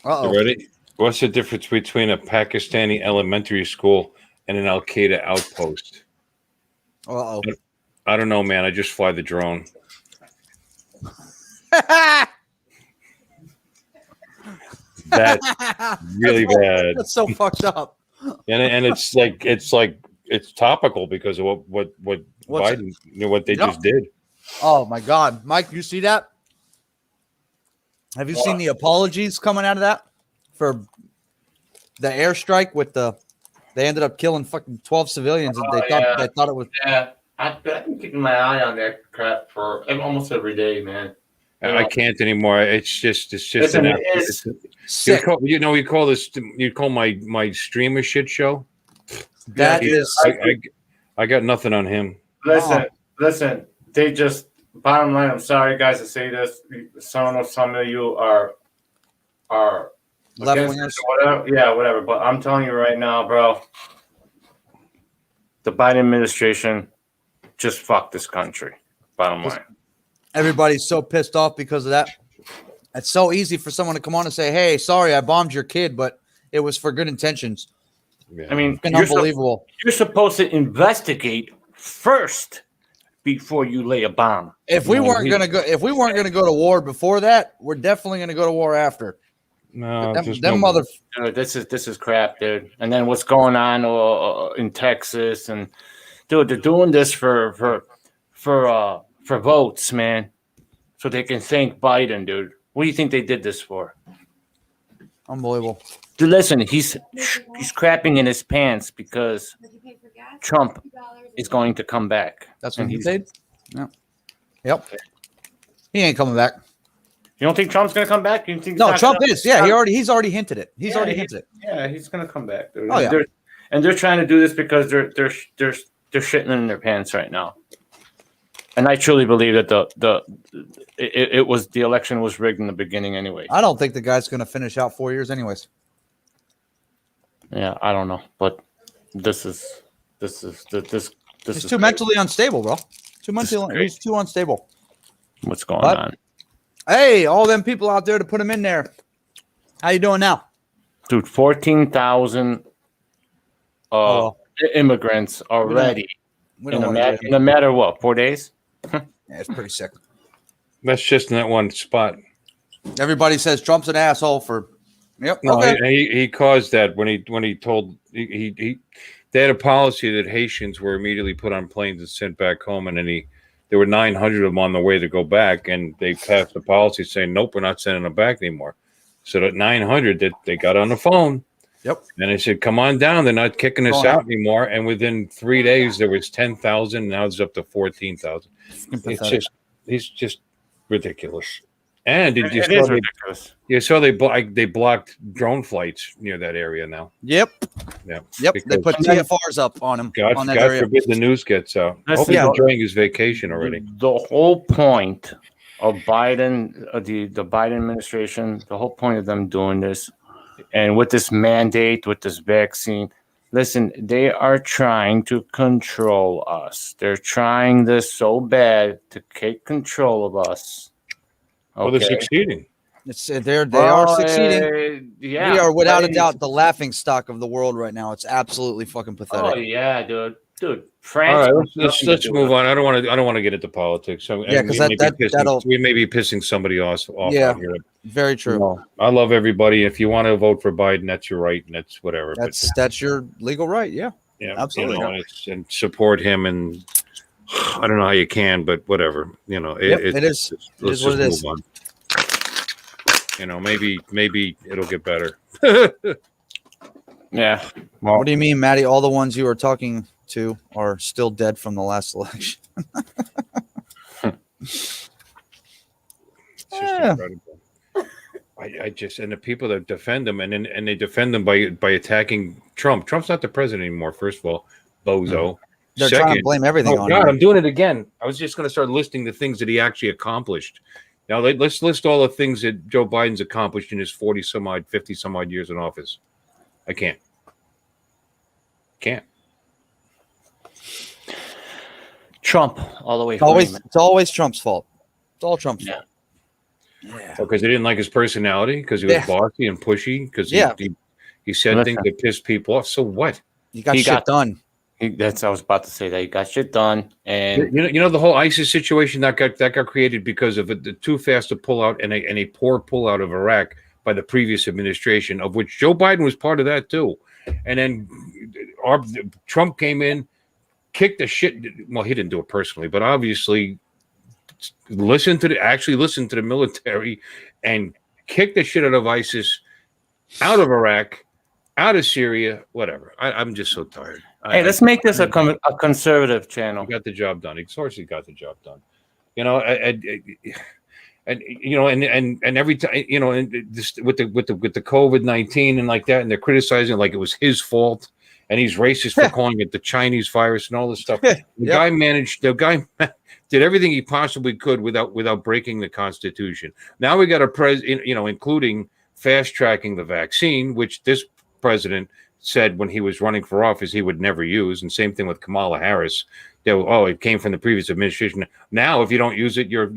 Uh-oh. You ready? What's the difference between a Pakistani elementary school and an Al Qaeda outpost? Uh-oh. I don't know, man. I just fly the drone. That's really bad. That's so fucked up. And it's topical because of what Biden, what they just did. Oh my God, Mike, you see that? Have you seen the apologies coming out of that for the airstrike with they ended up killing fucking 12 civilians and they thought it was. Yeah, I've been keeping my eye on that crap for almost every day, man. I can't anymore. It's just Listen, Sick. you call my stream a shit show. That Yeah, is. I got nothing on him. Listen. They just bottom line. I'm sorry, guys, to say this. Some of you are Left against wingers. it or whatever. Yeah, whatever. But I'm telling you right now, bro. The Biden administration just fucked this country. Bottom line. Everybody's so pissed off because of that. It's so easy for someone to come on and say, "Hey, sorry, I bombed your kid, but it was for good intentions." Yeah. I mean, Fucking unbelievable. You're supposed to investigate first before you lay a bomb. If we weren't gonna go to war before that, we're definitely gonna go to war after. No, Dude, this is crap, dude. And then what's going on in Texas, and dude, they're doing this for votes, man, so they can thank Biden, dude. What do you think they did this for? Unbelievable. Dude, listen, he's crapping in his pants because Trump is going to come back. That's what he said. Yeah. Yep. He ain't coming back. You don't think Trump's going to come back? You think No, Trump is. Yeah, he's already hinted it. He's already hinted it. Yeah, he's going to come back. Dude. Oh, yeah. They're trying to do this because they're shitting in their pants right now. And I truly believe that the election was rigged in the beginning anyway. I don't think the guy's going to finish out 4 years, anyways. Yeah, I don't know, but this is He's too mentally unstable, bro. He's too unstable. What's going on, Hey, all them people out there to put him in there. How you doing now, dude? 14,000 immigrants already in a matter of what, 4 days? Yeah, it's pretty sick. That's just in that one spot. Everybody says Trump's an asshole for. Yep. No, Okay. he caused that when he told he they had a policy that Haitians were immediately put on planes and sent back home, and then there were 900 of them on the way to go back, and they passed a policy saying nope, we're not sending them back anymore. So that 900 that they got on the phone. Yep. And they said, come on down. They're not kicking us out anymore. And within 3 days, there was 10,000. Now it's up to 14,000. It's just ridiculous. And you saw they blocked drone flights near that area now. Yep. Yeah. Yep. They put TFRs up on him. God forbid the news gets out. Hope he's enjoying his vacation already. The whole point of Biden, the Biden administration, the whole point of them doing this, and with this mandate, with this vaccine, listen, they are trying to control us. They're trying this so bad to take control of us. Okay? Well, they're succeeding. They are succeeding. Yeah, we are without a doubt the laughing stock of the world right now. It's absolutely fucking pathetic. Oh yeah, dude. France. All right, let's move on. I don't want to get into politics. So, yeah, because we may be pissing somebody off. Yeah, out here. Very true. No, I love everybody. If you want to vote for Biden, that's your right, and that's whatever. That's your legal right. Yeah, absolutely. And support him. And I don't know how you can, but whatever. It is what it is. On. Maybe it'll get better. Yeah. Well, what do you mean, Maddie? All the ones you were talking to are still dead from the last election. It's just incredible. I just, and the people that defend them, and they defend them by attacking Trump. Trump's not the president anymore. First of all, bozo. They're trying to blame everything on him. I'm doing it again. I was just going to start listing the things that he actually accomplished. Now let's list all the things that Joe Biden's accomplished in his 50 some odd years in office. I can't. Trump all the way. It's always Trump's fault. It's all Trump's fault. Yeah. Because they didn't like his personality, because he was bossy and pushy, because he said things that pissed people off. So what? He got shit done. That's I was about to say that he got shit done. And you know the whole ISIS situation that got created because of the too fast a pullout and a poor pullout of Iraq by the previous administration, of which Joe Biden was part of that too. And then Trump came in, kicked the shit. Well, he didn't do it personally, but obviously listened to the military and kicked the shit out of ISIS, out of Iraq, out of Syria, whatever. I'm just so tired. Hey, let's make this a conservative channel. He got the job done. He got the job done. And every time, and this, with the COVID-19 and like that, and they're criticizing it like it was his fault, and he's racist for calling it the Chinese virus and all this stuff. The guy did everything he possibly could without breaking the Constitution. Now we got a president, including fast tracking the vaccine, which this president said when he was running for office he would never use, and same thing with Kamala Harris. It came from the previous administration. Now, if you don't use it, you're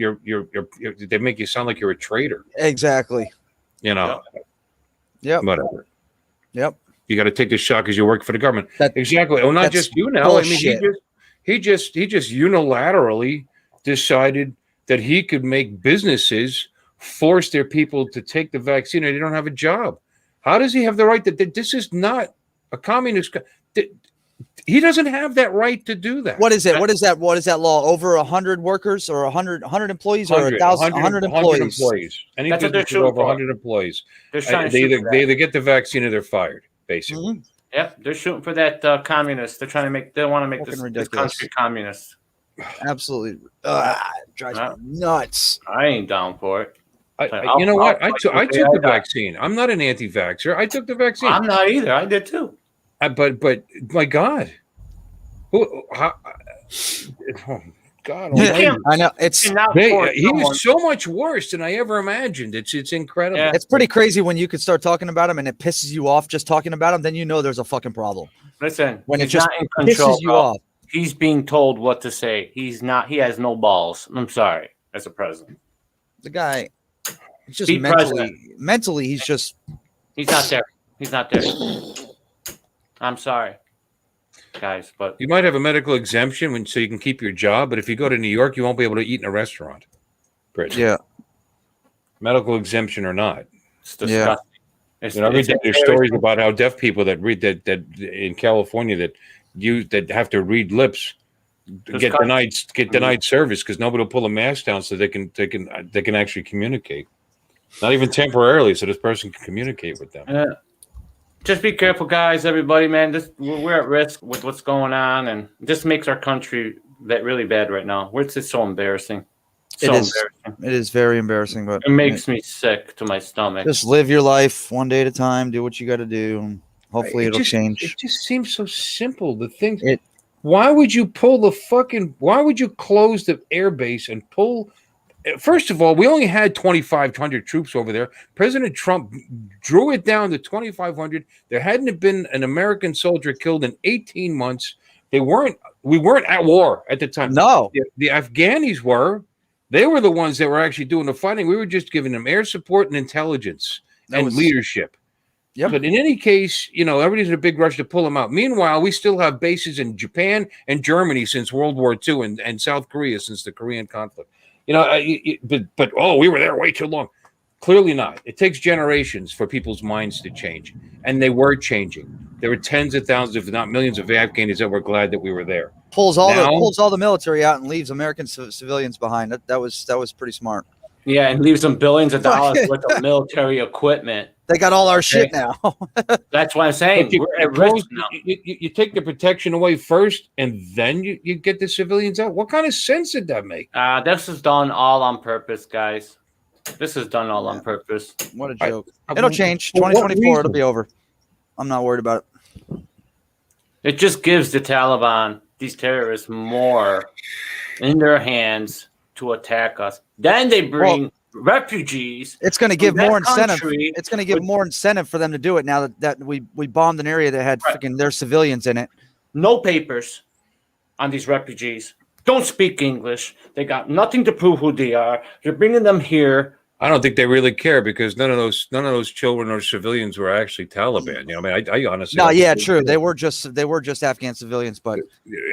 they make you sound like you're a traitor. Exactly. Yep. Whatever. Yep. You got to take the shot because you work for the government. Exactly. Well, not just you now. Bullshit. I mean, he just unilaterally decided that he could make businesses force their people to take the vaccine, and they don't have a job. How does he have the right that this is not a communist? He doesn't have that right to do that. What is it? What is that law? Over 100 workers or 100 employees or 1,000? 100 employees. Any business with over 100 employees. They either get the vaccine or they're fired, basically. Mm-hmm. Yep, they're shooting for that communist. They want to make this country communist. Absolutely. Drives me nuts. I ain't down for it. You know what? I took the vaccine. I'm not an anti-vaxxer. I took the vaccine. I'm not either. I did too. But my God, God You almighty. can't- I know it's cannot They, force he someone- was so much worse than I ever imagined. It's incredible. Yeah. it's pretty crazy when you could start talking about him and it pisses you off just talking about him. Then you know there's a fucking problem. Listen, When it he's just not in control. pisses you bro. off. He's being told what to say. He's not. He has no balls. I'm sorry, as a president. The guy, he's just Be mentally, he's just. He's not there. He's not there. I'm sorry, guys, but You might have a medical exemption so you can keep your job, but if you go to New York, you won't be able to eat in a restaurant. Britt. Yeah. Medical exemption or not. it's disgusting. It's, You know, every it's day there's very- stories about how deaf people that read that in California that have to read lips get denied service because nobody will pull a mask down so they can actually communicate. Not even temporarily, so this person can communicate with them. Just be careful, guys. Everybody, man. We're at risk with what's going on, and this makes our country really bad right now. It's just so embarrassing. So It is. embarrassing. It is very embarrassing, but It makes me sick to my stomach. just live your life one day at a time. Do what you got to do. And hopefully, it'll change. It just seems so simple. The thing. It- Why would you why would you close the airbase and pull? First of all, we only had 2,500 troops over there. President Trump drew it down to 2,500. There hadn't been an American soldier killed in 18 months. We weren't at war at the time. No. The Afghanis were. They were the ones that were actually doing the fighting. We were just giving them air support and intelligence and leadership. Yep. But in any case, everybody's in a big rush to pull them out. Meanwhile, we still have bases in Japan and Germany since World War II and South Korea since the Korean conflict. We were there way too long. Clearly not. It takes generations for people's minds to change. And they were changing. There were tens of thousands, if not millions, of Afghans that were glad that we were there. Pulls all the military out and leaves American civilians behind. That was pretty smart. Yeah, and leaves them billions of dollars worth of military equipment. They got all our shit now. That's what I'm saying. But We're at risk now. you take the protection away first, and then you get the civilians out. What kind of sense did that make? This is done all on purpose, guys. This is done all on purpose. What a joke. It'll change. 2024, it'll be over. I'm not worried about it. It just gives the Taliban, these terrorists, more in their hands to attack us. Then they bring refugees. It's going to give more incentive. country It's going to give more incentive for them to do it now that we bombed an area that had freaking their civilians in it. No papers on these refugees. Don't speak English. They got nothing to prove who they are. You're bringing them here. I don't think they really care because none of those children or civilians were actually Taliban. I honestly. No, yeah, true. They were just Afghan civilians, but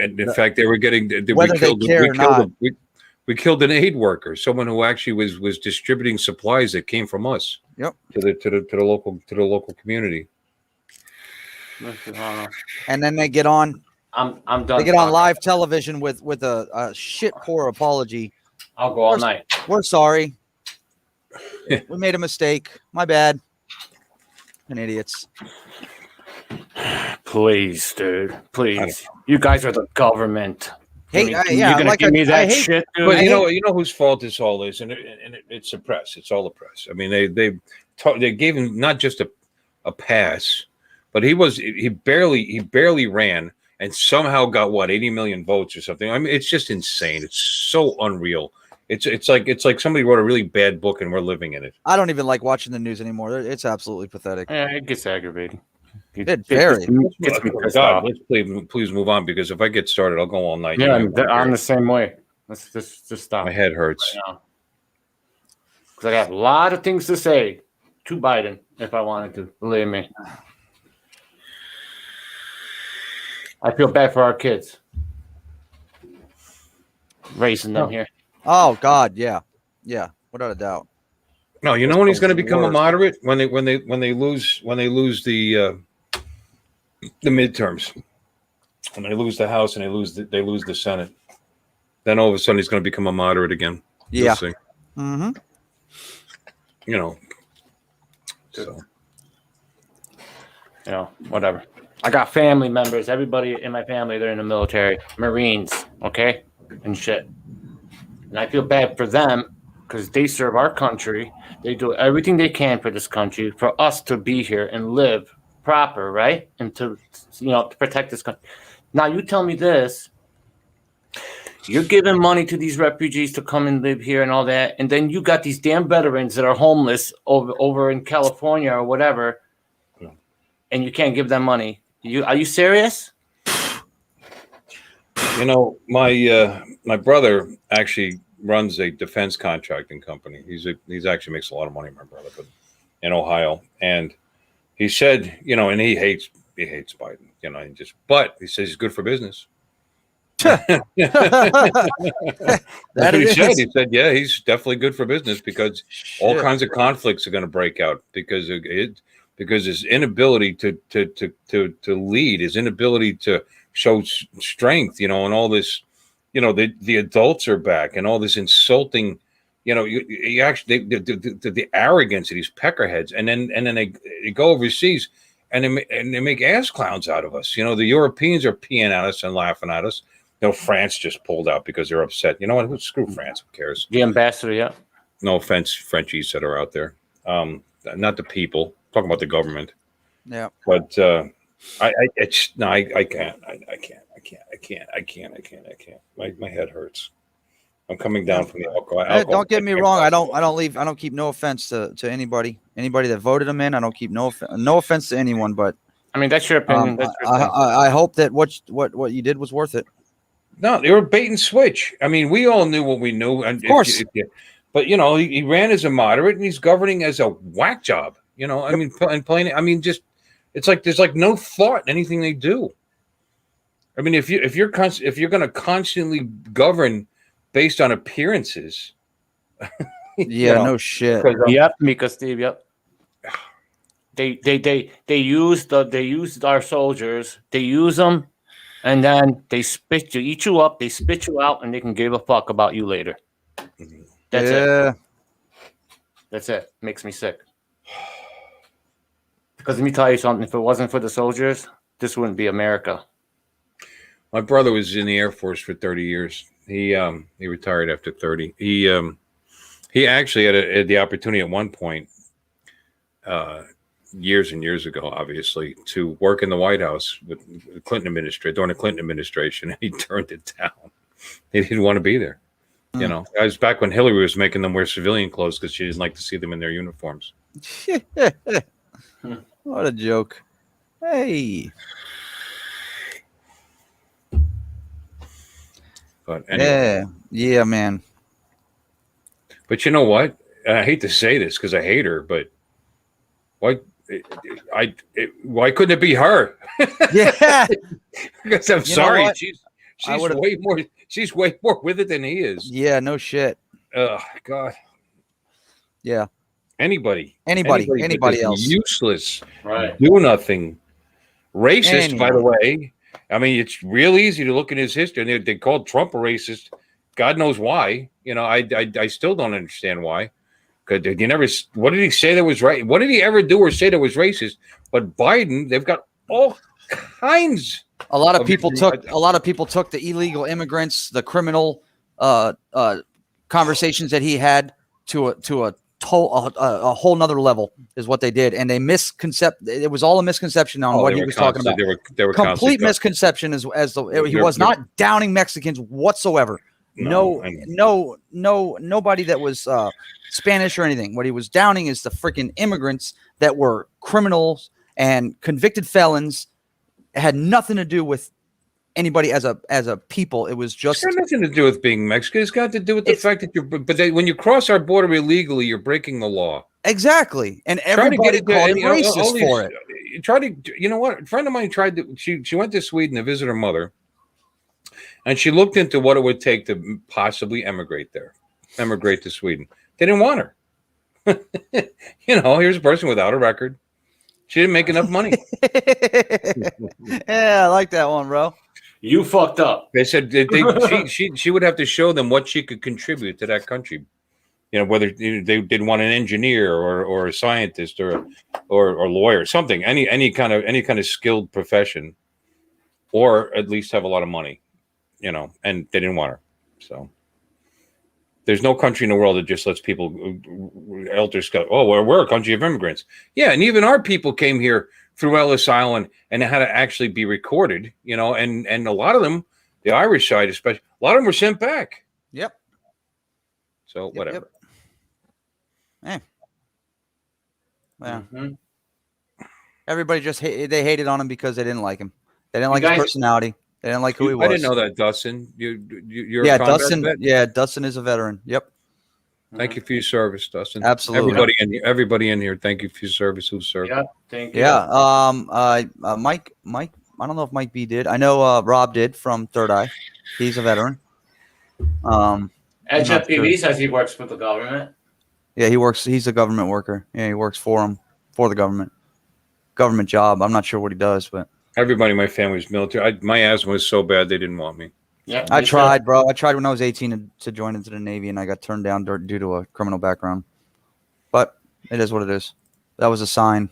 and in fact, they were getting. Whether they care or not. We killed an aid worker, someone who actually was distributing supplies that came from us. Yep. To the local community. And then they get on. I'm done. They get on live television with a shit poor apology. I'll go all night. We're sorry. We made a mistake. My bad. And idiots. Please, dude. Please. You guys are the government. Hey, you're gonna give me that shit, dude. But you know whose fault this all is, and it's the press. It's all the press. I mean, they gave him not just a pass, but he barely ran and somehow got 80 million votes or something. I mean, it's just insane. It's so unreal. It's like somebody wrote a really bad book and we're living in it. I don't even like watching the news anymore. It's absolutely pathetic. Yeah, it gets aggravating. It very. Gets me pissed God, off. let's please move on because if I get started, I'll go all night. Yeah, I'm the same way. Let's just stop. My head hurts. Because I have a lot of things to say to Biden if I wanted to. Believe me. I feel bad for our kids. Raising them here. Oh God, yeah, without a doubt. No, you know when he's going to become a moderate when they lose the midterms, when they lose the House and they lose the Senate. Then all of a sudden he's going to become a moderate again. Yeah. We'll see. Mm-hmm. So, Whatever. I got family members. Everybody in my family, they're in the military, Marines, okay, and shit. And I feel bad for them because they serve our country. They do everything they can for this country, for us to be here and live proper, right? And to protect this country. Now you tell me this. You're giving money to these refugees to come and live here and all that, and then you got these damn veterans that are homeless over in California or whatever, and you can't give them money. Are you serious? You know, my brother actually runs a defense contracting company. He's actually makes a lot of money, my brother, but in Ohio. And he said, you know, and he hates Biden, you know, but he says he's good for business. That's what he said. He said, yeah, he's definitely good for business because all kinds of conflicts are going to break out because his inability to lead, his inability to show strength, you know, and all this, you know, the adults are back and all this insulting, you know, you actually the arrogance of these peckerheads, and then they go overseas and they make ass clowns out of us. You know, the Europeans are peeing at us and laughing at us. You know, France just pulled out because they're upset. You know what? Screw France. Who cares? The ambassador, yeah. No offense, Frenchies that are out there. Not the people. I'm talking about the government. Yeah. But I can't. I can't. My head hurts. I'm coming down from the alcohol. Don't get me wrong. I don't keep no offense to anybody that voted him in. I don't keep no offense to anyone. But I mean, that's your opinion. I hope that what you did was worth it. No, they were bait and switch. I mean, we all knew what we knew. And of course. But, you know, he ran as a moderate and he's governing as a whack job. You know, I mean, and playing. I mean, just it's like there's like no thought in anything they do. I mean, if you're going to constantly govern based on appearances, yeah, no shit. Yep, Mika, Steve. Yep. They used our soldiers. They use them. And then they eat you up, they spit you out, and they can give a fuck about you later. That's it. That's it. Makes me sick. Because let me tell you something, if it wasn't for the soldiers, this wouldn't be America. My brother was in the Air Force for 30 years. He retired after 30. He actually had the opportunity at one point, years and years ago, obviously, to work in the White House with the Clinton administration during the Clinton administration, and he turned it down. He didn't want to be there. You know, I was back when Hillary was making them wear civilian clothes because she didn't like to see them in their uniforms. What a joke! But anyway. Yeah, man. But you know what? I hate to say this because I hate her, but why couldn't it be her? Yeah. Because I'm sorry. She's way more with it than he is. Yeah, no shit. Oh God. Yeah. Anybody else. Useless. Right. Do nothing. Racist, by the way. I mean, it's real easy to look at his history. And they called Trump a racist. God knows why. You know, I still don't understand why. What did he say that was right? What did he ever do or say that was racist? But Biden, they've got all kinds. A lot of people took the illegal immigrants, the criminal conversations that he had to a whole nother level is what they did, and they it was all a misconception on what he was talking about. They were complete misconception he was not downing Mexicans whatsoever. Nobody that was Spanish or anything. What he was downing is the freaking immigrants that were criminals and convicted felons. It had nothing to do with anybody as a people. It was just it's got nothing to do with being Mexican. It's got to do with the fact that when you cross our border illegally, you're breaking the law. Exactly, and everybody called him racist for it. You know what? A friend of mine tried to. She went to Sweden to visit her mother, and she looked into what it would take to possibly emigrate to Sweden. They didn't want her. You know, here's a person without a record. She didn't make enough money. Yeah, I like that one, bro. You fucked up. They said she would have to show them what she could contribute to that country. You know, whether they didn't want an engineer or a scientist or lawyer, something, any kind of skilled profession, or at least have a lot of money. You know, and they didn't want her. So there's no country in the world that just lets people elders go, oh, we're a country of immigrants. Yeah, and even our people came here through Ellis Island and had to actually be recorded, you know, and a lot of them The Irish side, especially, a lot of them were sent back. Yep. So whatever. Yep. Yeah. Mm-hmm. Everybody just they hated on him because they didn't like him. They didn't like guys- his personality. They didn't like who he was. I didn't know that, Dustin. You're Yeah, a combat Dustin. vet? Yeah, Dustin is a veteran. Yep. Thank you for your service, Dustin. Absolutely. Everybody in here, thank you for your service. Who served? Yeah, thank you. Yeah. Mike. I don't know if Mike B did. I know Rob did from Third Eye. He's a veteran. HFPV says he works for the government. Yeah, he works. He's a government worker. Yeah, he works for the government job. I'm not sure what he does, but Everybody in my family was military. My asthma was so bad they didn't want me. Yeah, I tried, bro. I tried when I was 18 to join into the Navy, and I got turned down due to a criminal background. But it is what it is. That was a sign.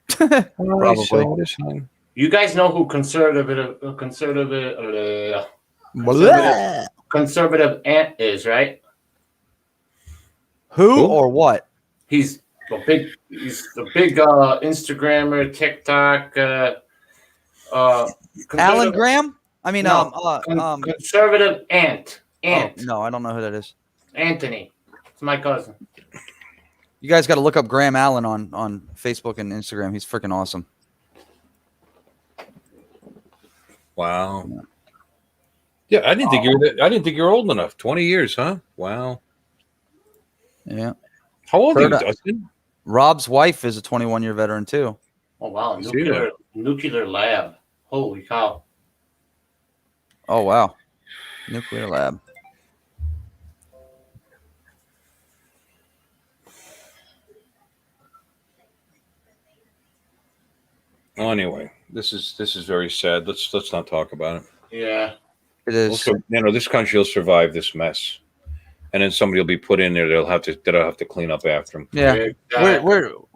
Probably. You guys know who conservative Ant is, right? Who or what? He's the big Instagrammer, TikTok. Alan Graham? I mean, conservative Ant. Oh, no, I don't know who that is. Anthony. It's my cousin. You guys got to look up Graham Allen on Facebook and Instagram. He's freaking awesome. Wow. Yeah, I didn't think you were old enough. 20 years, huh? Wow. Yeah. How old are you, Dustin? Rob's wife is a 21-year veteran too. Oh wow, nuclear lab. Holy cow. Oh wow. Nuclear lab. Well, anyway, this is very sad. Let's not talk about it. Yeah. It is. Also, this country will survive this mess, and then somebody will be put in there. That'll have to clean up after them. Yeah,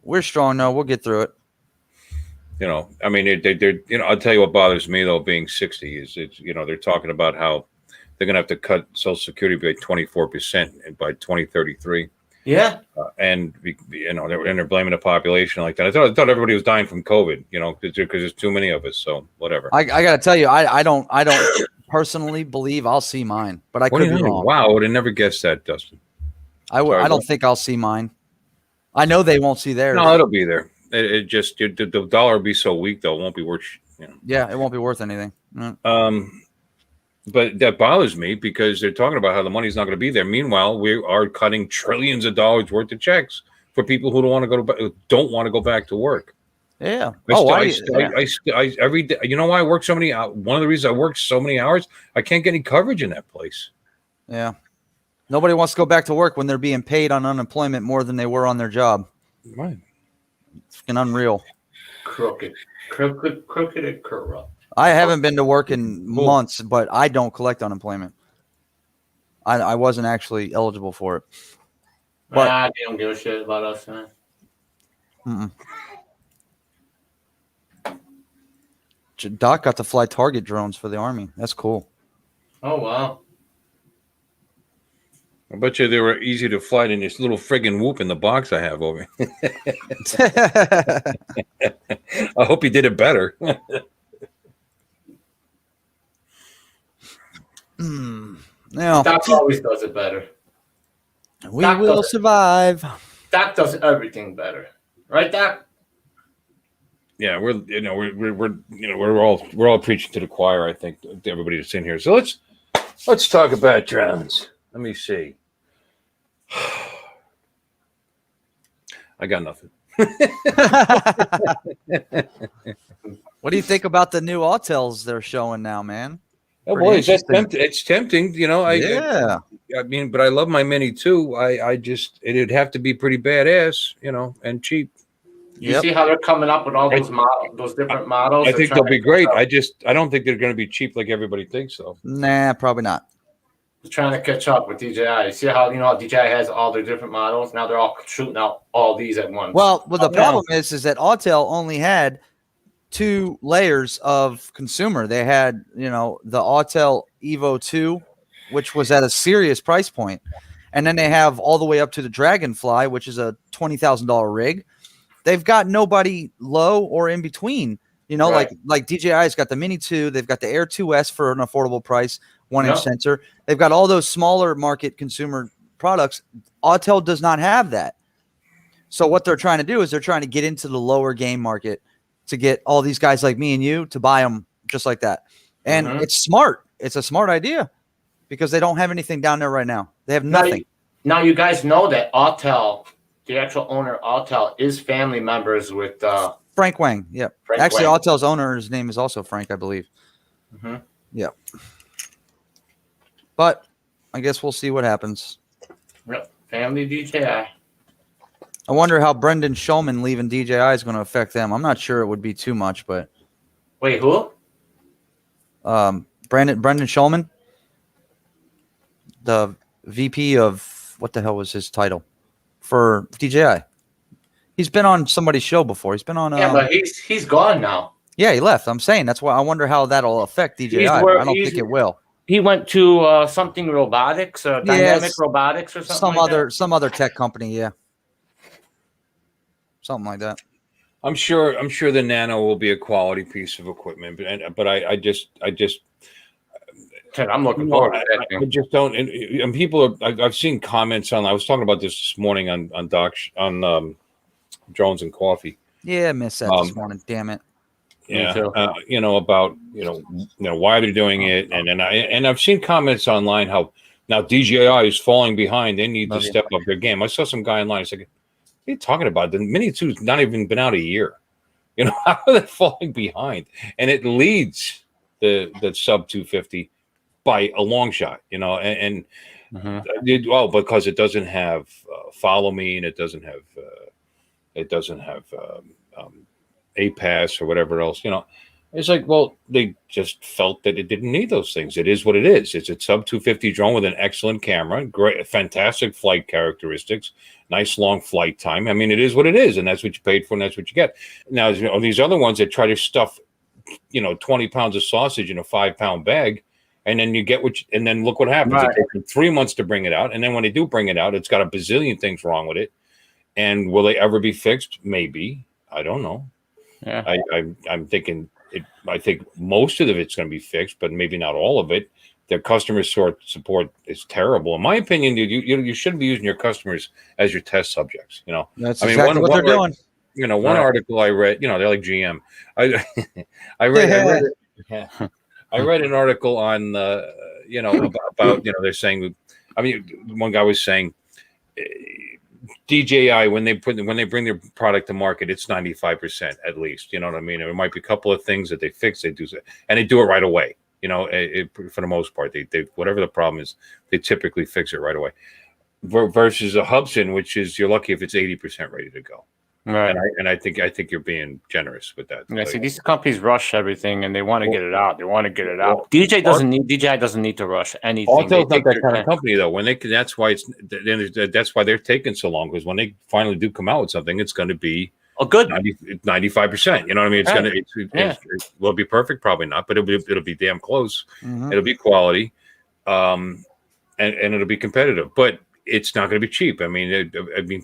we're strong. No, we'll get through it. I mean, they're I'll tell you what bothers me though. Being 60 is they're talking about how they're gonna have to cut Social Security by 24% by 2033. Yeah. And they're blaming the population like that. I thought everybody was dying from COVID. Because there's too many of us. So whatever. I gotta tell you, I don't personally believe I'll see mine, but I could be wrong. Wow, I would have never guessed that, Dustin. I don't think I'll see mine. I know they won't see theirs. No, it'll be there. It just the dollar will be so weak though, it won't be worth. Yeah, it won't be worth anything. But that bothers me because they're talking about how the money's not going to be there. Meanwhile, we are cutting trillions of dollars worth of checks for people who don't want to go back to work. Yeah. I every day. You know why I work so many? One of the reasons I work so many hours, I can't get any coverage in that place. Yeah. Nobody wants to go back to work when they're being paid on unemployment more than they were on their job. Right. It's fucking unreal. Crooked and corrupt. I haven't been to work in months, but I don't collect unemployment. I wasn't actually eligible for it. But they don't give a shit about us, man. Doc got to fly target drones for the Army. That's cool. Oh, wow. I bet you they were easy to fly in this little friggin' whoop in the box I have over here. I hope he did it better. Now, Doc always does it better. We will survive. Doc does everything better, right, Doc? Yeah, we're all preaching to the choir. I think everybody that's in here. So let's talk about drones. Let me see. I got nothing. What do you think about the new Autels they're showing now, man? Oh boy, it's tempting. Yeah. I mean, but I love my Mini too. It'd have to be pretty badass, and cheap. You see how they're coming up with all those different models? I think they'll be great. I don't think they're going to be cheap like everybody thinks so. Nah, probably not. They're trying to catch up with DJI. You see how DJI has all their different models? Now they're all shooting out all these at once. Well, the problem is that Autel only had 2 layers of consumer. They had, the Autel Evo 2, which was at a serious price point. And then they have all the way up to the Dragonfly, which is a $20,000 rig. They've got nobody low or in between. You know, Right. like DJI's got the Mini 2, they've got the Air 2S for an affordable price, 1-inch Yep. sensor. They've got all those smaller market consumer products. Autel does not have that. So what they're trying to do is they're trying to get into the lower game market to get all these guys like me and you to buy them just like that. And Mhm. it's smart. It's a smart idea because they don't have anything down there right now. They have nothing. Now you guys know that Autel, the actual owner Autel, is family members with Frank Wang. Yeah. Frank Actually, Wang. Autel's owner, his name is also Frank, I believe. Mhm. Yeah. But I guess we'll see what happens. Yep. Family DJI. I wonder how Brendan Schulman leaving DJI is going to affect them. I'm not sure it would be too much, but Wait, who? Brendan Schulman, the VP of what the hell was his title for DJI? He's been on somebody's show before. He's been on. Yeah, but he's gone now. Yeah, he left. I'm saying that's why I wonder how that'll affect DJI. I don't think it will. He went to something robotics, dynamic robotics or something. Some other tech company. Yeah, something like that. I'm sure the Nano will be a quality piece of equipment, but I just I'm looking forward to that I thing. just don't. And people are. I've seen comments on. I was talking about this morning on Drones and Coffee. Yeah, I missed that this morning. Damn it. Yeah, about why they're doing it, and I've seen comments online how now DJI is falling behind. They need to step up their game. I saw some guy online. He's like, "What are you talking about? The Mini 2's not even been out a year. How are they falling behind?" And it leads the sub 250 by a long shot. Because it doesn't have follow me, and it doesn't have APAS or whatever else. It's like, well, they just felt that it didn't need those things. It is what it is. It's a sub 250 drone with an excellent camera, great, fantastic flight characteristics, nice long flight time. I mean, it is what it is, and that's what you paid for, and that's what you get. Now, these other ones that try to stuff, 20 pounds of sausage in a 5-pound bag, and then you get and then look what happens. Right. It takes them 3 months to bring it out, and then when they do bring it out, it's got a bazillion things wrong with it. And will they ever be fixed? Maybe. I don't know. Yeah. I'm thinking I think most of it's going to be fixed, but maybe not all of it. Their customer support is terrible. In my opinion, dude, you shouldn't be using your customers as your test subjects. That's exactly what they're doing. One article I read, they're like GM. I read an article on about they're saying, one guy was saying DJI when they bring their product to market, it's 95% at least. You know what I mean? There might be a couple of things that they fix, they do, and they do it right away. For the most part, they whatever the problem is, they typically fix it right away. Versus a Hubsan, which is you're lucky if it's 80% ready to go. Right. And I think you're being generous with that. Yeah, see, these companies rush everything, and they want to get it out. They want to get it out. DJI doesn't need to rush anything. Autel's not that kind of company, though. That's why they're taking so long, because when they finally do come out with something, it's going to be good 95%. You know what I mean? It will be perfect, probably not, but it'll be damn close. Mhm. It'll be quality, and it'll be competitive, but it's not going to be cheap. I mean,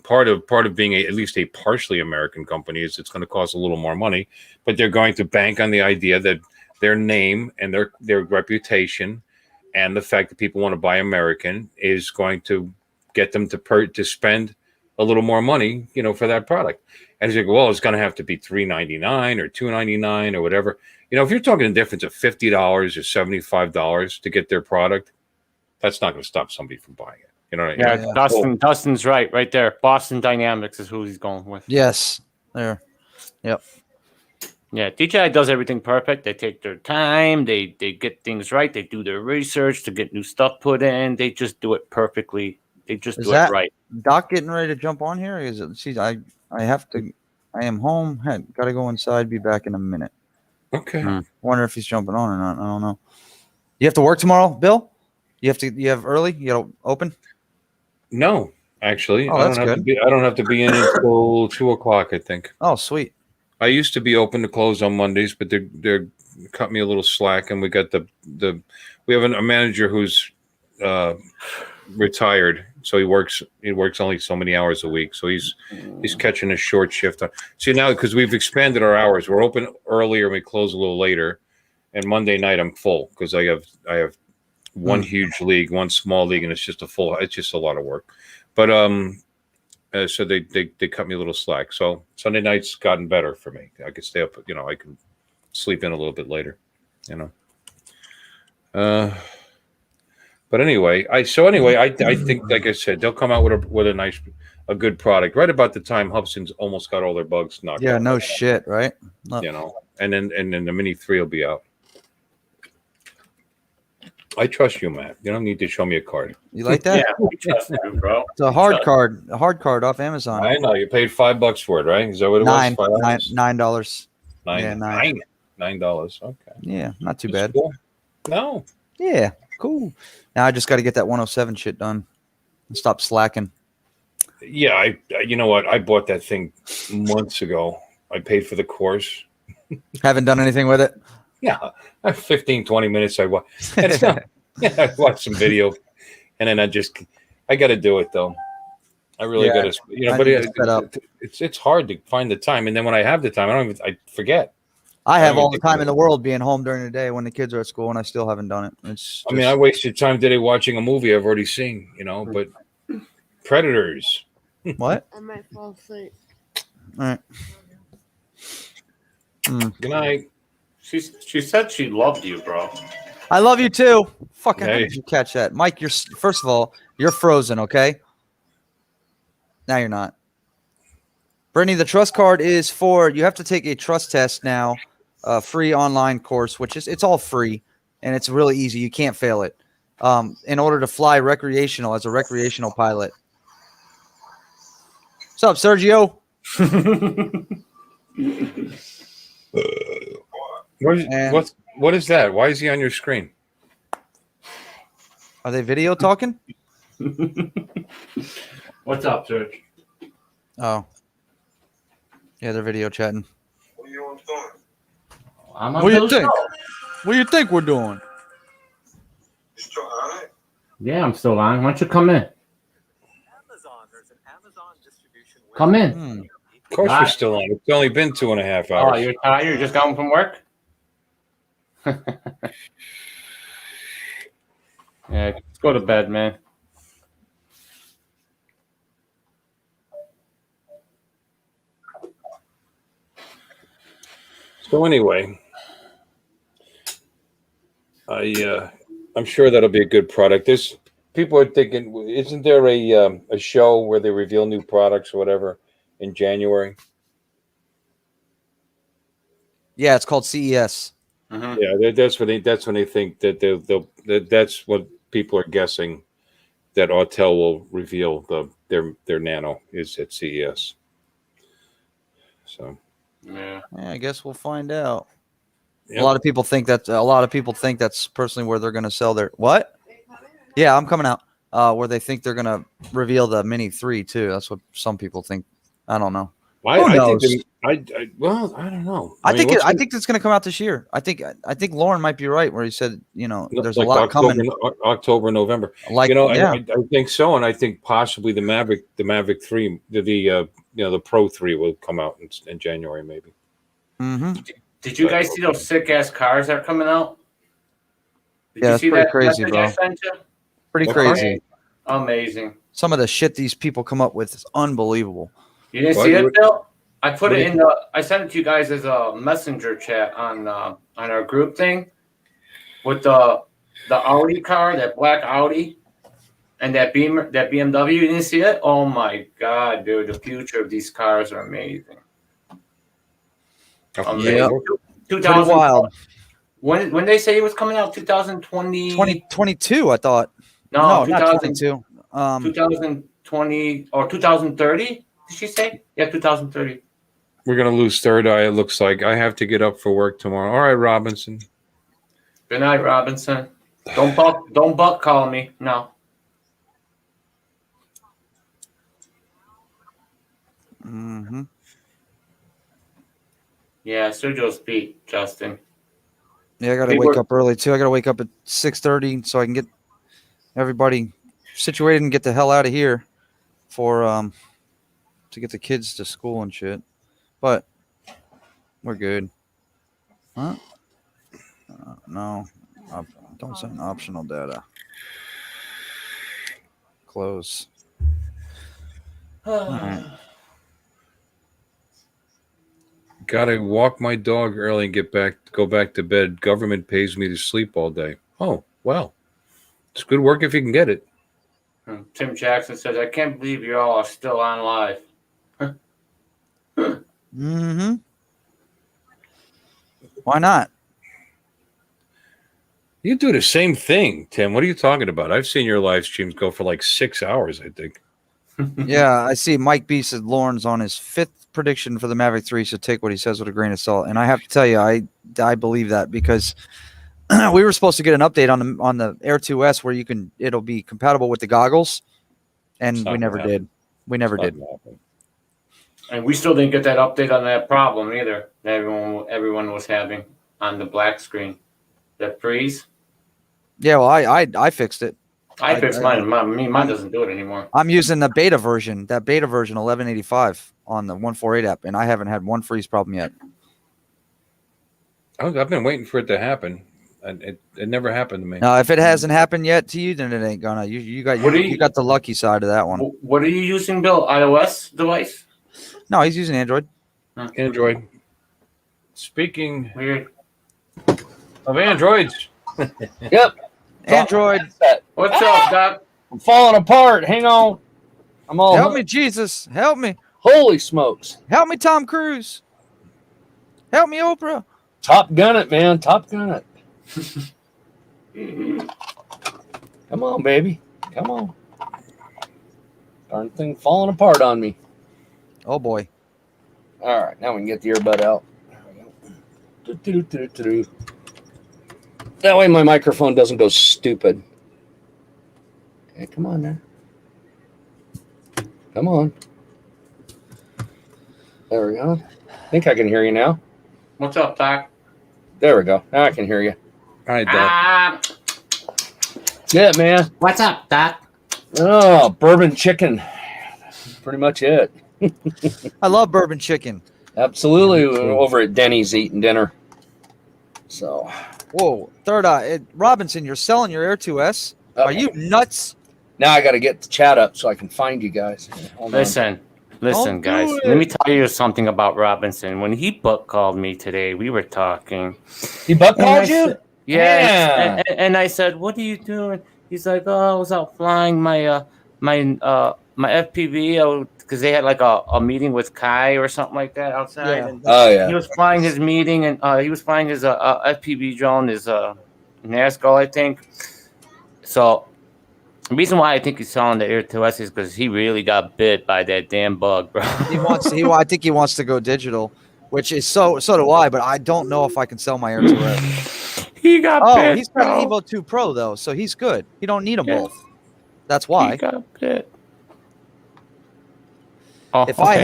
part of being at least a partially American company is it's going to cost a little more money, but they're going to bank on the idea that their name and their reputation and the fact that people want to buy American is going to get them to spend a little more money, for that product. And it's like, well, it's going to have to be $399 or $299 or whatever. If you're talking a difference of $50 or $75 to get their product, that's not going to stop somebody from buying it. You know what I mean? Yeah, Dustin's right there. Boston Dynamics is who he's going with. Yes. There. Yep. Yeah, DJI does everything perfect. They take their time. They get things right. They do their research to get new stuff put in. They just do it perfectly. They just do it right. Doc getting ready to jump on here? I have to. I am home. Got to go inside. Be back in a minute. Okay. Wonder if he's jumping on or not. I don't know. You have to work tomorrow, Bill? You have early? You open? No, actually, Oh, that's good. I don't have to be in until 2:00, I think. Oh, sweet. I used to be open to close on Mondays, but they're cut me a little slack, and we got we have a manager who's retired so he works only so many hours a week. So he's catching a short shift. See, now because we've expanded our hours, we're open earlier and we close a little later. And Monday night I'm full because I have one huge league, one small league, and it's just a lot of work. But so they cut me a little slack. So Sunday night's gotten better for me. I could stay up, I can sleep in a little bit later, But anyway, I think, like I said, they'll come out with a good product right about the time Hubson's almost got all their bugs knocked out. Yeah, no shit, right? And then the Mini 3 will be out. I trust you, Matt. You don't need to show me a card. You like that? Yeah, we trust you, bro. It's a hard card off Amazon. I know you paid $5 for it, right? Is that what it was? $9. $9. Yeah, $9. Okay. Yeah, not too That's bad. cool. No. Yeah, cool. Now I just got to get that 107 shit done and stop slacking. Yeah, you know what? I bought that thing months ago. I paid for the course. Haven't done anything with it. Yeah, 15, 20 minutes. I watched some video, and then I got to do it though. I really got to, but it's hard to find the time, and then when I have the time, I forget. I have all the time in the world being home during the day when the kids are at school, and I still haven't done it. I wasted time today watching a movie I've already seen, but Predators. What? I might fall asleep. All right. Good night. She said she loved you, bro. I love you too. Fucking, how Hey. did you catch that, Mike? First of all, you're frozen. Okay. Now you're not. Brittany, the trust card is you have to take a trust test now, free online course, it's all free and it's really easy. You can't fail it. In order to fly as a recreational pilot. What's up, Sergio? What is that? Why is he on your screen? Are they video talking? What's up, Serge? Oh. Yeah, they're video chatting. What are you all doing? I'm on What do you Bill's think? show. What do you think we're doing? You still on it? Yeah, I'm still on. Why don't you come in? Come in. Of course we're still on. It's only been 2.5 hours. Oh, you're tired? You just got home from work? Yeah, let's go to bed, man. So anyway, I'm sure that'll be a good product. People are thinking, isn't there a show where they reveal new products or whatever in January? Yeah, it's called CES. Mm-hmm. Yeah, that's when they think that that's what people are guessing, that Autel will reveal their Nano is at CES. So Yeah. I guess we'll find out. Yep. A lot of people think that's personally where they're going to sell their what? Yeah, I'm coming out. Where they think they're going to reveal the Mini 3 too. That's what some people think. I don't know. I don't know. I think it's going to come out this year. I think Lauren might be right where he said, there's like a lot coming. October, November. I think so, and I think possibly the Mavic 3, the Pro 3 will come out in January maybe. Mm-hmm. Did you guys see those sick ass cars that are coming out? Did Yeah, you it's see pretty that crazy, message bro. I sent you? Pretty What crazy. Amazing. Some of the shit these people come up with is unbelievable. You didn't see it, Bill? I put it in I sent it to you guys as a messenger chat on our group thing with the Audi car, that black Audi, and that BMW. You didn't see it? Oh my god, dude! The future of these cars are amazing. Yeah, 2000, pretty wild. When they say it was coming out, 2020, 2022, I thought. no, not 22. 2020 or 2030. Did she say? Yeah, 2030. We're gonna lose third eye. It looks like I have to get up for work tomorrow. All right, Robinson. Good night, Robinson. Don't buck call me. No. Mm-hmm. Yeah, Sergio's beat, Justin. Yeah, I got to wake up early too. I got to wake up at 6:30 so I can get everybody situated and get the hell out of here for to get the kids to school and shit. But we're good. Huh? No. Don't send optional data. Close. All right. Gotta walk my dog early and go back to bed. Government pays me to sleep all day. Oh, well. It's good work if you can get it. Tim Jackson says, I can't believe you all are still on live. Mm-hmm. Why not? You do the same thing, Tim. What are you talking about? I've seen your live streams go for like 6 hours, I think. Yeah, I see Mike B said Lauren's on his 5th prediction for the Mavic 3, so take what he says with a grain of salt. And I have to tell you, I believe that because we were supposed to get an update on the Air 2S where it'll be compatible with the goggles, and we never did. We never did. And we still didn't get that update on that problem either that everyone was having on the black screen. That freeze. Yeah, well, I fixed it. I fixed mine. Mine doesn't do it anymore. I'm using the beta version, 1185 on the 148 app, and I haven't had one freeze problem yet. I've been waiting for it to happen. It never happened to me. Now, if it hasn't happened yet to you, then it ain't gonna. You got the lucky side of that one. What are you using, Bill? iOS device? No, he's using Android. Android. Speaking Weird. of Androids. Yep. Android. What's up, Doc? I'm falling apart. Hang on. I'm all Help me, Jesus. Help me. Holy smokes. Help me, Tom Cruise. Help me, Oprah. Top gun it, man. Top gun it. Come on, baby. Come on. Darn thing falling apart on me. Oh, boy. All right. Now we can get the earbud out. That way my microphone doesn't go stupid. Okay, come on now. Come on. There we go. I think I can hear you now. What's up, Doc? There we go. Now I can hear you. All right, Doc. Yeah, man. What's up, Doc? Oh, bourbon chicken. Pretty much it. I love bourbon chicken. Absolutely. We're over at Denny's eating dinner. So. Whoa. Third eye. Robinson, you're selling your Air 2S? Are you nuts? Now I got to get the chat up so I can find you guys. Listen, guys. Let me tell you something about Robinson. When he butt called me today, we were talking. He butt called you? Yeah. And I said, "What are you doing?" He's like, "Oh, I was out flying my FPV because they had like a meeting with Kai or something like that outside." Yeah. And yeah. He was flying his meeting and he was flying his FPV drone, his NASCAR, I think. So the reason why I think he's selling the Air 2S is because he really got bit by that damn bug, bro. I think he wants to go digital, which is so do I, but I don't know if I can sell my Air 2S. He got bit. He's got an Evo 2 Pro though, so he's good. He don't need them both. That's why. He got bit. If I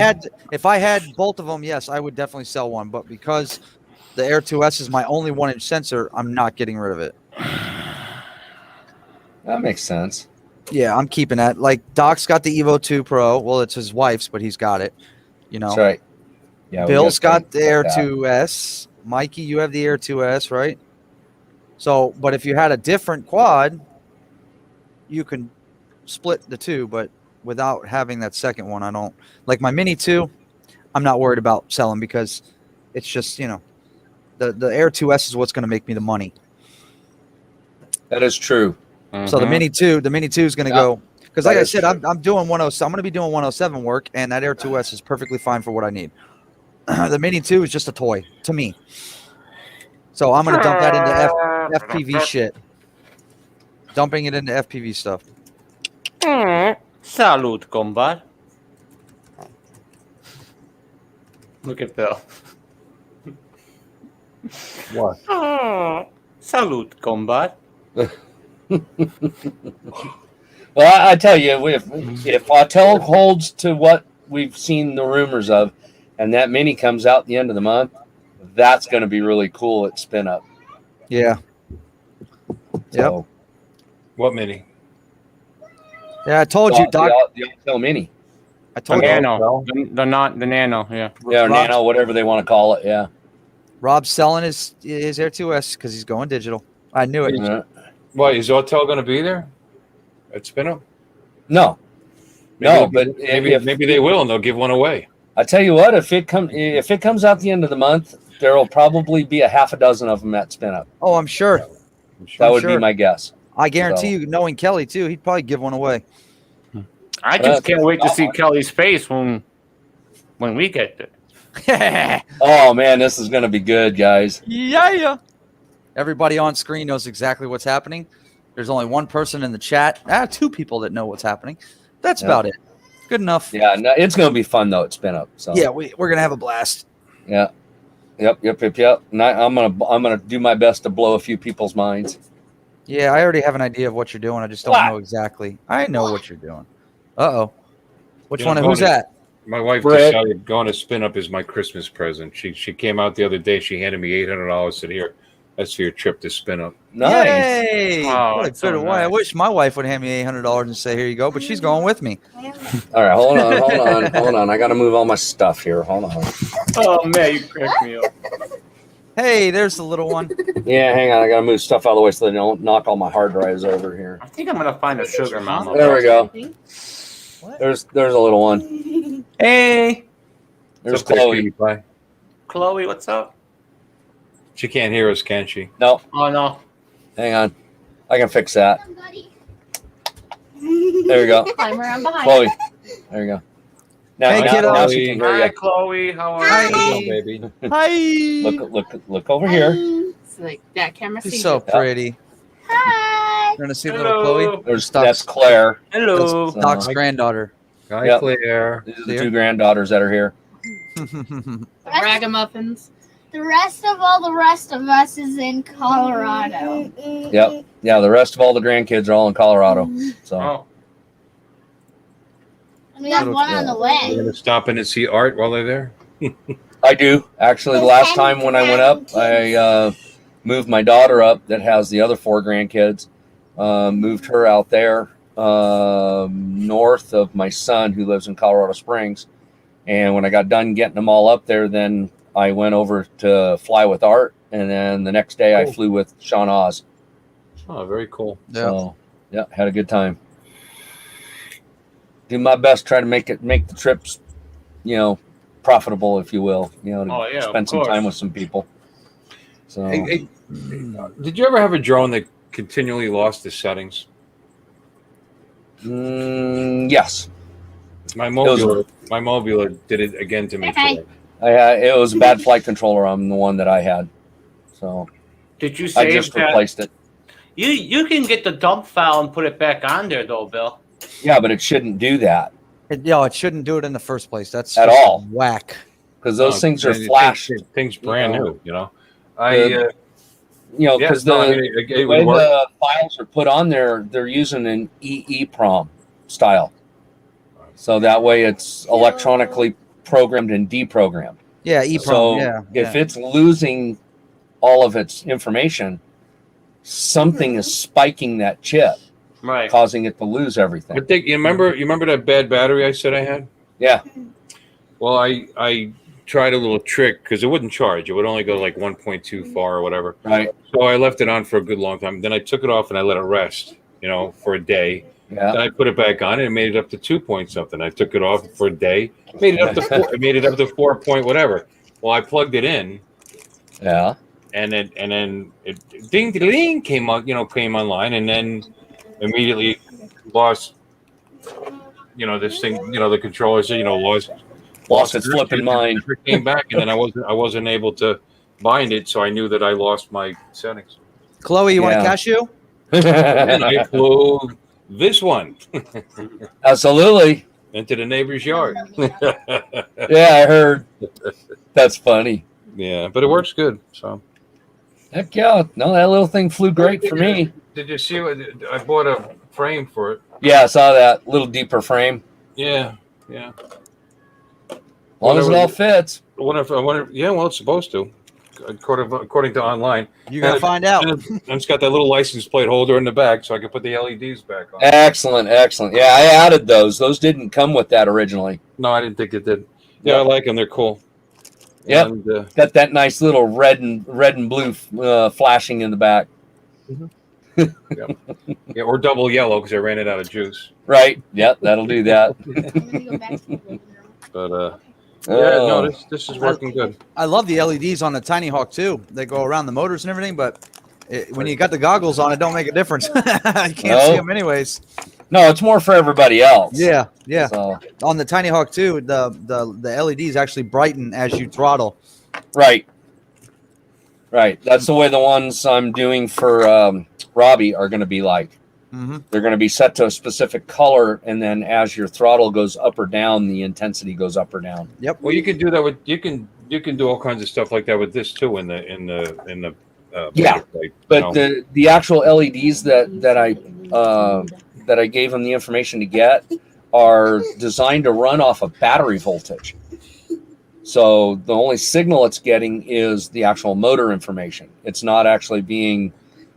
had both of them, yes, I would definitely sell one. But because the Air 2S is my only 1-inch sensor, I'm not getting rid of it. That makes sense. Yeah, I'm keeping that. Like Doc's got the Evo 2 Pro. Well, it's his wife's, but he's got it. You know. That's right. Yeah. Bill's got the Air 2S. Mikey, you have the Air 2S, right? So, but if you had a different quad, you can split the two, but without having that second one, I don't like my Mini 2. I'm not worried about selling because it's just, the Air 2S is what's going to make me the money. That is true. So the Mini 2 is going to go because, like I said, I'm doing 107. I'm going to be doing 107 work, and that Air 2S is perfectly fine for what I need. The Mini 2 is just a toy to me. So I'm going to dump that into FPV shit. Dumping it into FPV stuff. Salute, combat. Look at Bill. What? Salute, combat. Well, I tell you, if Autel holds to what we've seen the rumors of, and that Mini comes out at the end of the month, that's going to be really cool at Spin Up. Yeah. So, What Mini? Yeah, I told you, Doc. The Autel Mini. I The told you. nano. The nano, yeah. Yeah, or Rob's- Nano, whatever they want to call it. Yeah. Rob's selling his Air 2S because he's going digital. I knew it. Yeah. Why is Autel going to be there at Spin-Up? No. Maybe No, they'll but give- if maybe they will, and they'll give one away. I tell you what, if it comes out the end of the month, there will probably be a half a dozen of them at Spin Up. Oh, I'm sure. That would be my guess. I guarantee So. you, knowing Kelly too, he'd probably give one away. I just can't wait to see Kelly's face when we get there. Oh man, this is going to be good, guys. Yeah. Everybody on screen knows exactly what's happening. There's only one person in the chat. 2 people that know what's happening. That's about it. Good enough. Yeah, no, it's going to be fun though at Spin Up. So Yeah, we're gonna have a blast. yeah, yep. And I'm gonna do my best to blow a few people's minds. Yeah, I already have an idea of what you're doing. I just don't know exactly. I know what you're doing. Uh-oh. Which You know, one? Who's going that? My wife Brett. decided going to Spin-Up is my Christmas present. She came out the other day. She handed me $800. Said, "Here, that's for your trip to Spin-Up." Nice. Yay! Oh, What a that's so good why. I nice. wish my wife would hand me $800 and say, "Here you go," but she's going with me. All right, hold on. I got to move all my stuff here. Hold on. Oh man, you cracked me up. Hey, there's the little one. Yeah, hang on. I got to move stuff out of the way so they don't knock all my hard drives over here. I think I'm gonna find a sugar mama. There we go. There's a little one. Hey, There's What's up there, Chloe. cutie pie? Chloe, what's up? She can't hear us, can she? No, Oh no. hang on. I can fix that. There we go. Climb around behind. Chloe. There you go. Now, Hey, now, kiddo. now she can hear Hi, you. Chloe. How are How you? you doing, baby? Hi. Look over here. It's like that camera She's sees so you. pretty. Hi. You want to see Hello. little Chloe? There's Doc's- that's Claire. Hello. So, Doc's granddaughter. Hi, Yep. Claire. These are the 2 granddaughters that are here. Ragamuffins. The rest of us is in Colorado. Yep. Yeah, the rest of all the grandkids are all in Colorado. So Oh, And we have Little one on the You're way. gonna stop in and see Art while they're there. I do. Actually, the last time when I went up, I moved my daughter up that has the other 4 grandkids. Moved her out there north of my son who lives in Colorado Springs. And when I got done getting them all up there, then I went over to fly with Art. And then the next day I Cool. flew with Sean Oz. Oh, very cool. Yeah. So, yeah, had a good time. Do my best, try to make the trips, profitable, if you will. To Oh, yeah, of spend some course. time with some people. So, Hey, did you ever have a drone that continually lost the settings? yes, My Mobula did it again to me Okay. today. it was a bad flight controller on the one that I had. So did you I save just that? replaced it. You can get the dump file and put it back on there though, Bill. Yeah, but it shouldn't do that It shouldn't do it in the first place. That's At just all. whack. because those No, things are things- flash. Things brand You know. new, The- Yeah, Because no, I the mean, it way would work. the files are put on there, they're using an EEPROM style. So that way it's electronically programmed and deprogrammed. Yeah, EEPROM. So yeah. if it's losing all of its information, something is spiking that chip, Right. causing it to lose everything. But you remember that bad battery I said I had? Yeah. Well, I tried a little trick because it wouldn't charge. It would only go like 1.2 far or whatever. Right. So I left it on for a good long time. Then I took it off and I let it rest, for a day. Yeah. Then I put it back on and it made it up to 2 point something. I took it off for a day, made it up to 4. It made it up to 4 point whatever. Well, I plugged it in Yeah. and then it ding ding ding came on, came online, and then immediately lost. This thing, the controller said, Lost its flipping mind. It came back, and then I wasn't able to bind it, so I knew that I lost my settings. Chloe, you want Yeah. to cashew? And I flew this one Absolutely. into the neighbor's yard. Yeah, I heard. That's funny. Yeah, but it works good. So, Heck yeah. No, that little thing flew great for me. did you see what I bought a frame for it? Yeah, I saw that little deeper frame. Yeah. As long as it all fits. I wonder. Yeah, well, it's supposed to, according to online. You're gonna find out. And it's got that little license plate holder in the back, so I can put the LEDs back on. Excellent. Yeah, I added those. Those didn't come with that originally. No, I didn't think it did. Yeah, I like them. They're cool. Yep. And, got that nice little red and blue flashing in the back. yeah, or double yellow because I ran it out of juice. Right. Yep, that'll do that. But no, this is working good. I love the LEDs on the Tiny Hawk too. They go around the motors and everything, but when you got the goggles on, it don't make a difference. You can't see them anyways. No, it's more for everybody else. Yeah. So. On the Tiny Hawk too, the LEDs actually brighten as you throttle. Right. That's the way the ones I'm doing for Robbie are going to be like. Mm-hmm. They're going to be set to a specific color, and then as your throttle goes up or down, the intensity goes up or down. Yep. Well, you can do that with you can do all kinds of stuff like that with this too in the Yeah, plate, but the actual LEDs that I gave them the information to get are designed to run off of battery voltage. So the only signal it's getting is the actual motor information. It's not actually being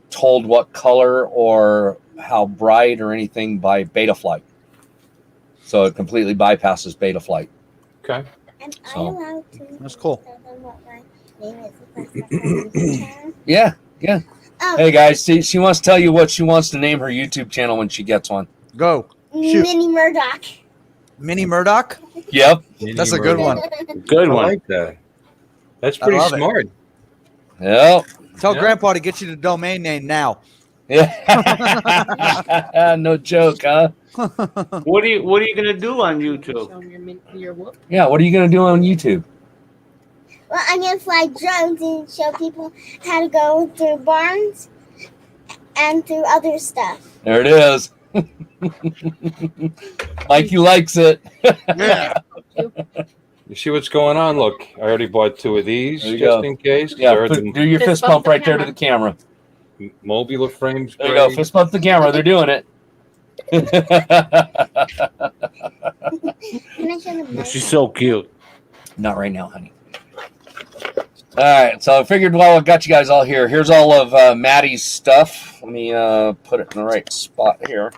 told what color or how bright or anything by Betaflight. So it completely bypasses Betaflight. Okay. So that's cool. Yeah. Hey guys, she wants to tell you what she wants to name her YouTube channel when she gets one. Go. Shoot. Mini Murdoch. Mini Murdoch? Yep. That's a good one. Good I one. like that. That's pretty love it. smart. Yep. Tell Grandpa to get you the domain name now. Yeah. No joke, huh? What are you gonna do on YouTube? Yeah, what are you gonna do on YouTube? Well, I'm gonna fly drones and show people how to go through barns and through other stuff. There it is. Mikey likes it. Yeah. You see what's going on? Look, I already bought 2 of these There you just go. in case. Yeah, do your fist bump right there to the camera. Mobula frames. There you go. great. Fist bump the camera. They're doing it. Can I show them? She's so cute. Not right now, honey. All right, so I figured while I got you guys all here, here's all of Maddie's stuff. Let me put it in the right spot here.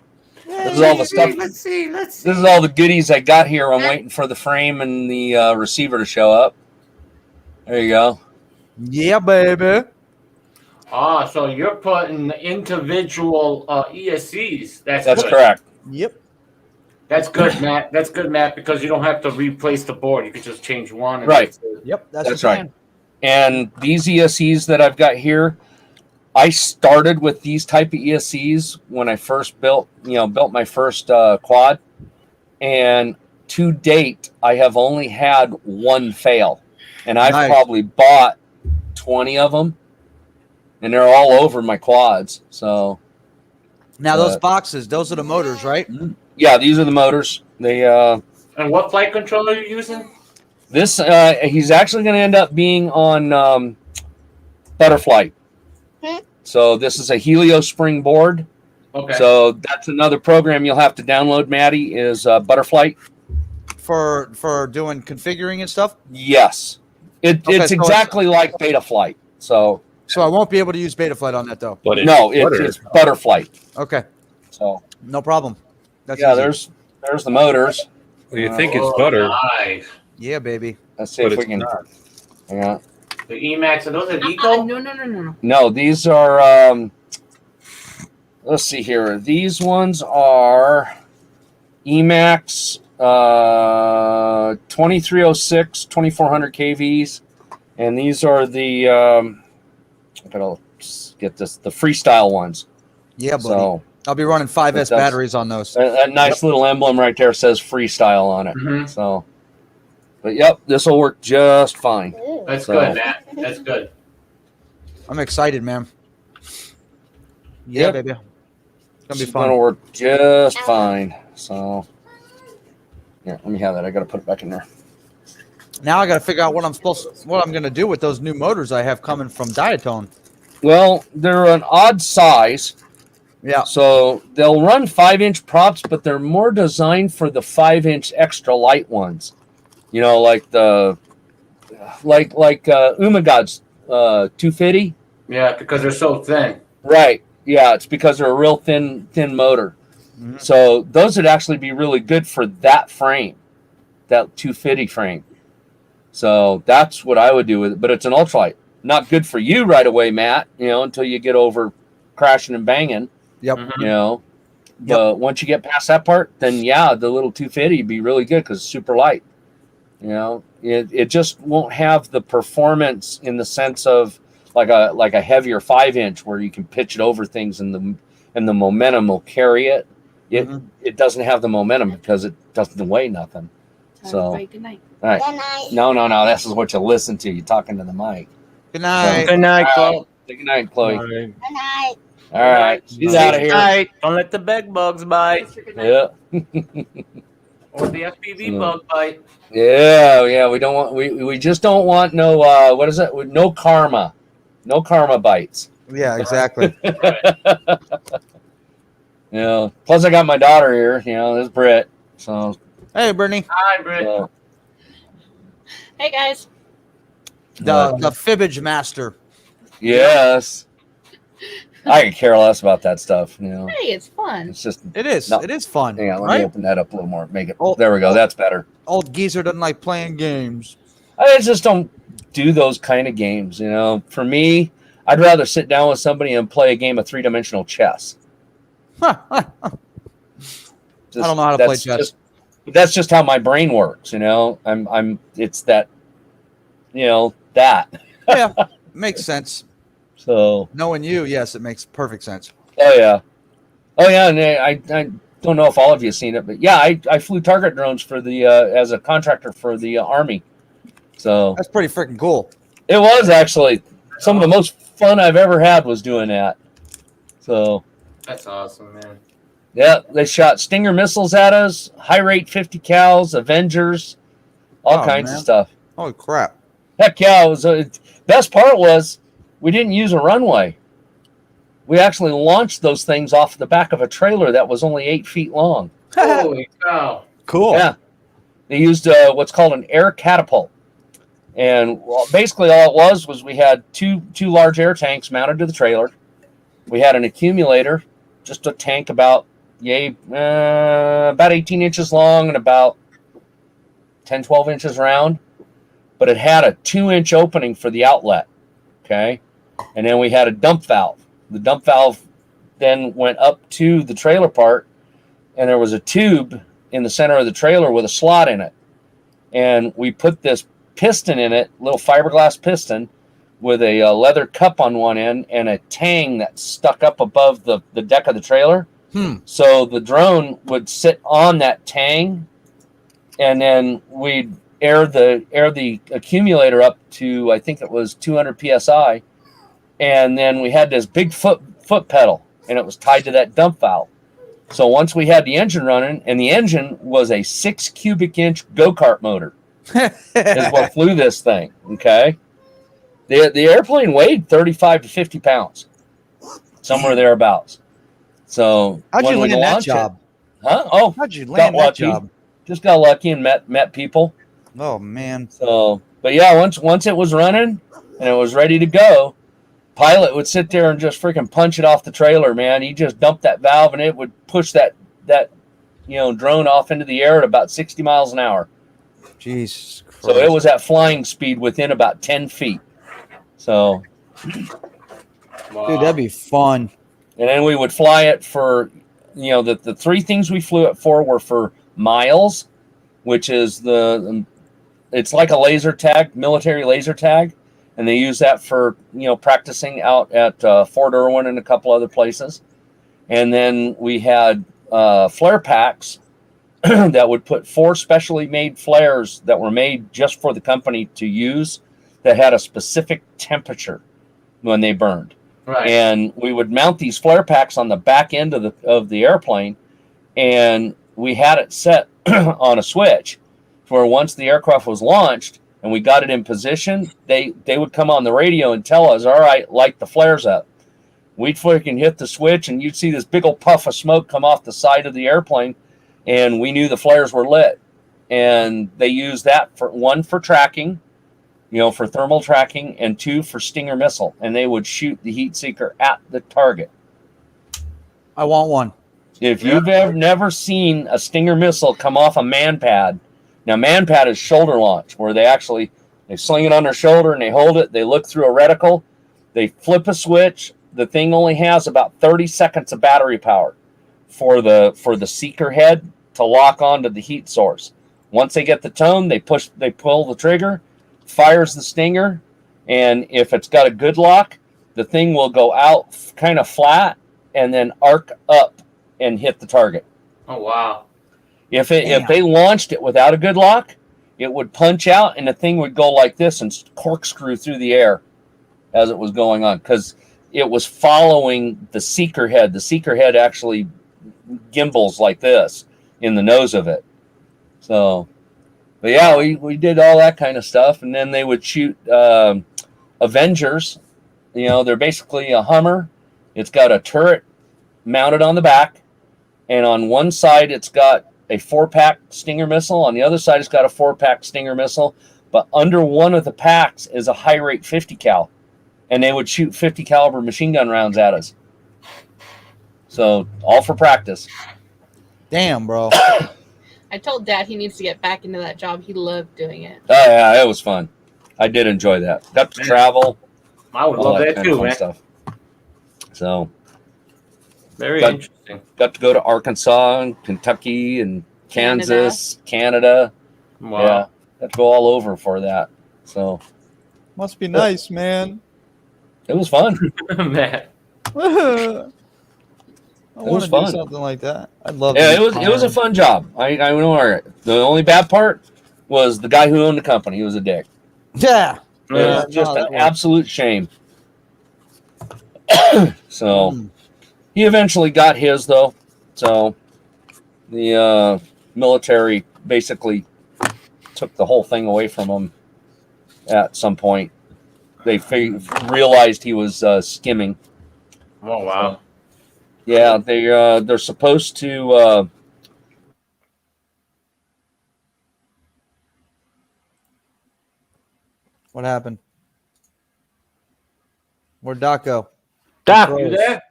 This is all the stuff. Let's see. This is all the goodies I got here. I'm waiting for the frame and the receiver to show up. There you go. Yeah, baby. Ah, so you're putting individual ESCs. That's good. correct. Yep. That's good, Matt. That's good, Matt, because you don't have to replace the board. You can just change one. And Right. Yep. That's the plan. right. And these ESCs that I've got here, I started with these type of ESCs when I first built my first quad. And to date, I have only had one fail. And I've Nice. probably bought 20 of them. And they're all over my quads. So, Now those boxes, those are the motors, right? yeah, these are the motors. They And what flight controller are you using? This he's actually going to end up being on Butterfly. So this is a Helio spring board. Okay. So that's another program you'll have to download, Maddie, is Butterfly. For doing configuring and stuff. Yes. It's so exactly like Betaflight. So I won't be able to use Betaflight on that though. But it's Butterfly. Okay. So No problem. That's yeah, easy. there's the motors. Well, you think it's butter. Nice. Yeah, baby. Let's see But if we it's can. not. Yeah. The Emacs, are those an Eco? No. No, these are. Let's see here. These ones are Emacs 2306, 2400 kVs, and these are the. I gotta get this. The freestyle ones. Yeah, buddy. So I'll be running 5S That's- batteries on those. that nice little emblem right there says freestyle on it. Mhm. So, but yep, this will work just fine. That's So- good, Matt. That's good. I'm excited, man. Yeah, Yep. baby. It's gonna be It's gonna fun. work just fine. So, yeah, let me have that. I gotta put it back in there. Now I got to figure out what I'm gonna do with those new motors I have coming from Diatone. Well, they're an odd size. Yeah. So they'll run 5-inch props, but they're more designed for the 5-inch extra light ones. You know, like the Umagod's 250. Yeah, because they're so thin. Right. Yeah, it's because they're a real thin motor. Mhm. So those would actually be really good for that frame, that 250 frame. So that's what I would do with it. But it's an ultralight. Not good for you right away, Matt, until you get over crashing and banging. Yep. Mhm. But once you get past that part, then yeah, the little 250 would be really good because it's super light. It just won't have the performance in the sense of like a heavier 5-inch where you can pitch it over things and the momentum will carry it. It doesn't have the momentum because it doesn't weigh nothing. So Good night. all right. Good night. No. This is what you listen to. You're talking to the mic. Good night. Good night, All Chloe. right. Say good night, Chloe. Good night. All right. She's out of here. Night. Don't let the bed bugs bite. Yeah. Or the FPV bug bite. Yeah. We don't want. We just don't want no. What is it? No karma. No karma bites. Yeah, exactly. Plus, I got my daughter here. This Britt. So. Hey, Brittany. Hi, Britt. Hey guys. The fibbage master. Yes. I could care less about that stuff. Hey, it's fun. It's just. It is. No. It is fun. Hang on, let right? me open that up a little more. Make it. Oh, There we go. That's better. Old geezer doesn't like playing games. I just don't do those kind of games. For me, I'd rather sit down with somebody and play a game of 3-dimensional chess. I don't know how to play chess. That's just how my brain works. It's that. That. Yeah, makes sense. So. Knowing you, yes, it makes perfect sense. Oh yeah. And I don't know if all of you have seen it, but yeah, I flew target drones for the as a contractor for the Army. So That's pretty freaking cool. it was actually some of the most fun I've ever had was doing that. So That's awesome, man. yeah, they shot Stinger missiles at us, high rate 50 cals, Avengers, all Oh, kinds man. of stuff. Holy crap. Heck yeah, it was. Best part was we didn't use a runway. We actually launched those things off the back of a trailer that was only 8 feet long. Holy cow. Cool. Yeah. They used what's called an air catapult. And basically all it was we had two large air tanks mounted to the trailer. We had an accumulator, just a tank about 18 inches long and about 10, 12 inches round. But it had a 2-inch opening for the outlet. Okay. And then we had a dump valve. The dump valve then went up to the trailer part, and there was a tube in the center of the trailer with a slot in it. And we put this piston in it, little fiberglass piston, with a leather cup on one end and a tang that stuck up above the deck of the trailer. So the drone would sit on that tang, and then we'd air the accumulator up to, I think it was 200 psi, and then we had this big foot pedal, and it was tied to that dump valve. So once we had the engine running, and the engine was a 6 cubic inch go-kart motor, is what flew this thing. Okay, the airplane weighed 35 to 50 pounds, somewhere thereabouts. So How'd you when we land that launched job? Huh? Oh, How'd you land that lucky. job? Just got lucky and met people. Oh man. So, but yeah, once it was running and it was ready to go, pilot would sit there and just freaking punch it off the trailer, man. He just dumped that valve and it would push that drone off into the air at about 60 miles an hour. Jesus Christ. So it was at flying speed within about 10 feet. So, Wow. Dude, that'd be fun. and then we would fly it for, the 3 things we flew it for were for miles, which is it's like a laser tag, military laser tag. And they use that for, practicing out at Fort Irwin and a couple other places. And then we had flare packs that would put 4 specially made flares that were made just for the company to use that had a specific temperature when they burned. Right. And we would mount these flare packs on the back end of the airplane, and we had it set on a switch for once the aircraft was launched and we got it in position, they would come on the radio and tell us, all right, light the flares up. We'd freaking hit the switch and you'd see this big old puff of smoke come off the side of the airplane, and we knew the flares were lit. And they used that for tracking, for thermal tracking, and 2 for Stinger missile, and they would shoot the heat seeker at the target. I want one. If you've never seen a Stinger missile come off a man pad, now man pad is shoulder launch, where they sling it on their shoulder and they hold it. They look through a reticle. They flip a switch. The thing only has about 30 seconds of battery power for the seeker head to lock onto the heat source. Once they get the tone, they pull the trigger, fires the Stinger, and if it's got a good lock, the thing will go out kind of flat and then arc up and hit the target. Oh wow! If they launched it without a good lock, it would punch out and the thing would go like this and corkscrew through the air as it was going on, because it was following the seeker head. The seeker head actually gimbals like this in the nose of it. So, but yeah, we did all that kind of stuff, and then they would shoot Avengers. They're basically a Hummer. It's got a turret mounted on the back, and on one side it's got a 4-pack Stinger missile. On the other side it's got a 4-pack Stinger missile, but under one of the packs is a high rate 50 cal, and they would shoot 50 caliber machine gun rounds at us. So all for practice. Damn, bro. I told Dad he needs to get back into that job. He loved doing it. Oh yeah, it was fun. I did enjoy that. Got to travel. I would love that too, man. Stuff. So very interesting. Got to go to Arkansas and Kentucky and Kansas, Canada. Wow. Yeah, got to go all over for that. So must be nice, man. It was fun. Man. I want to do something like that. I'd love. Yeah, it was a fun job. I know. The only bad part was the guy who owned the company. He was a dick. Yeah. It was just an absolute shame. So he eventually got his, though. So the military basically took the whole thing away from him at some point. They realized he was skimming. Oh wow! Yeah, they're supposed to. What happened? Where'd Doc go? Doc, you there?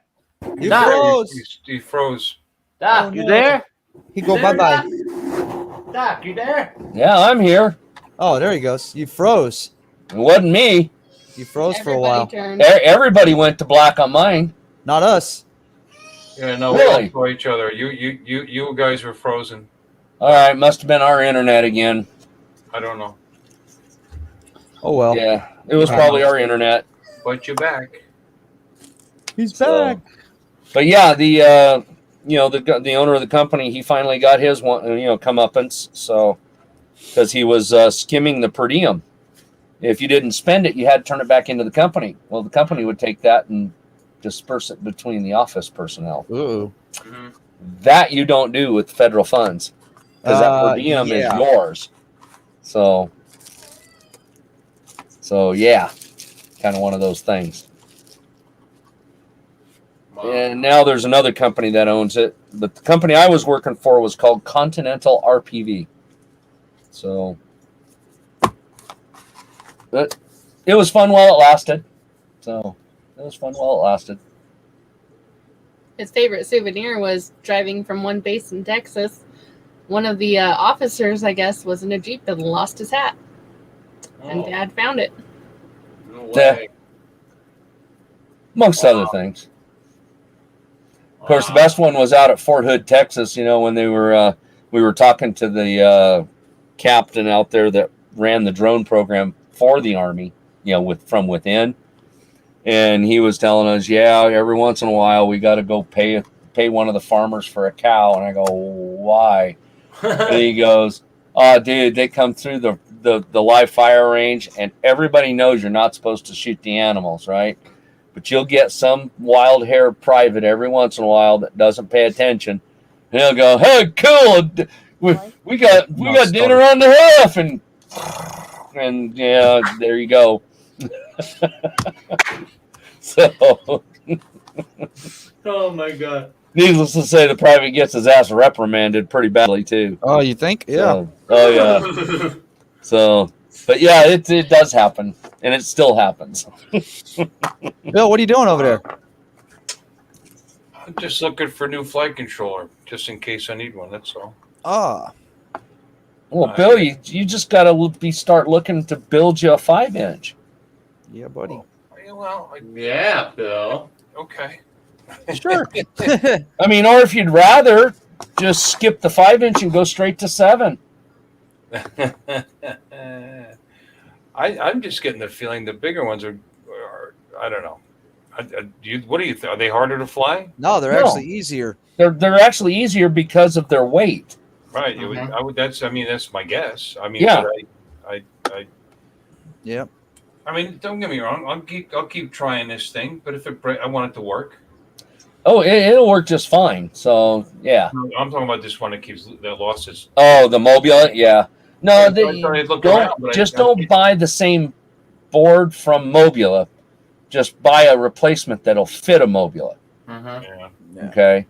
You Doc. froze. He froze. Doc, you there? He go bye bye. Doc, you there? Yeah, I'm here. Oh, there he goes. You froze. It wasn't me. You froze for a while. Everybody went to black on mine. Not us. Yeah, no, Really? we all saw each other. You guys were frozen. All right, must have been our internet again. I don't know. Oh well. Yeah, it was probably our internet. But you're back. He's back. But yeah, the owner of the company, he finally got his one, comeuppance. So because he was skimming the per diem. If you didn't spend it, you had to turn it back into the company. Well, the company would take that and disperse it between the office personnel. Ooh. Mm-hmm. That you don't do with federal funds, because that per diem is yours. So yeah, kind of one of those things. Wow. And now there's another company that owns it, but the company I was working for was called Continental RPV. So, but it was fun while it lasted. His favorite souvenir was driving from one base in Texas. One of the officers, I guess, was in a Jeep and lost his hat. And Dad found it. No Yeah. way. Amongst other things. Of course, the best one was out at Fort Hood, Texas. When they were we were talking to the captain out there that ran the drone program for the Army, from within, and he was telling us, every once in a while we got to go pay one of the farmers for a cow, and I go, why? And he goes, oh, dude, they come through the live fire range, and everybody knows you're not supposed to shoot the animals, right? But you'll get some wild hair private every once in a while that doesn't pay attention. And he'll go, hey, cool, we got dinner on the roof, and yeah, there you go. So, Oh my god. needless to say, the private gets his ass reprimanded pretty badly too. Oh, you think? Yeah. So, oh yeah. So But yeah, it does happen, and it still happens. Bill, what are you doing over there? I'm just looking for a new flight controller, just in case I need one. That's all. Ah, Well, Bill, you just got to start looking to build you a 5-inch. yeah, buddy. Well, Yeah, Bill. okay. Sure. I mean, or if you'd rather, just skip the 5-inch and go straight to 7. I'm just getting the feeling the bigger ones are I don't know. What do you think? Are they harder to fly? No, they're No. actually easier. They're actually easier because of their weight. Right. Mhm. I would. That's my guess. I mean, Yeah. but Yep. I mean, don't get me wrong. I'll keep trying this thing, but if I want it to work. Oh, it'll work just fine. So yeah. I'm talking about this one that lost its. Oh, the Mobula, yeah. No, don't buy the same board from Mobula. Just buy a replacement that'll fit a Mobula. Mhm. Yeah. Okay.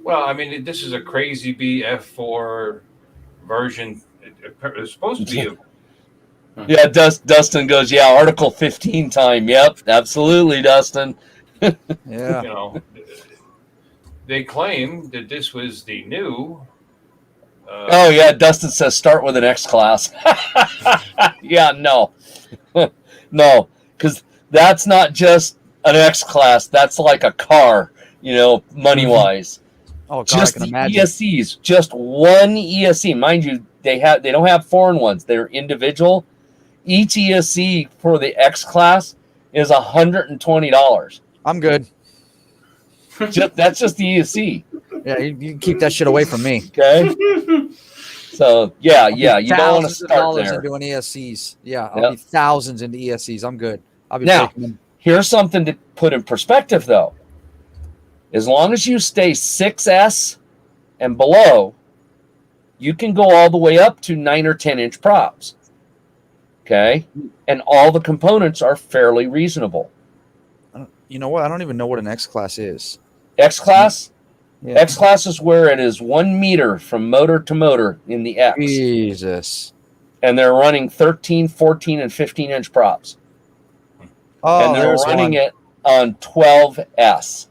Well, I mean, this is a crazy BF4 version. It's supposed to be a. Yeah, Dustin goes, yeah, Article 15 time. Yep, absolutely, Dustin. Yeah. You know, they claim that this was the new. Oh yeah, Dustin says start with an X class. Yeah, no, no, because that's not just an X class. That's like a car, money wise. Oh God, Just I can the imagine. ESCs, just one ESC, mind you. They don't have foreign ones. They're individual. Each ESC for the X class is $120. I'm good. That's just the ESC. Yeah, you can keep that shit away from me. Okay. So yeah, you don't want to Thousands of start dollars there. into an ESCs. Yeah, I'll Yep. be thousands into ESCs. I'm good. I'll be Now, taking them. here's something to put in perspective, though. As long as you stay 6S and below, you can go all the way up to 9 or 10-inch props. Okay? And all the components are fairly reasonable. You know what? I don't even know what an X class is. X class? Yeah. X class is where it is 1 meter from motor to motor in the X. Jesus. And they're running 13, 14, and 15-inch props. Oh, And they're there's running one. it on 12S.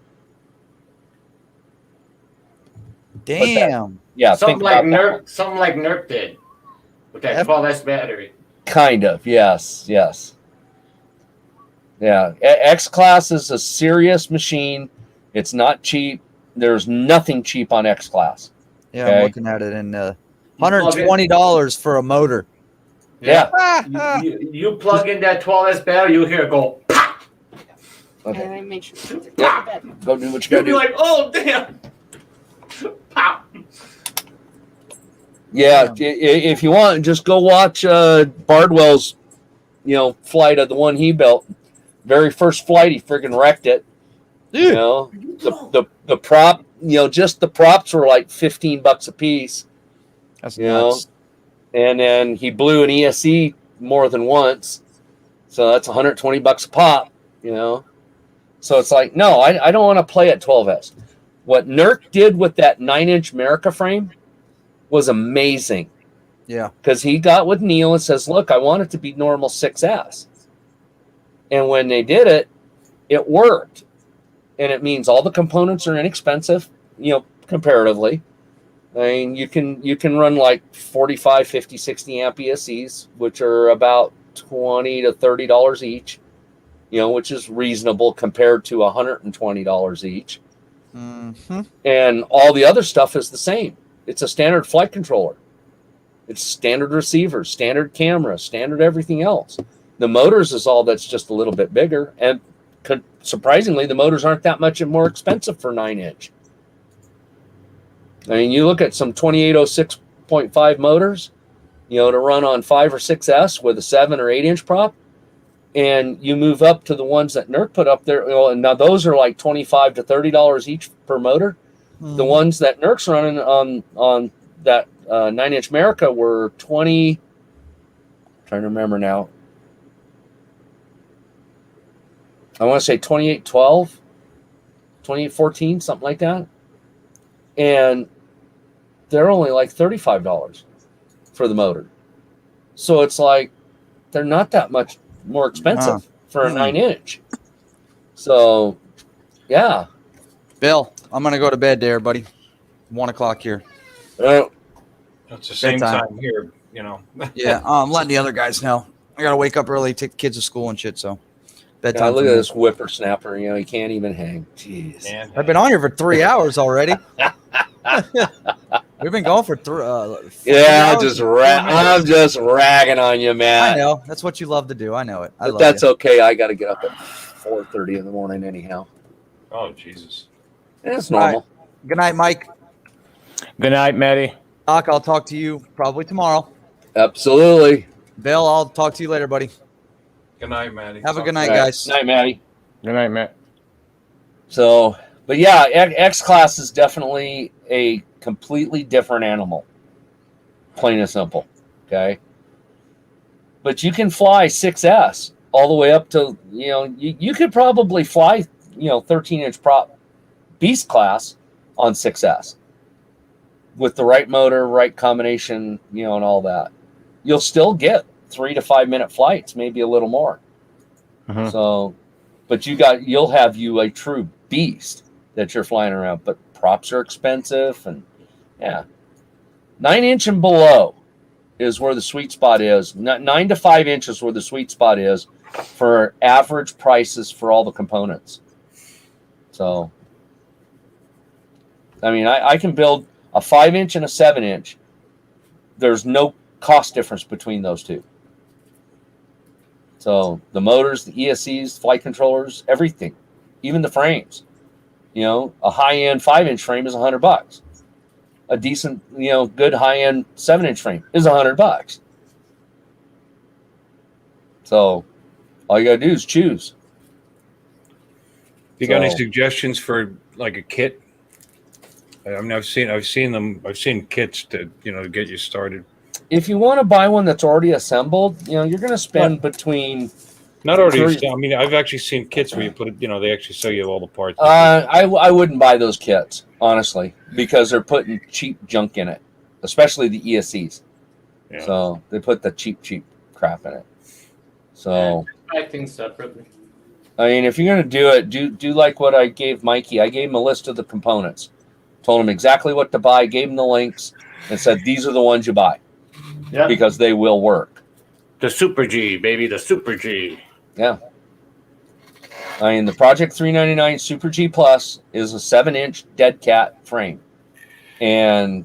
Damn. Yeah, Something think like about that. Nerf. Something like Nerf did with that F- 12S battery. Kind of, yes. Yeah, X Class is a serious machine. It's not cheap. There's nothing cheap on X Class. Yeah, Okay. I'm looking at it, and $120 for a motor. Yeah. You plug in that 12S battery, you hear it go. Okay. And I make sure to go Yeah. to bed. Go do what you You'll gotta be do. like, oh damn. Pow. Yeah, if you want, just go watch Bardwell's, flight of the one he built. Very first flight, he friggin' wrecked it. Dude. The prop, just the props were like $15 a piece. That's You know? nuts. And then he blew an ESC more than once, so that's $120 a pop. So it's like, no, I don't want to play at 12S. What NERC did with that 9-inch America frame was amazing. Yeah. Because he got with Neil and says, look, I want it to be normal 6S. And when they did it, it worked. And it means all the components are inexpensive, comparatively. I mean, you can run like 45, 50, 60 amp ESCs, which are about $20 to $30 each, which is reasonable compared to $120 each. Mm-hmm. And all the other stuff is the same. It's a standard flight controller. It's standard receiver, standard camera, standard everything else. The motors is all that's just a little bit bigger. And surprisingly, the motors aren't that much more expensive for 9-inch. I mean, you look at some 2806.5 motors, to run on 5 or 6S with a 7 or 8-inch prop. And you move up to the ones that NERC put up there. And now those are like $25 to $30 each per motor. The ones that NERC's running on that 9-inch America were 20. I'm trying to remember now. I want to say 2812, 2814, something like that. And they're only like $35 for the motor. So it's like, they're not that much more expensive for a Hmm. 9-inch. So, yeah. Bill, I'm gonna go to bed there, buddy. 1 o'clock here. It's the same Bedtime. time here, you know. Yeah, I'm letting the other guys know. I gotta wake up early, take the kids to school and shit. So bedtime. God, look for at me. this whippersnapper. You know, he can't even hang. Jeez. Man, I've been on here for 3 hours already. We've been going for 3. Yeah, I'm just ragging on you, Matt. I know. That's what you love to do. I know it. I But love that's you. okay. I got to get up at 4:30 in the morning anyhow. oh Jesus. It's All right. normal. Good night, Mike. Good night, Maddie. Doc, I'll talk to you probably tomorrow. Absolutely. Bill, I'll talk to you later, buddy. Good night, Maddie. Have a good night, All right. guys. Night, Maddie. Good night, Matt. So, but yeah, X-Class is definitely a completely different animal. Plain and simple. Okay. But you can fly 6S all the way up to, you know, you could probably fly, 13-inch prop Beast class on 6S with the right motor, right combination, and all that. You'll still get 3 to 5 minute flights, maybe a little more. Mhm. So, but you'll have a true beast that you're flying around. But props are expensive, and 9-inch and below is where the sweet spot is. 9 to 5 inches where the sweet spot is for average prices for all the components. So, I mean, I can build a 5-inch and a 7-inch. There's no cost difference between those two. So the motors, the ESCs, flight controllers, everything, even the frames. A high-end 5-inch frame is $100. A decent, good high-end 7-inch frame is $100. So all you gotta do is choose. You got any suggestions for like a kit? I mean, I've seen them. I've seen kits to get you started. If you want to buy one that's already assembled, you're going to spend between. Not already. I mean, I've actually seen kits where you put it. They actually sell you all the parts. I wouldn't buy those kits, honestly, because they're putting cheap junk in it, especially the ESCs. Yeah. So they put the cheap crap in it. So I think separately. I mean, if you're going to do it, do like what I gave Mikey. I gave him a list of the components, told him exactly what to buy, gave him the links, and said these are the ones you buy. Yeah. Because they will work. The Super G, baby, the Super G. Yeah. I mean, the Project 399 Super G Plus is a 7-inch dead cat frame. And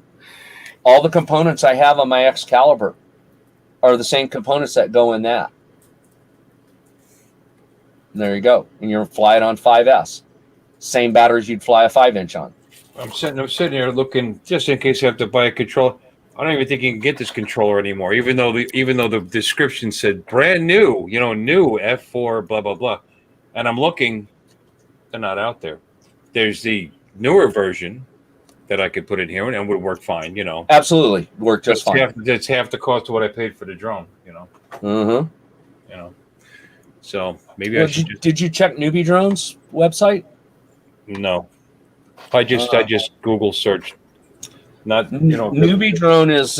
all the components I have on my Excalibur are the same components that go in that. And there you go. And you're flying on 5S. Same batteries you'd fly a 5-inch on. I'm sitting here looking just in case I have to buy a controller. I don't even think you can get this controller anymore, even though the description said brand new, new F4, blah blah blah. And I'm looking, they're not out there. There's the newer version that I could put in here and would work fine, Absolutely, work just fine. That's half the cost of what I paid for the drone, Mm-hmm. So maybe I should. Did you check Newbie Drones website? No, I just Google searched. Not Newbie Drone is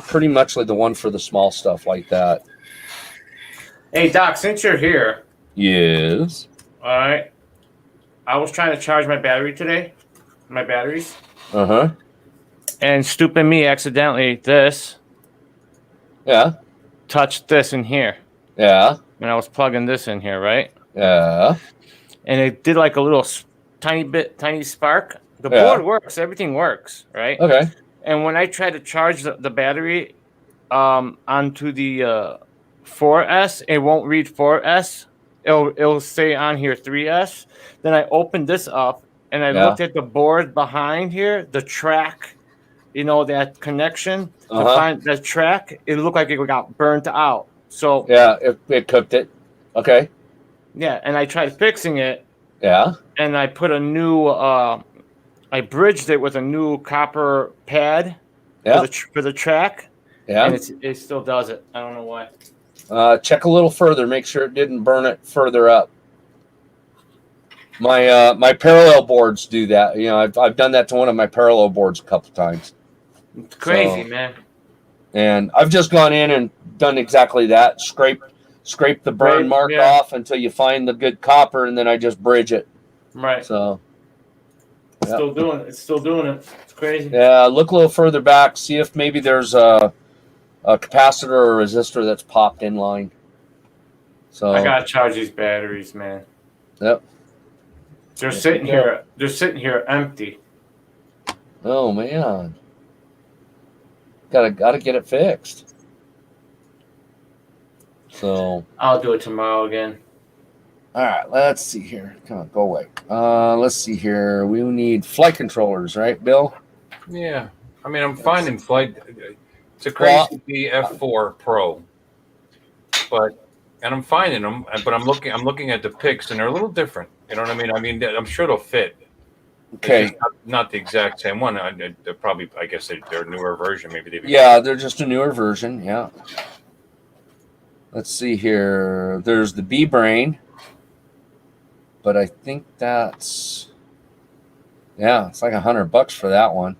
pretty much like the one for the small stuff like that. Hey, Doc, since you're here, Yes. all right, I was trying to charge my batteries. Uh-huh. And stupid me accidentally Yeah. touched this in here. Yeah. And I was plugging this in here, right? Yeah. And it did like a little tiny spark. The Yeah. board works, everything works, right? Okay. And when I try to charge the battery onto the 4S, it won't read 4S. It'll say on here 3S. Then I opened this up and I looked at the board behind here, the track, that connection to find the track. It looked like it got burnt out. So yeah, it cooked it. Okay. Yeah, and I tried fixing it. Yeah. And I put a new I bridged it with a new copper pad for the track. Yeah. And it still does it. I don't know why. Check a little further. Make sure it didn't burn it further up. My parallel boards do that. I've done that to one of my parallel boards a couple times. It's crazy, man. And I've just gone in and done exactly that. Scrape the burn Right, mark yeah. off until you find the good copper, and then I just bridge it. Right. So Still doing it. It's still doing it. It's crazy. yeah, look a little further back, see if maybe there's a capacitor or a resistor that's popped in line. So I gotta charge these batteries, man. Yep. They're sitting here. They're sitting here empty. Oh man. Gotta get it fixed. So I'll do it tomorrow again. all right, let's see here. Come on, go away. Let's see here. We need flight controllers, right, Bill? Yeah. I mean, I'm finding flight. It's a crazy F4 Pro, and I'm finding them, but I'm looking at the pics, and they're a little different. You know what I mean? I mean, I'm sure they'll fit. Okay. Not the exact same one. They're probably, I guess, they're a newer version. Maybe they're just a newer version. Yeah. Let's see here. There's the B brain, but I think that's it's like $100 for that one.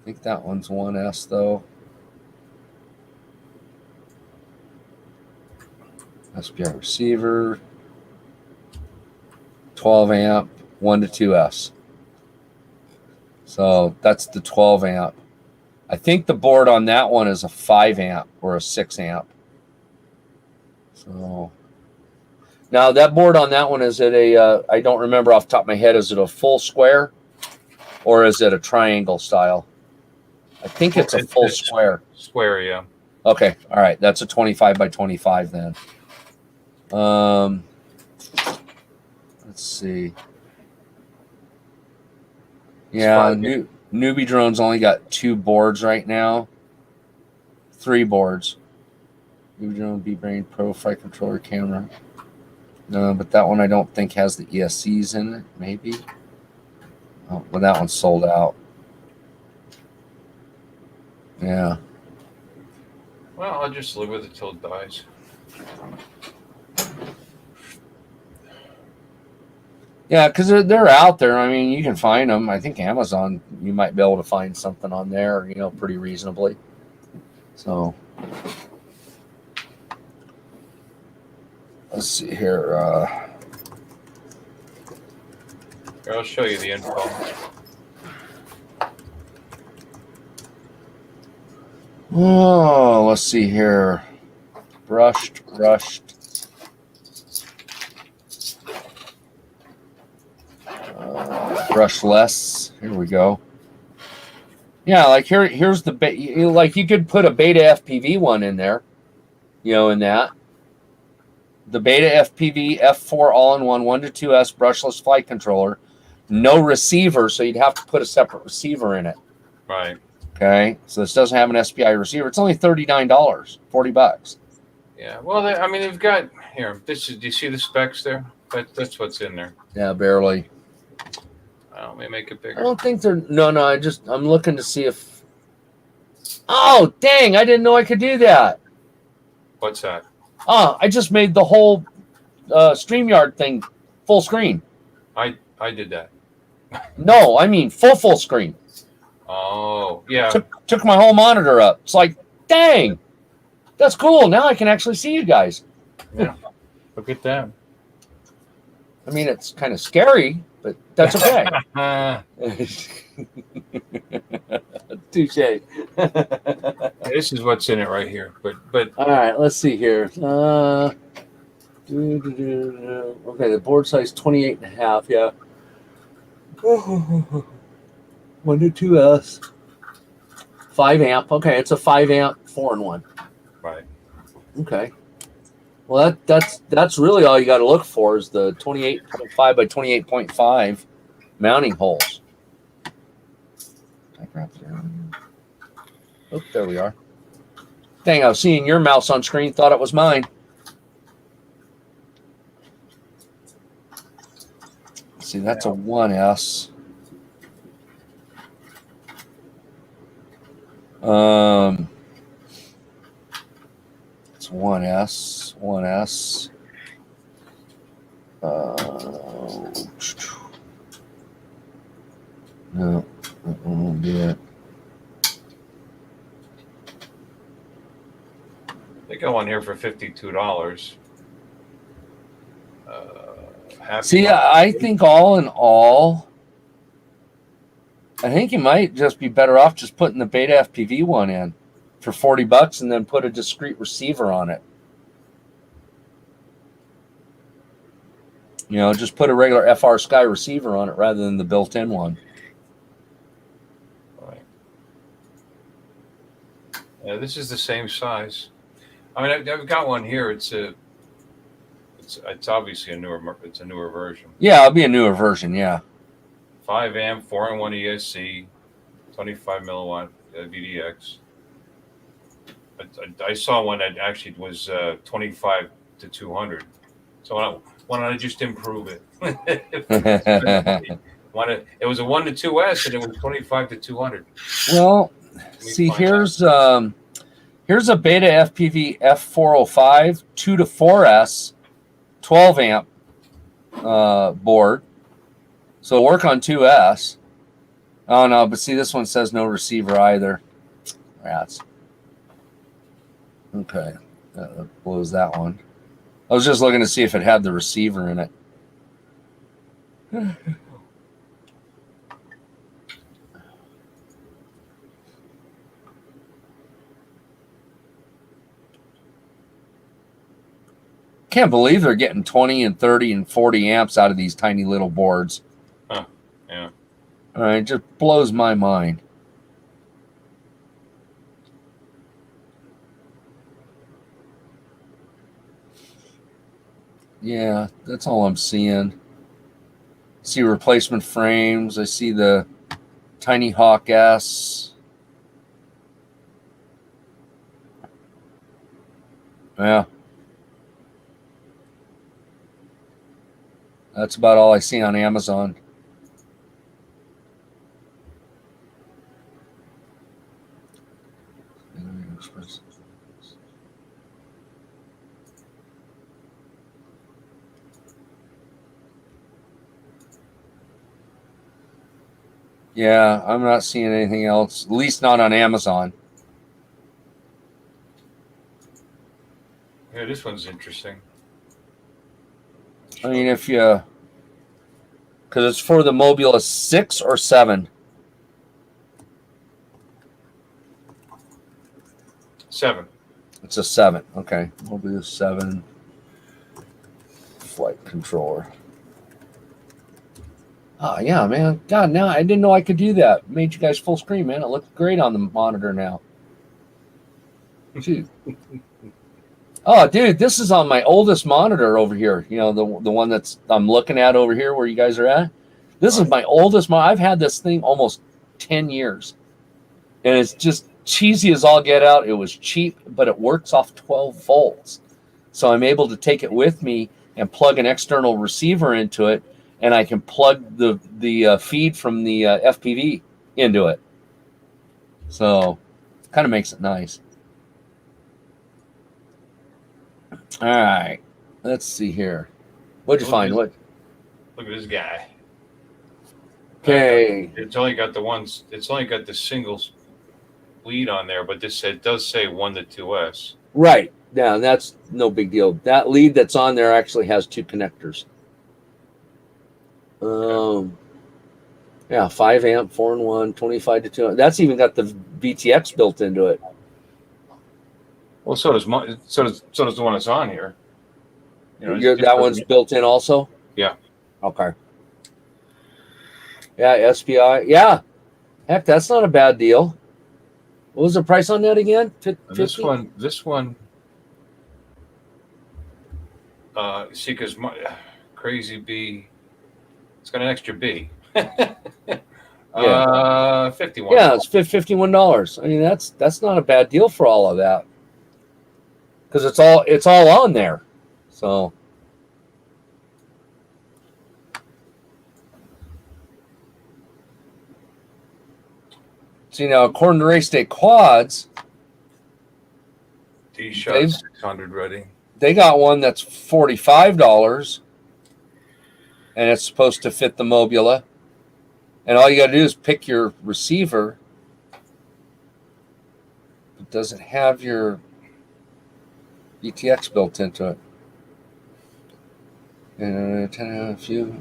I think that one's 1S though. SPI receiver, 12 amp, 1 to 2S. So that's the 12 amp. I think the board on that one is a 5 amp or a 6 amp. So now that board on that one, is it I don't remember off the top of my head, is it a full square or is it a triangle style? I think it's a full square. Square, yeah. Okay, all right. That's a 25 by 25 then. Let's see. Yeah, newbie drone's only got 2 boards right now. 3 boards. Newbie drone, B-Brain, Pro, flight controller, camera. No, but that one I don't think has the ESCs in it. Maybe. Oh, well, that one's sold out. Yeah. Well, I'll just live with it till it dies. Yeah, because they're out there. I mean, you can find them. I think Amazon, you might be able to find something on there, pretty reasonably. So let's see here. Here, I'll show you the info. Oh, let's see here. Brushed. Brushless. Here we go. Yeah, like here's the like you could put a beta FPV one in there, in that. The beta FPV F4 all-in-one 1 to 2S brushless flight controller, no receiver, so you'd have to put a separate receiver in it. Right. Okay, so this doesn't have an SPI receiver. It's only $39, $40. Yeah. Well, they've got here. Do you see the specs there? That's what's in there. Yeah, barely. Let me make it bigger. I don't think they're. No. I'm looking to see if. Oh, dang! I didn't know I could do that. What's that? Oh, I just made the whole StreamYard thing full screen. I did that. No, I mean full screen. Oh, yeah. Took my whole monitor up. It's like, dang, that's cool. Now I can actually see you guys. Yeah. Look at that. I mean, it's kind of scary, but that's okay. Touche. This is what's in it right here. But all right, let's see here. Okay, the board size 28.5. Yeah. 1 to 2S. 5 amp. Okay, it's a 5 amp 4-in-1. Right. Okay. Well, that's really all you got to look for is the 28.5 by 28.5 mounting holes. Oh, there we are. Dang, I was seeing your mouse on screen, thought it was mine. Let's see, that's a 1S. It's 1S. No, do it. They got one here for $52. See, I think all in all, I think you might just be better off just putting the Beta FPV one in for $40 and then put a discrete receiver on it. You know, just put a regular FR Sky receiver on it rather than the built-in one. Right. Yeah, this is the same size. I mean, I've got one here. It's obviously a newer version. Yeah, it'll be a newer version. Yeah. 5 amp, 4-in-1 ESC, 25 milliwatt VDX. I saw one that actually was 25 to 200. So why don't I just improve it? It was a 1 to 2S and it was 25 to 200. Well, see, here's a Beta FPV F405 2 to 4S 12 amp board. So work on 2S. Oh no, but see, this one says no receiver either. Rats. Okay, that blows that one. I was just looking to see if it had the receiver in it. Can't believe they're getting 20 and 30 and 40 amps out of these tiny little boards. Huh. Yeah. All right, it just blows my mind. Yeah, that's all I'm seeing. See replacement frames. I see the Tiny Hawk S. Yeah. That's about all I see on Amazon. Yeah, I'm not seeing anything else, at least not on Amazon. Yeah, this one's interesting. I mean, if you, because it's for the Mobula 6 or 7? 7. It's a 7. Okay, Mobula 7 flight controller. Oh, yeah, man. God, now I didn't know I could do that. Made you guys full screen, man. It looks great on the monitor now. Dude. Oh, dude, this is on my oldest monitor over here. You know, the one that's I'm looking at over here where you guys are at. This is my oldest monitor. I've had this thing almost 10 years. And it's just cheesy as all get out. It was cheap, but it works off 12 volts. So I'm able to take it with me and plug an external receiver into it. And I can plug the feed from the FPV into it. So kind of makes it nice. All right. Let's see here. What'd you find? What? Look at this guy. Okay. It's only got the single lead on there, but it does say 1 to 2S. Right. Yeah, that's no big deal. That lead that's on there actually has 2 connectors. Yeah, 5 amp, 4-in-1, 25 to 200. That's even got the VTX built into it. Well, so does the one that's on here. You know, That one's built in also? Yeah. Okay. Yeah, SPI. Yeah. Heck, that's not a bad deal. What was the price on that again? 50? This one. See, because my Crazy B, it's got an extra B. Yeah. 51. Yeah, it's $51. I mean, that's not a bad deal for all of that. Because it's all on there. So see, now according to Race Day Quads, D-Shot 600 ready. They got one that's $45, and it's supposed to fit the Mobula. And all you got to do is pick your receiver. It doesn't have your VTX built into it. And a few.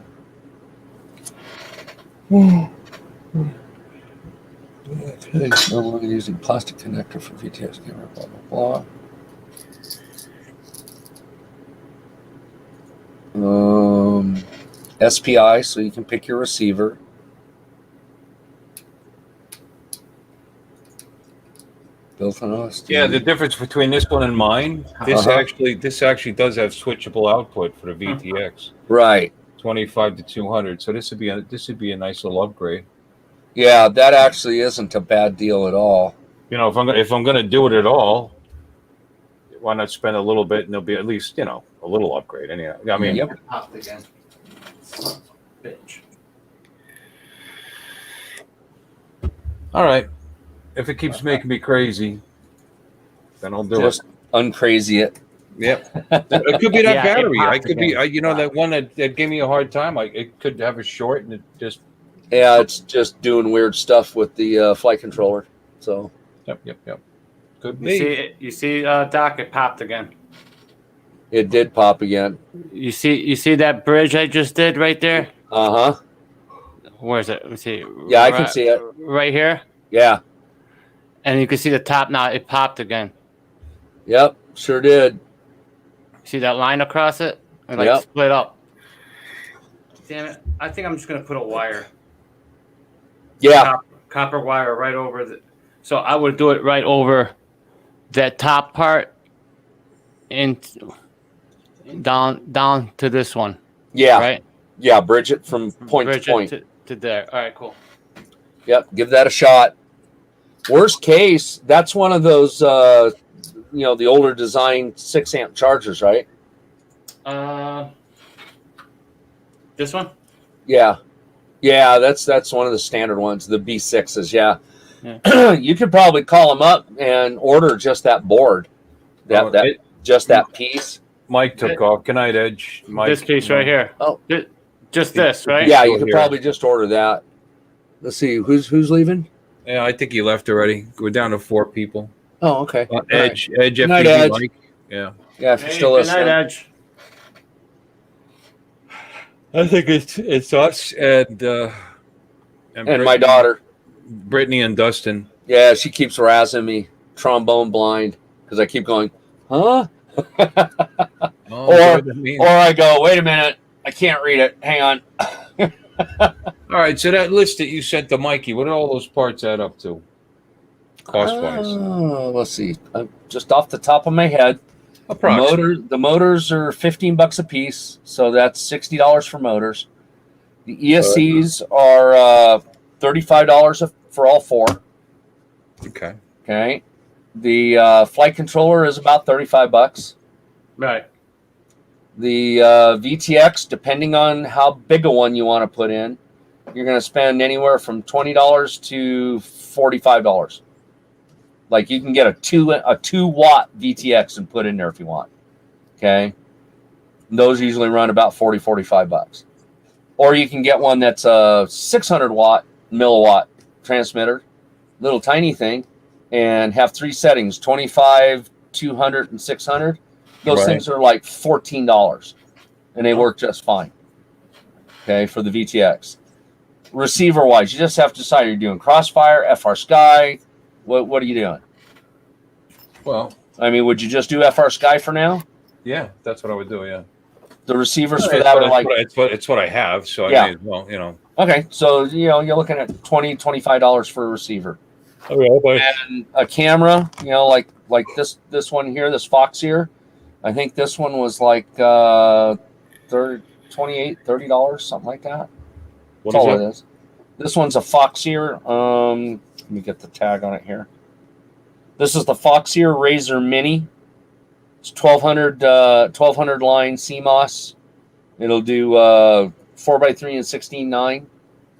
Okay, no longer using plastic connector for VTX camera, blah, blah, blah. SPI, so you can pick your receiver. Built on OSD. Yeah, the difference between this one and mine, this actually does have switchable output for the VTX. Right. 25 to 200. So this would be a nice little upgrade. Yeah, that actually isn't a bad deal at all. You know, if I'm gonna do it at all, why not spend a little bit and there'll be at least, a little upgrade anyhow. I mean, Yep. Popped again. Bitch. all right. If it keeps making me crazy, then I'll do Just uncrazy it. Yep. It could be that Yeah, it battery. I popped could be, again. that one that gave me a hard time. It could have a short and it just. Yeah, it's just doing weird stuff with the flight controller. So. Yep. Could be. You see, Doc, it popped again. It did pop again. You see that bridge I just did right there? Uh-huh. Where is it? Let me see. Yeah, I can see it. Right here. Yeah. And you can see the top now. It popped again. Yep, sure did. See that line across it? It Yep. split up. Damn it. I think I'm just going to put a wire. Yeah. Copper wire right over the... So I would do it right over that top part and down to this one. Yeah. Right? Yeah, bridge it from point to point. To there. All right, cool. Yep, give that a shot. Worst case, that's one of those, the older design 6-amp chargers, right? This one? Yeah. Yeah, that's one of the standard ones, the B6s, yeah. You could probably call them up and order just that board, that piece. Mike took off. Good night, Edge. Mike, This piece right here. Oh. Just this, right? Yeah, you Still could here. probably just order that. Let's see, who's leaving? Yeah, I think he left already. We're down to 4 people. Oh, okay. Edge, Good night, FPV, Edge. Mike. Yeah. Yeah, if you're Hey, still good listening. night, Edge. I think it's us and And my daughter. Brittany and Dustin. Yeah, she keeps razzing me, trombone blind, because I keep going, huh? Oh, Or what does that mean? I go, wait a minute, I can't read it. Hang on. All right, so that list that you sent to Mikey, what did all those parts add up to? Cost-wise. Let's see. Just off the top of my head, the motors are $15 a piece, so that's $60 for motors. The ESCs are $35 for all 4. Okay. Okay. The flight controller is about $35. Right. The VTX, depending on how big a one you want to put in, you're going to spend anywhere from $20 to $45. Like you can get a 2-watt VTX and put in there if you want. Okay. Those usually run about $45. Or you can get one that's a 600 milliwatt transmitter, little tiny thing, and have 3 settings, 25, 200, and 600. Those things are like $14, and they work just fine. Okay, for the VTX. Receiver-wise, you just have to decide you're doing Crossfire, FR Sky. What are you doing? Well, I mean, would you just do FR Sky for now? yeah, that's what I would do. Yeah. The receivers for that are like it's what I have, so I Yeah. may as well, okay. So you're looking at $25 for a receiver. And a camera, like this one here, this Fox here. I think this one was like $28, $30, something like that. That's all it is. This one's a Foxier. Let me get the tag on it here. This is the Foxier Razor Mini. It's 1200 line CMOS. It'll do 4x3 and 16:9,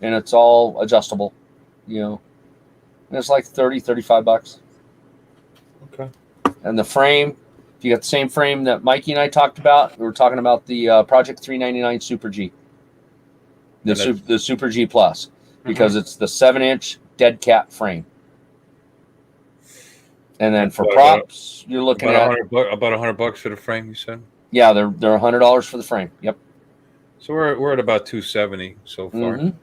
and it's all adjustable. And it's like $35. Okay. And the frame, if you got the same frame that Mikey and I talked about, we were talking about the Project 399 Super G. The Super G Plus. because it's the 7-inch dead cat frame. And then for About- props, you're looking about at about $100 for the frame. You said. yeah, they're $100 for the frame. Yep. So we're at about $270 so far. Mhm.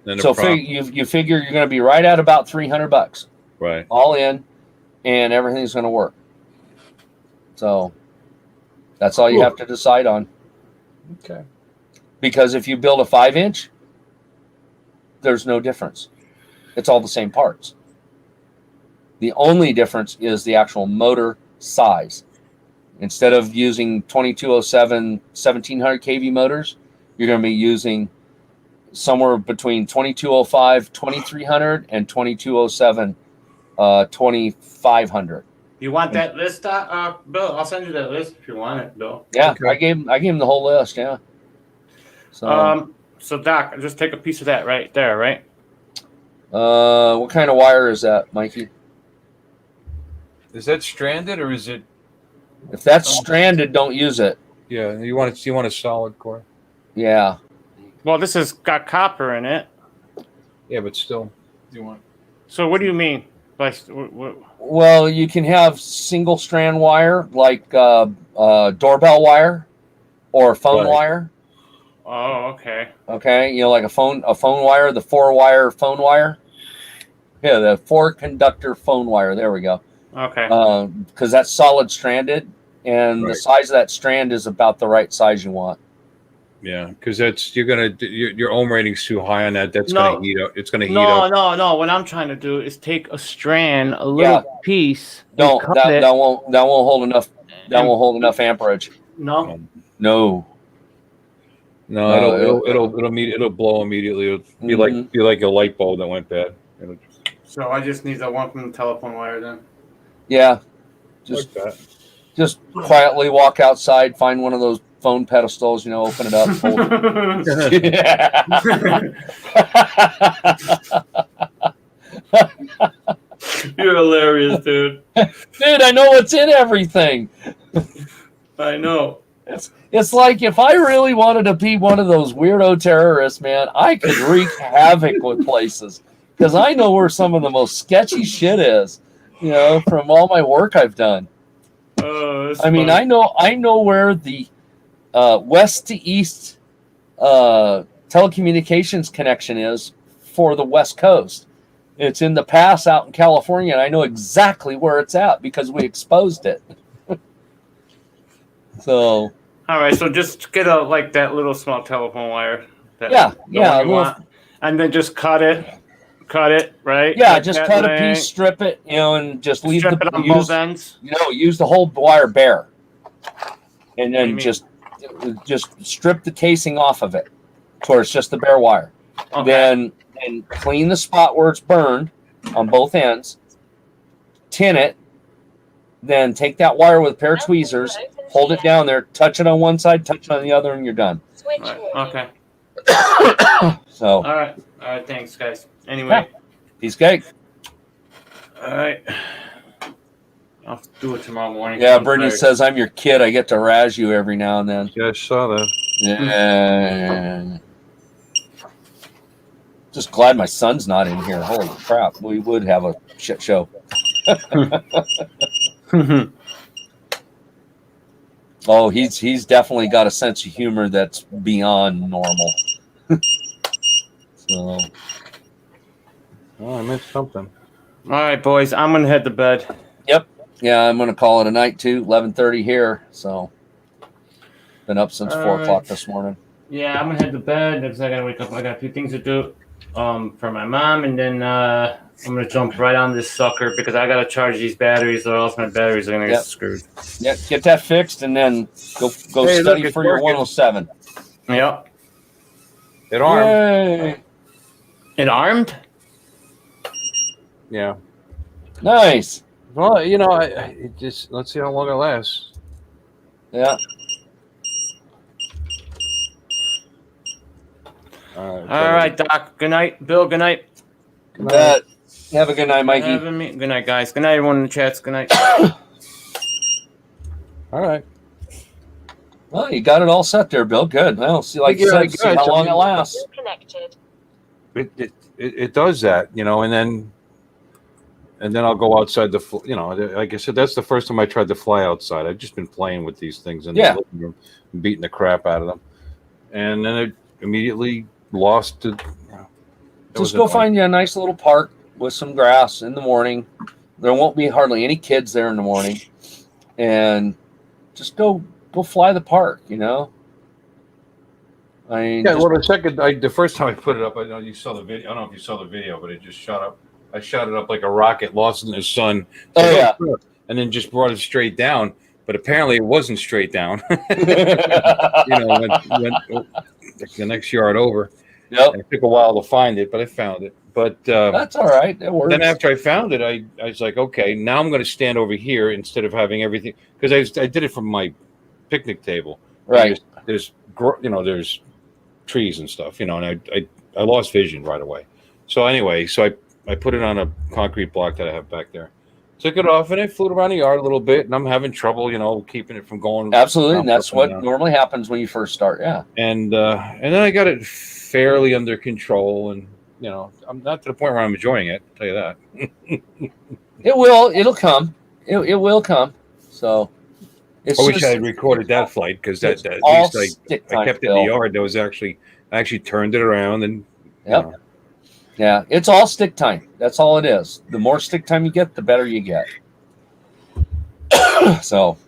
Then the So prop, you figure you're going to be right at about $300 right? all in, and everything's going to work. So that's all you have to decide on. Okay. Because if you build a 5-inch, there's no difference. It's all the same parts. The only difference is the actual motor size. Instead of using 2207 1700 kV motors, you're going to be using somewhere between 2205 2300 and 2207 2500. You want that list, Bill? I'll send you that list if you want it, Bill. Yeah, Okay. I gave him the whole list. Yeah. So, So Doc, just take a piece of that right there, right? what kind of wire is that, Mikey? Is that stranded or is it? If that's stranded, don't use it. Yeah, you want a solid core. Yeah. Well, this has got copper in it. Yeah, but still, you want. So what do you mean? Like, Well, you can have single strand wire like doorbell wire or phone Right. wire. oh, okay. Okay, like a phone wire, the 4-wire phone wire. Yeah, the 4-conductor phone wire. There we go. Okay. Because that's solid stranded, and the Right. size of that strand is about the right size you want. Yeah, because your ohm rating's too high on that. That's No. gonna heat up. It's gonna heat up. No. What I'm trying to do is take a strand, a little piece. and No, cut that it. won't hold enough. That And- won't hold enough amperage. No. No. No, it'll blow immediately. It'll be like a light bulb that went bad. It'll So I just need the one from the telephone wire then. Yeah. Just like that. just quietly walk outside, find one of those phone pedestals, open it up, hold it. You're hilarious, dude. Dude, I know what's in everything. I know. It's like if I really wanted to be one of those weirdo terrorists, man, I could wreak havoc with places because I know where some of the most sketchy shit is, from all my work I've done. I mean, I know where the west to east telecommunications connection is for the West Coast. It's in the pass out in California, and I know exactly where it's at because we exposed it. So, all right, so just get that little small telephone wire. Yeah, and then just cut it, right? Yeah, Like just that cut a length. piece, strip it, and just leave Strip it on both ends. use the whole wire bare, and What do then you mean? just strip the casing off of it, to where it's just the bare wire. Okay. Then clean the spot where it's burned on both ends, tin it, then take that wire with a pair of tweezers, hold it down there, touch it on one side, touch it on the other, and you're done. Switch Right, warning. okay. So, All right. Thanks, guys. Anyway, piece of cake. all right. I'll do it tomorrow morning. Yeah, I'm Brittany tired. says, I'm your kid. I get to razz you every now and then. Yeah, I saw that. Yeah. Just glad my son's not in here. Holy crap. We would have a shit show. Oh, he's definitely got a sense of humor that's beyond normal. So, Oh, I meant something. All right, boys. I'm gonna head to bed. yeah, I'm going to call it a night too. 11:30 here. So, been up since 4 o'clock this morning. Yeah, I'm gonna head to bed because I gotta wake up. I got a few things to do for my mom, and then I'm gonna jump right on this sucker because I gotta charge these batteries, or else my batteries are gonna Yep. get screwed. Yeah, get that fixed and then go Hey, look, study it's for your working. 107. Yep. It armed. Yay. It armed? Yeah. Nice. Well, it just let's see how long it lasts. Yeah. All right. All right, Doc. Good night, Bill. Good night. Have a good night, Mikey. Good night, guys. Good night, everyone in the chats. Good night. All right. Well, you got it all set there, Bill. Good. Well, see, like you Yeah, said, I see got how it. long it lasts. Still connected. it does that, you know, and then I'll go outside you know, like I said, that's the first time I tried to fly outside. I've just been playing with these things in the living room, beating the crap out of them, and then it immediately lost. Just go find you a nice little park with some grass in the morning. There won't be hardly any kids there in the morning, and just go fly the park. You know. I mean, well, the first time I put it up, I know you saw the video. I don't know if you saw the video, but it just shot up. I shot it up like a rocket, lost in the sun. And then just brought it straight down. But apparently, it wasn't straight down. You know, went the next yard over. Yep. And it took a while to find it, but I found it. But that's all right. That works. Then after I found it, I was like, okay, now I'm going to stand over here instead of having everything, because I did it from my picnic table. Right. There's trees and stuff, you know, and I lost vision right away. So anyway, I put it on a concrete block that I have back there. Took it off and it flew around the yard a little bit, and I'm having trouble, you know, keeping it from going. Absolutely, and that's what normally happens when you first start. Yeah. And then I got it fairly under control, and you know, I'm not to the point where I'm enjoying it. I'll tell you that. It'll come. It will come. So. I wish I had recorded that flight, because at least I kept it in the yard. That was I actually turned it around and. Yep. You know. Yeah, it's all stick time. That's all it is. The more stick time you get, the better you get. So,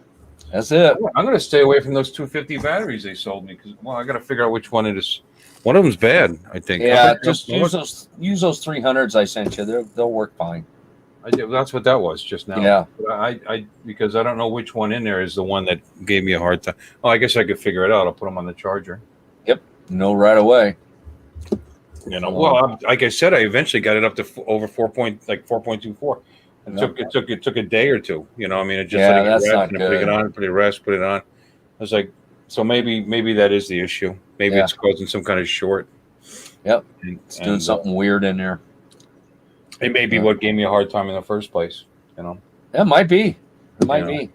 that's it. I'm going to stay away from those 250 batteries they sold me, because I got to figure out which one it is. One of them's bad, I think. Yeah, just use those 300s I sent you. They'll work fine. That's what that was just now. Yeah. I because I don't know which one in there is the one that gave me a hard time. Oh, I guess I could figure it out. I'll put them on the charger. Yep. No, right away. You know, well, like I said, I eventually got it up to over 4.24. It took a day or two. You know, I mean, it just letting it rest and putting it on, put it on. I was like, so maybe that is the issue. Maybe it's causing some kind of short. Yep. It's doing something weird in there. It may be what gave me a hard time in the first place. You know. It might be. It might be.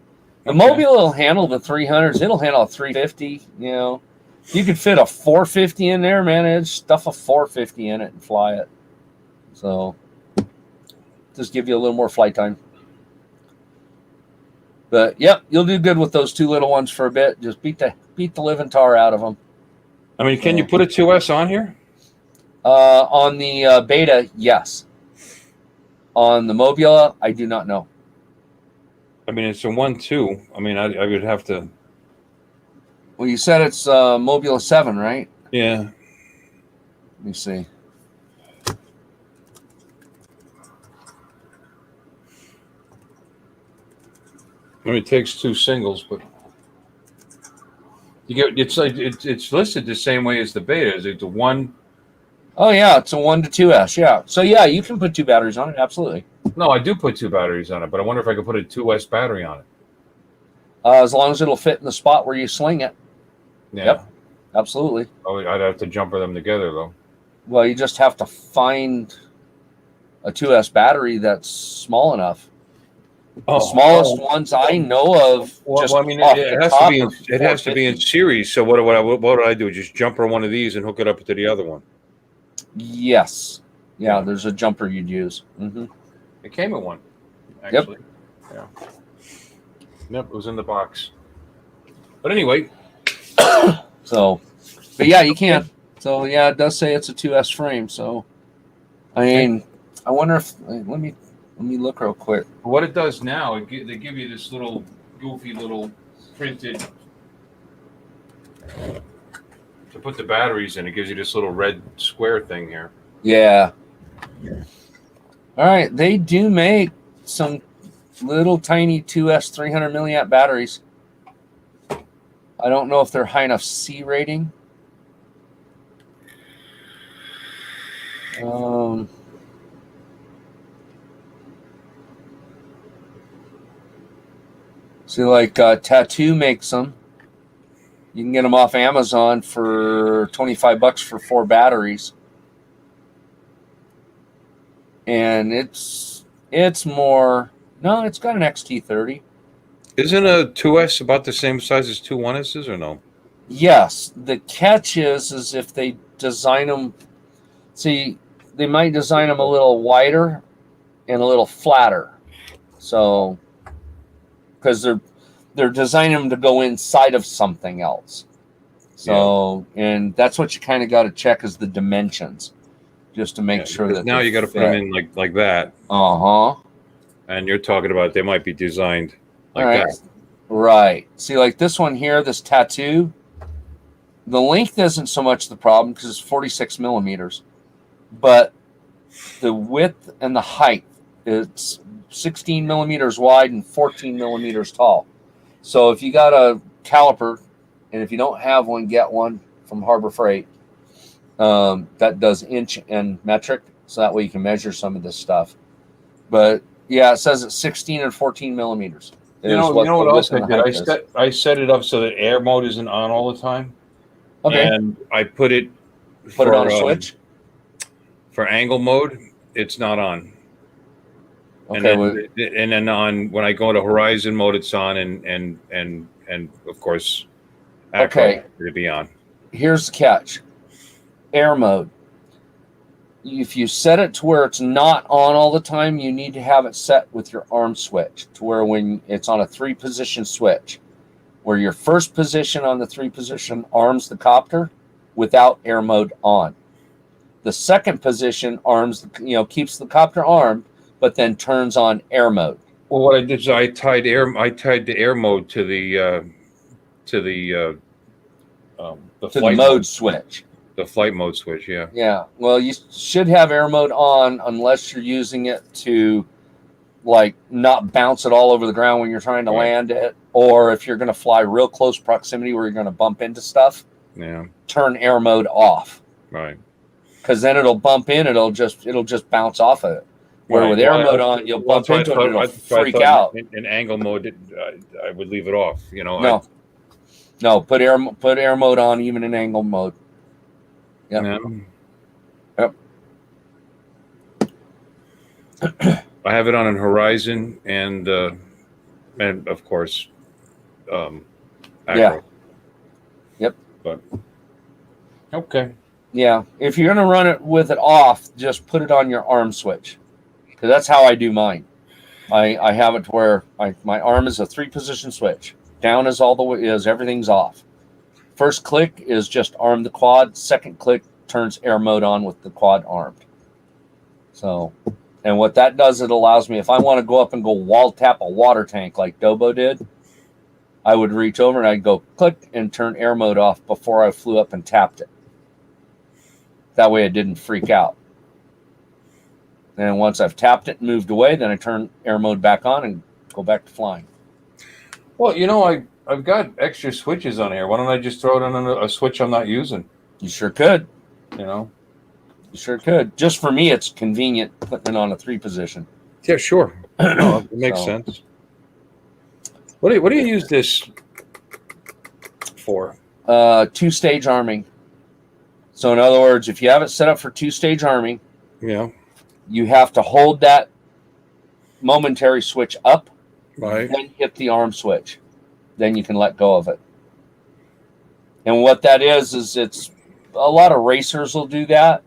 The Mobile will handle the 300s. It'll handle a 350. You know. You could fit a 450 in there, man. It'd stuff a 450 in it and fly it. So, just give you a little more flight time. But, yep, you'll do good with those two little ones for a bit. Just beat the living tar out of them. I mean, can you put a 2S on here? On the Beta, yes. On the Mobula, I do not know. I mean, it's a 1.2. I mean, I would have to... Well, you said it's Mobula 7, right? Yeah. Let me see. I mean, it takes two singles, but you get it's listed the same way as the Beta. Is it the one? Oh yeah, it's a 1 to 2S. Yeah. So yeah, you can put two batteries on it. Absolutely. No, I do put two batteries on it, but I wonder if I could put a 2S battery on it. As long as it'll fit in the spot where you sling it. Yeah. Yep. Absolutely. Oh, I'd have to jumper them together though. Well, you just have to find a 2S battery that's small enough. The smallest ones I know of. Well, I mean, it has to be in series. So what do I do? Just jumper one of these and hook it up to the other one? Yes. Yeah, there's a jumper you'd use. Mm-hmm. It came in one, actually. Yep. Yeah. Yep, it was in the box. But anyway. So, but yeah, you can. So yeah, it does say it's a 2S frame. So, I mean, I wonder if let me look real quick. What it does now, they give you this little goofy little printed to put the batteries in. It gives you this little red square thing here. Yeah. All right, they do make some little tiny 2S 300 milliamp batteries. I don't know if they're high enough C rating. See, like Tattoo makes them. You can get them off Amazon for $25 for 4 batteries. And it's more. No, it's got an XT30. Isn't a 2S about the same size as two 1Ss or no? Yes. The catch is if they design them. See, design them a little wider and a little flatter. So, because they're designing them to go inside of something else. So, and that's what you kind of got to check is the dimensions, just to make sure that now you got to put them in like that. And you're talking about they might be designed like that. Right. See, like this one here, this tattoo, the length isn't so much the problem because it's 46 millimeters, but the width and the height, it's 16 millimeters wide and 14 millimeters tall. So if you got a caliper, and if you don't have one, get one from Harbor Freight. That does inch and metric, so that way you can measure some of this stuff. But yeah, it says it's 16 and 14 millimeters. You know what else I did? I set it up so that air mode isn't on all the time. Okay. And I put it on a switch. For angle mode, it's not on. Okay. And then on when I go to horizon mode, it's on, and of course, okay, to be on. Here's the catch: air mode. If you set it to where it's not on all the time, you need to have it set with your arm switch to where when it's on a 3-position switch, where your first position on the 3-position arms the copter without air mode on. The second position arms, keeps the copter armed, but then turns on air mode. Well, what I did is I tied the air mode to the flight mode switch. The flight mode switch, yeah. Yeah. Well, you should have air mode on unless you're using it to like not bounce it all over the ground when you're trying to land it, or if you're going to fly real close proximity where you're going to bump into stuff. Yeah. Turn air mode off. Right. Because then it'll bump in, it'll just bounce off of it. Where with air mode on, you'll bump into it, it'll freak out. In angle mode, I would leave it off. No, put air mode on even in angle mode. Yep. Yep. I have it on an horizon and of course, acro. Yeah. Yep. But okay. Yeah, if you're gonna run it with it off, just put it on your arm switch, because that's how I do mine. I have it to where my arm is a 3-position switch. Down is all the way everything's off. First click is just arm the quad. Second click turns air mode on with the quad armed. So, and what that does, it allows me, if I want to go up and go wall tap a water tank like Dobo did, I would reach over and I'd go click and turn air mode off before I flew up and tapped it. That way it didn't freak out. And once I've tapped it and moved away, then I turn air mode back on and go back to flying. Well, I've got extra switches on here. Why don't I just throw it on a switch I'm not using? You sure could. You sure could. Just for me, it's convenient putting it on a 3-position. Yeah, sure. No, it makes sense. What do you use this for? 2-stage arming. So in other words, if you have it set up for 2-stage arming, you have to hold that momentary switch up, right? Then hit the arm switch. Then you can let go of it. And what that is it's a lot of racers will do that.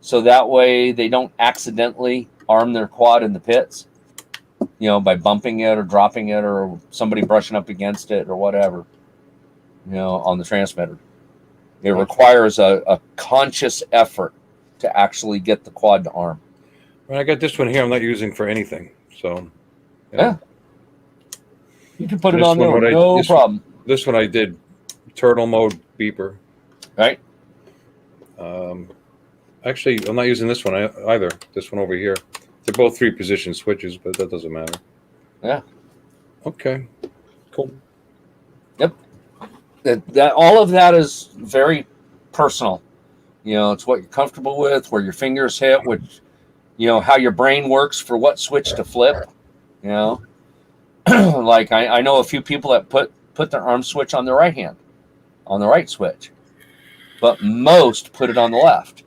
So that way they don't accidentally arm their quad in the pits, by bumping it or dropping it or somebody brushing up against it or whatever, on the transmitter. It requires a conscious effort to actually get the quad to arm. I got this one here I'm not using for anything. So, yeah. You can put it on there, no problem. This one I did turtle mode beeper. Right. Actually, I'm not using this one either. This one over here. They're both 3-position switches, but that doesn't matter. Yeah. Okay. Cool. Yep. That all of that is very personal. It's what you're comfortable with, where your fingers hit, which, how your brain works for what switch to flip. Like I know a few people that put their arm switch on their right hand, on the right switch, but most put it on the left.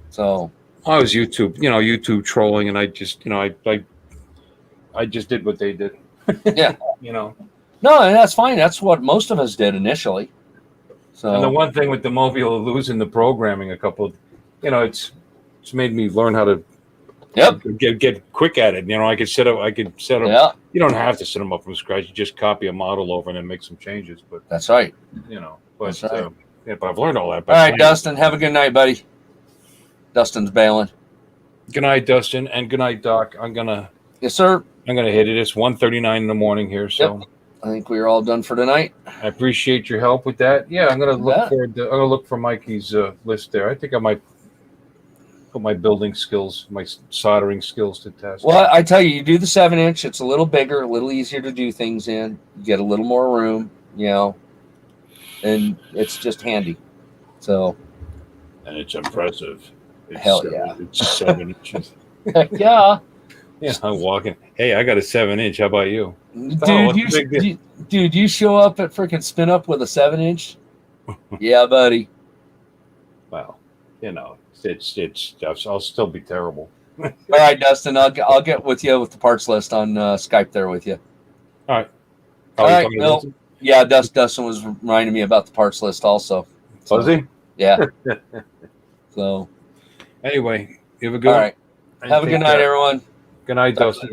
So I was YouTube trolling, and I just, I just did what they did. Yeah. No, and that's fine. That's what most of us did initially. So, and the one thing with the Mobile losing the programming it's It's made me learn how to get quick at it. You know, I could set up. Yeah, You don't have to set them up from scratch. You just copy a model over and then make some changes. But that's right. you know, but That's right. yeah, but I've learned all that. All right, Dustin. Have a good night, buddy. Dustin's bailing. Good night, Dustin, and good night, Doc. Yes, sir. I'm gonna hit it. It's 1:39 in the morning here, so I think we're all done for tonight. I appreciate your help with that. Yeah, I'm gonna look Yeah. forward. I'm gonna look for Mikey's list there. I think I might put my building skills, my soldering skills to test. Well, I tell you, you do the 7-inch. It's a little bigger, a little easier to do things in. You get a little more room, you know, and it's just handy. So, and it's impressive. It's Hell yeah. It's 7 inches. heck yeah. Yeah, I'm walking. Hey, I got a 7-inch. How about you? Dude, what's the big deal? you show up at freaking Spin Up with a 7-inch? Yeah, buddy. Well, you know, it's. I'll still be terrible. All right, Dustin. I'll get with you with the parts list on Skype there with you. All right. All you right. coming to Well, listen? yeah, Dustin was reminding me about the parts list also. So, Was he? Yeah. So, Anyway, you have a good all one. right. Have a good night, everyone. Good night, Dustin.